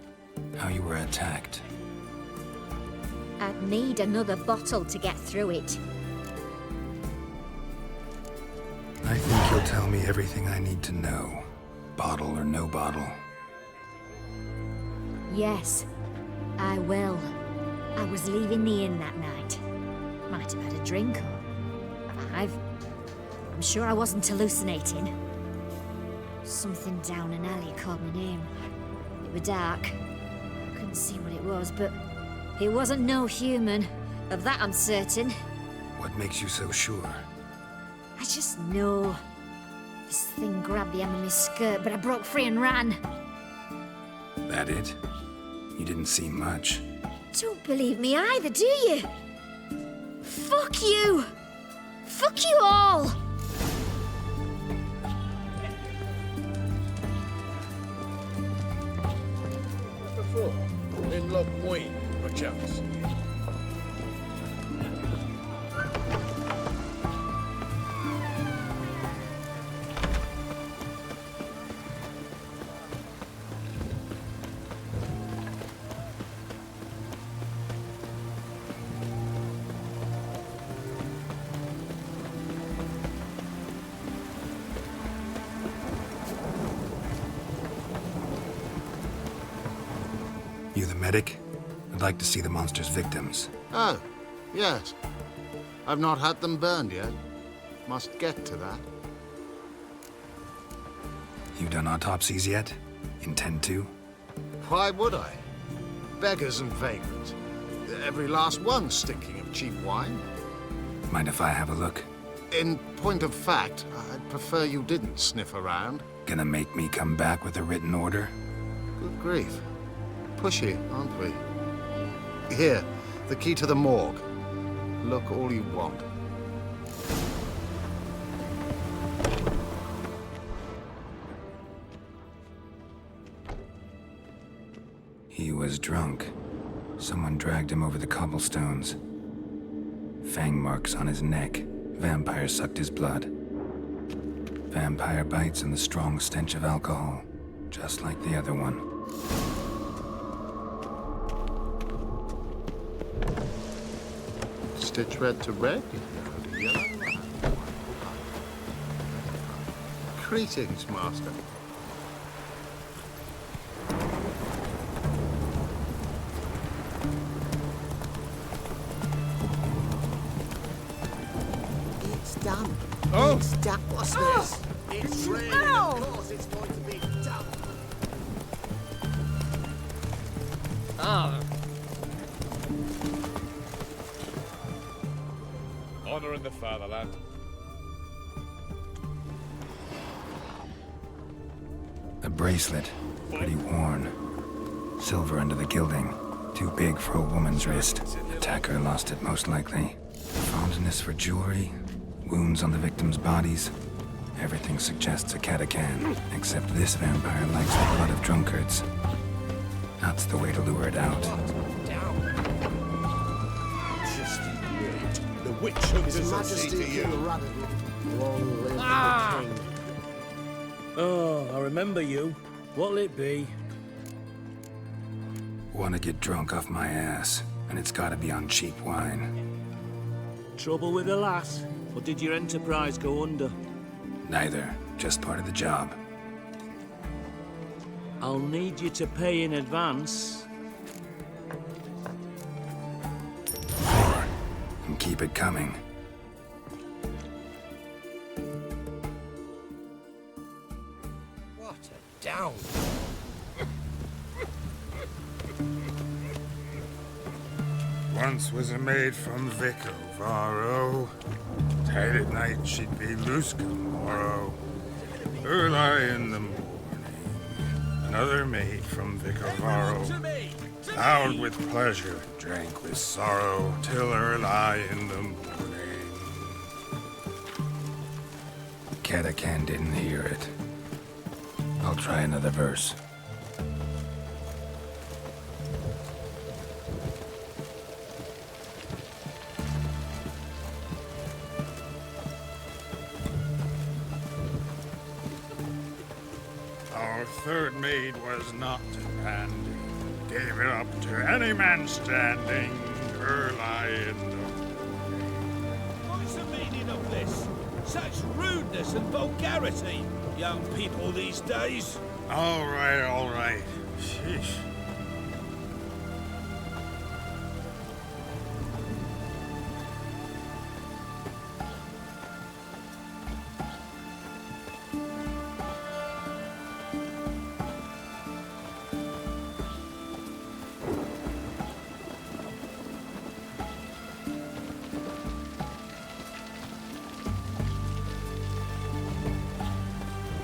How you were attacked. I'd need another bottle to get through it. I think you'll tell me everything I need to know. Bottle or no bottle. Yes, I will. I was leaving the inn that night. Might have had a drink or 5. I'm sure I wasn't hallucinating. Something down an alley called my name. It was dark. I couldn't see what it was, but it wasn't no human. Of that I'm certain. What makes you so sure? I just know. This thing grabbed the hem of my skirt, but I broke free and ran. That it? You didn't see much. Don't believe me either, do you? Fuck you! Fuck you all! Before, in Loch Moine, perchance. You the medic? I'd like to see the monster's victims. Oh, yes. I've not had them burned yet. Must get to that. You done autopsies yet? Intend to? Why would I? Beggars and vagrants. Every last one stinking of cheap wine. Mind if I have a look? In point of fact, I'd prefer you didn't sniff around. Gonna make me come back with a written order? Good grief. Pushy, aren't we? Here, the key to the morgue. Look all you want. He was drunk. Someone dragged him over the cobblestones. Fang marks on his neck. Vampire sucked his blood. Vampire bites and the strong stench of alcohol. Just like the other one. Stitch red to red. Yellow. Greetings, Master. It's done. Oh! It's done. What's this? It's raining, Ow! of course it's going to be done. Honor in the fatherland. bracelet, pretty worn. Silver under the gilding, too big for a woman's wrist. Attacker lost it most likely. Fondness for jewelry, wounds on the victims' bodies. Everything suggests a Catacan, except this vampire likes the blood of drunkards. That's the way to lure it out. The witch hunters will see to you. Long live Ah! the king. Oh, I remember you. What'll it be? Want to get drunk off my ass, and it's gotta be on cheap wine. Trouble with the lass? Or did your enterprise go under? Neither, just part of the job. I'll need you to pay in advance. More, and keep it coming. What a down. Once was a maid from Vico, Varro. Tight at night she'd be loose tomorrow. Early in the morning. Another maid from Vico, Varro. Loud with pleasure, drank with sorrow, till early in the morning. Catacan didn't hear it. I'll try another verse. Our third maid was not handy. Gave it up to any man standing. Early in the What's the meaning of this? Such rudeness and vulgarity, young people these days. All right, all right. Sheesh.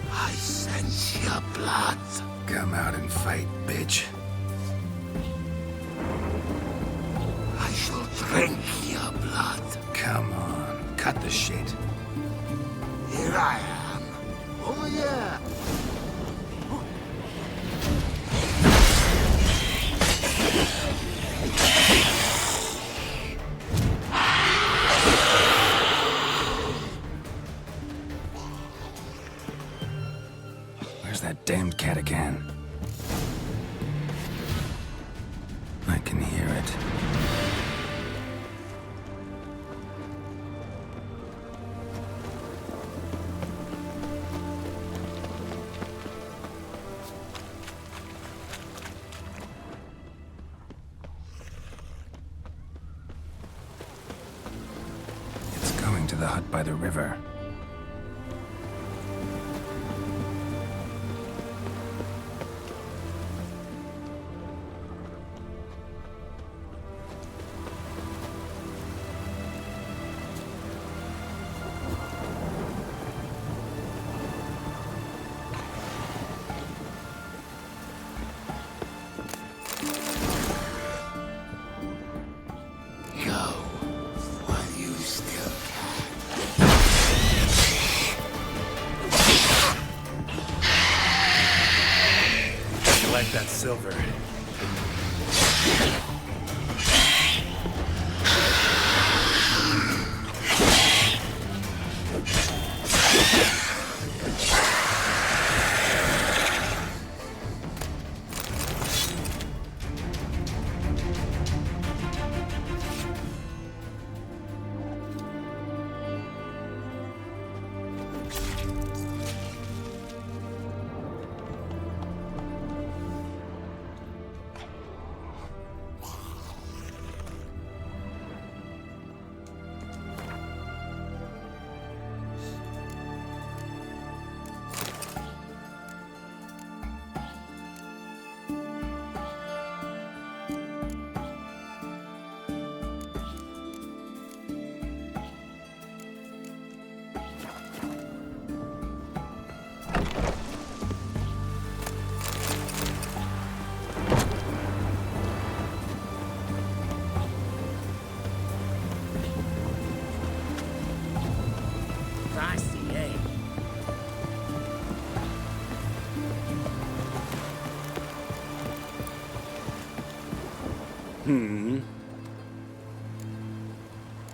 I sense your blood. Come out and fight, bitch. I shall drink your blood. Come on, cut the shit. Here I am. Oh, yeah. Where's that damned Catacan? I can hear it. It's going to the hut by the river. Go while you still You like that silver?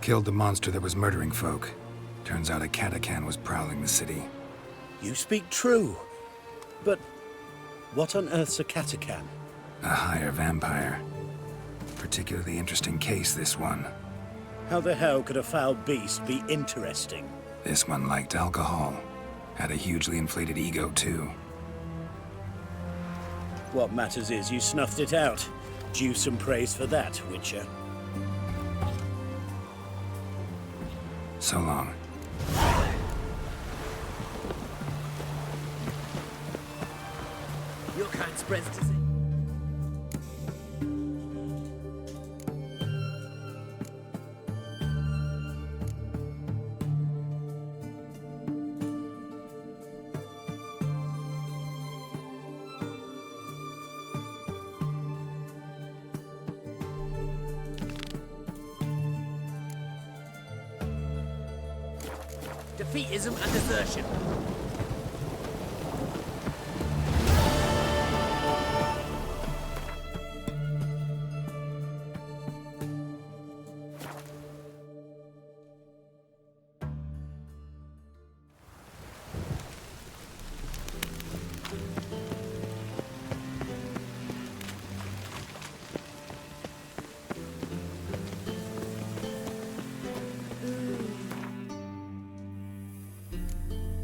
Killed the monster that was murdering folk. Turns out a Katakan was prowling the city. You speak true. But what on earth's a Katakan? A higher vampire. Particularly interesting case, this one. How the hell could a foul beast be interesting? This one liked alcohol. Had a hugely inflated ego, too. What matters is you snuffed it out. Due some praise for that, Witcher. So long. Your kind spreads disease. Defeatism and desertion.